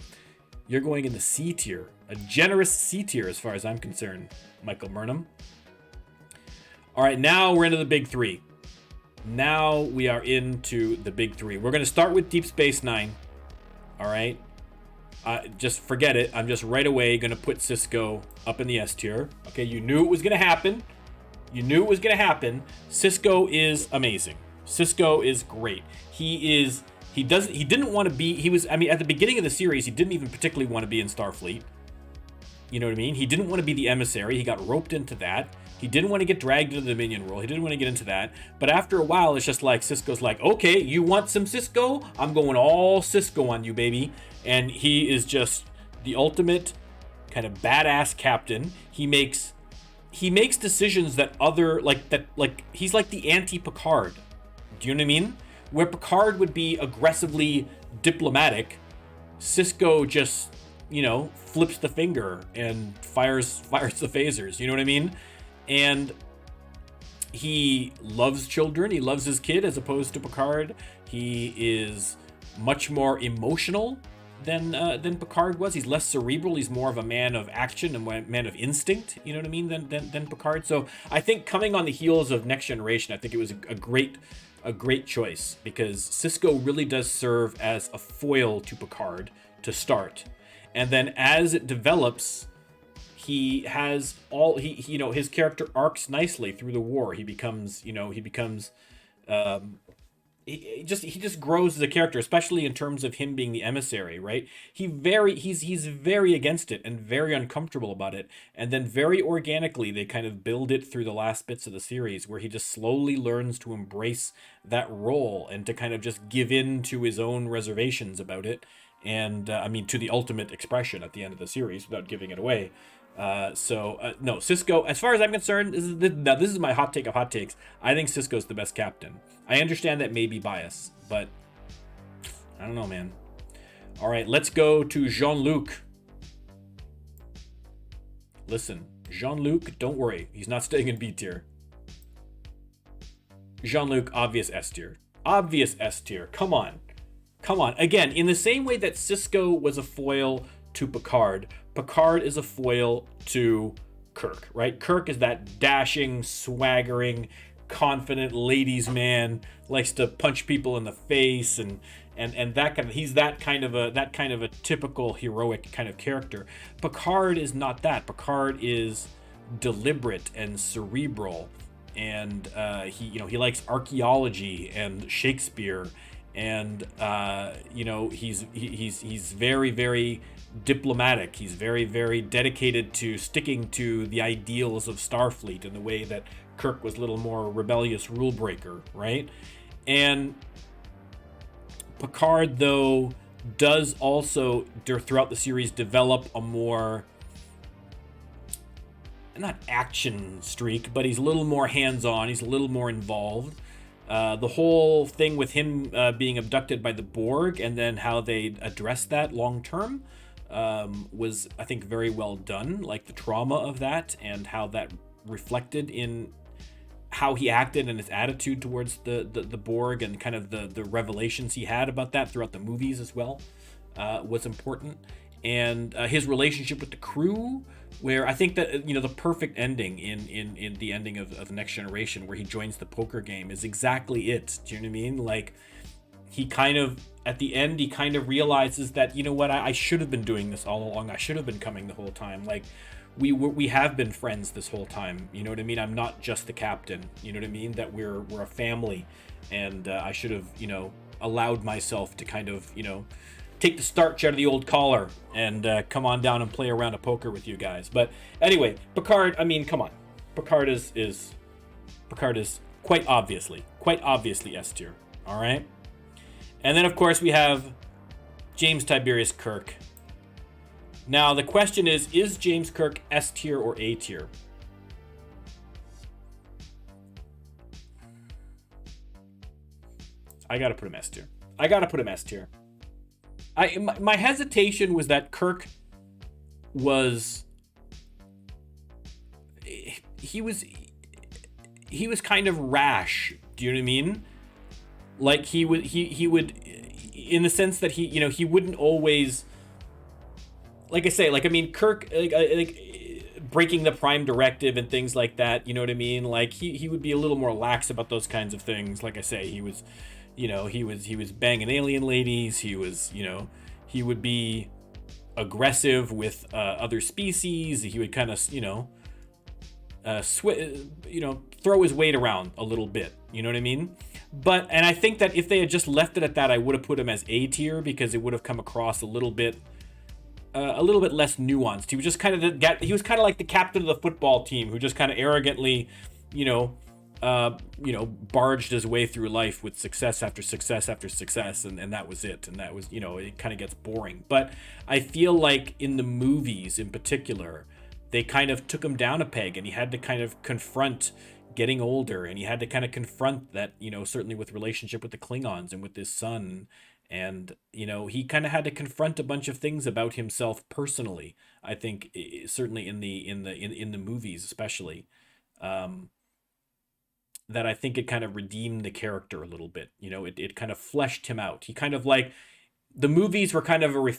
you're going in the C tier. A generous C tier as far as I'm concerned, Michael Burnham. All right, now we're into the big three. Now we are into the big three. We're going to start with Deep Space Nine. All right. Just forget it. I'm just right away going to put Sisko up in the S tier. Okay, you knew it was going to happen. Sisko is amazing. Sisko is great. He didn't want to be, at the beginning of the series, he didn't even particularly want to be in Starfleet. You know what I mean? He didn't want to be the emissary. He got roped into that. He didn't want to get dragged into the Dominion role. He didn't want to get into that. But after a while, it's just like Sisko's like, okay, you want some Sisko? I'm going all Sisko on you, baby. And he is just the ultimate kind of badass captain. He makes decisions that he's like the anti-Picard. Do you know what I mean? Where Picard would be aggressively diplomatic, Sisko just, flips the finger and fires the phasers. You know what I mean? And he loves children. He loves his kid, as opposed to Picard. He is much more emotional than Picard was. He's less cerebral. He's more of a man of action, a man of instinct. You know what I mean? Than Picard. So I think coming on the heels of Next Generation, I think it was a great choice, because Sisko really does serve as a foil to Picard to start, and then as it develops, he has his character arcs nicely through the war. He becomes he just grows as a character, especially in terms of him being the emissary, right? He's very against it and very uncomfortable about it, and then very organically they kind of build it through the last bits of the series where he just slowly learns to embrace that role and to kind of just give in to his own reservations about it, and I mean, to the ultimate expression at the end of the series without giving it away. No, Cisco, as far as I'm concerned, this is my hot take of hot takes. I think Cisco's the best captain. I understand that may be bias, but I don't know, man. All right, let's go to Jean-Luc. Listen, Jean-Luc, don't worry. He's not staying in B tier. Jean-Luc, obvious S tier. Obvious S tier. Come on. Come on. Again, in the same way that Cisco was a foil to Picard, Picard is a foil to Kirk, right? Kirk is that dashing, swaggering, confident ladies man, likes to punch people in the face, and that kind of, he's that kind of a typical heroic kind of character. Picard is not that. Picard is deliberate and cerebral, and he likes archaeology and Shakespeare, and he's very, very diplomatic. He's very, very dedicated to sticking to the ideals of Starfleet in the way that Kirk was a little more rebellious rule breaker, right? And Picard, though, does also throughout the series develop a more, not action streak, but he's a little more hands-on. He's a little more involved. The whole thing with him being abducted by the Borg and then how they addressed that long term was, I think, very well done. Like the trauma of that and how that reflected in how he acted and his attitude towards the Borg, and kind of the revelations he had about that throughout the movies as well was important. And his relationship with the crew, where I think that, the perfect ending in the ending of Next Generation, where he joins the poker game, is exactly it. Do you know what I mean? Like, he kind of, at the end, he kind of realizes that, you know what, I should have been doing this all along. I should have been coming the whole time. Like, we have been friends this whole time. You know what I mean? I'm not just the captain. You know what I mean? That we're a family, and I should have, allowed myself to kind of, take the starch out of the old collar and come on down and play around a poker with you guys. But anyway, Picard, I mean, come on. Picard is quite obviously S tier. All right. And then, of course, we have James Tiberius Kirk. Now, the question is James Kirk S tier or A tier? I got to put him S tier. My hesitation was that Kirk was kind of rash. Do you know what I mean? Like he would in the sense that he wouldn't always, like I say, like, I mean, Kirk, like breaking the Prime Directive and things like that. You know what I mean? Like he would be a little more lax about those kinds of things. Like I say, he was banging alien ladies. He would be aggressive with other species. He would kind of, throw his weight around a little bit. You know what I mean? And I think that if they had just left it at that, I would have put him as A tier, because it would have come across a little bit less nuanced. He was just kind of like the captain of the football team who just kind of arrogantly, barged his way through life with success after success after success, and that was it. And that was, it kind of gets boring. But I feel like in the movies in particular, they kind of took him down a peg, and he had to kind of confront getting older, and he had to kind of confront that, certainly with relationship with the Klingons and with his son. And, he kind of had to confront a bunch of things about himself personally, I think, certainly in the movies, especially. That I think it kind of redeemed the character a little bit. It kind of fleshed him out. He kind of, like, the movies were kind of were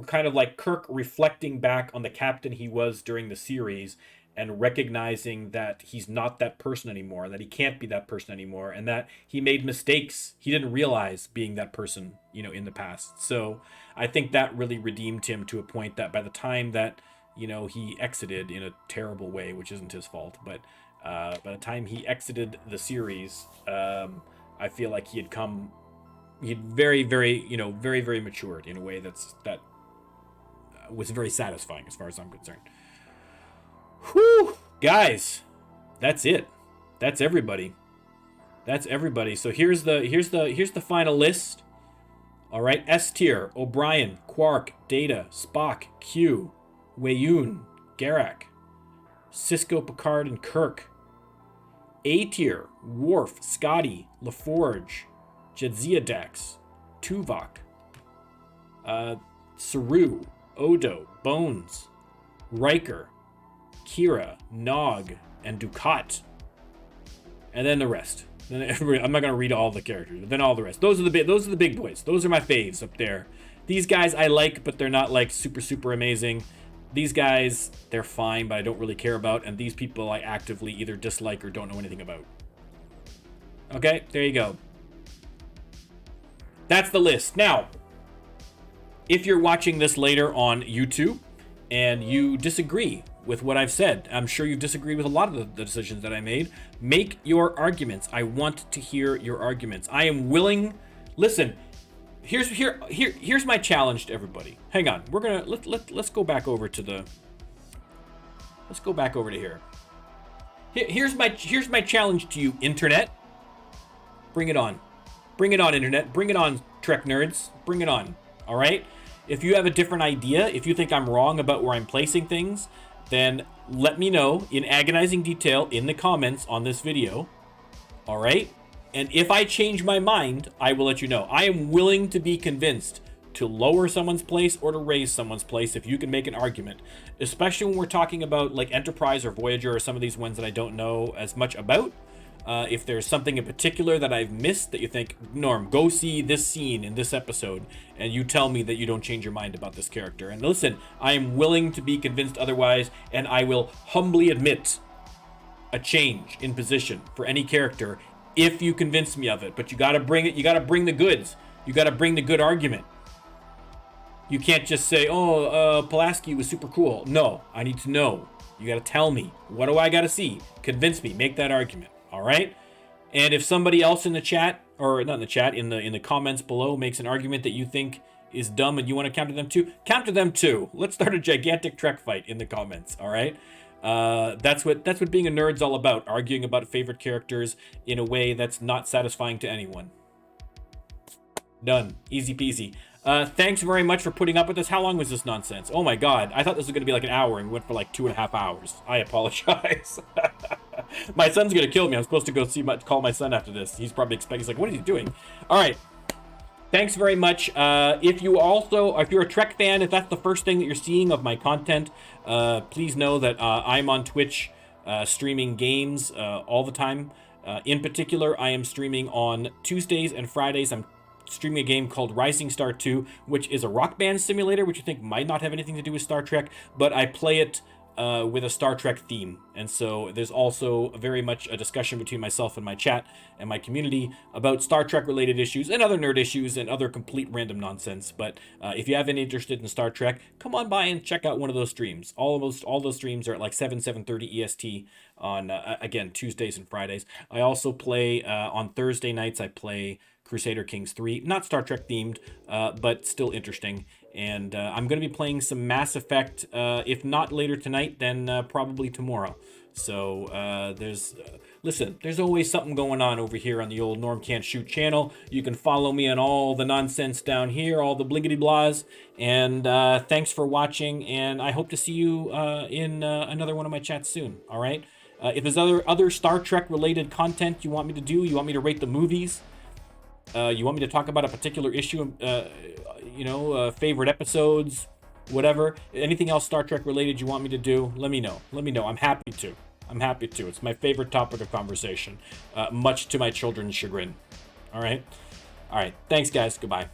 kind of like Kirk reflecting back on the captain he was during the series, and recognizing that he's not that person anymore, that he can't be that person anymore, and that he made mistakes he didn't realize being that person, in the past. So I think that really redeemed him to a point that by the time that, he exited in a terrible way, which isn't his fault, but by the time he exited the series, I feel like he'd very, very, very, very matured in a way that was very satisfying as far as I'm concerned. Whew, guys, that's it. That's everybody. That's everybody. So here's the final list. All right, S tier: O'Brien, Quark, Data, Spock, Q, Weyoun, Garak, Sisko, Picard, and Kirk. A tier: Worf, Scotty, LaForge, Jadzia Dax, Tuvok, Saru, Odo, Bones, Riker, Kira, Nog, and Dukat. And then the rest. Then I'm not gonna read all the characters, but then all the rest. Those are the big boys. Those are my faves up there. These guys I like, but they're not like super amazing. These guys, they're fine, but I don't really care about. And these people I actively either dislike or don't know anything about. Okay, there you go. That's the list. Now, if you're watching this later on YouTube and you disagree with what I've said, I'm sure you've disagreed with a lot of the decisions that I made. Make your arguments. I want to hear your arguments. I am willing. Listen, here's my challenge to everybody. Hang on, we're gonna let's go back over to the. Let's go back over to here. Here's my challenge to you, internet. Bring it on. Bring it on, internet. Bring it on, Trek nerds. Bring it on. All right? If you have a different idea, if you think I'm wrong about where I'm placing things, then let me know in agonizing detail in the comments on this video. All right? And if I change my mind, I will let you know. I am willing to be convinced to lower someone's place or to raise someone's place if you can make an argument, especially when we're talking about like Enterprise or Voyager or some of these ones that I don't know as much about. If there's something in particular that I've missed that you think, Norm, go see this scene in this episode, and you tell me that you don't change your mind about this character. And listen, I am willing to be convinced otherwise, and I will humbly admit a change in position for any character if you convince me of it. But you gotta bring it, you gotta bring the goods. You gotta bring the good argument. You can't just say, Pulaski was super cool. No, I need to know. You gotta tell me. What do I gotta see? Convince me, make that argument. All right. And if somebody else in the chat, or not in the chat, in the comments below makes an argument that you think is dumb and you want to counter them too. Let's start a gigantic Trek fight in the comments. All right. That's what being a nerd's all about. Arguing about favorite characters in a way that's not satisfying to anyone. Done. Easy peasy. Thanks very much for putting up with this. How long was this nonsense? Oh my God. I thought this was going to be like an hour and we went for like 2.5 hours. I apologize. My son's going to kill me. I'm supposed to go call my son after this. He's probably expecting, he's like, what is he doing? All right. Thanks very much. If you're a Trek fan, if that's the first thing that you're seeing of my content, please know that I'm on Twitch streaming games all the time. In particular, I am streaming on Tuesdays and Fridays. I'm streaming a game called Rising Star 2, which is a rock band simulator, which you think might not have anything to do with Star Trek, but I play it with a Star Trek theme. And so there's also very much a discussion between myself and my chat and my community about Star Trek related issues and other nerd issues and other complete random nonsense. But if you have any interest in Star Trek, come on by and check out one of those streams. Almost all those streams are at like 7:30 EST on, again, Tuesdays and Fridays. I also play, on Thursday nights, I play Crusader Kings 3, not Star Trek themed, but still interesting. And I'm going to be playing some Mass Effect, if not later tonight, then probably tomorrow. So there's always something going on over here on the old Norm Can't Shoot channel. You can follow me on all the nonsense down here, all the bliggity blahs. And thanks for watching, and I hope to see you in another one of my chats soon. All right. If there's other Star Trek related content you want me to do, you want me to rate the movies, you want me to talk about a particular issue, favorite episodes, whatever, anything else Star Trek related you want me to do, let me know. I'm happy to. It's my favorite topic of conversation, much to my children's chagrin. All right. Thanks, guys. Goodbye.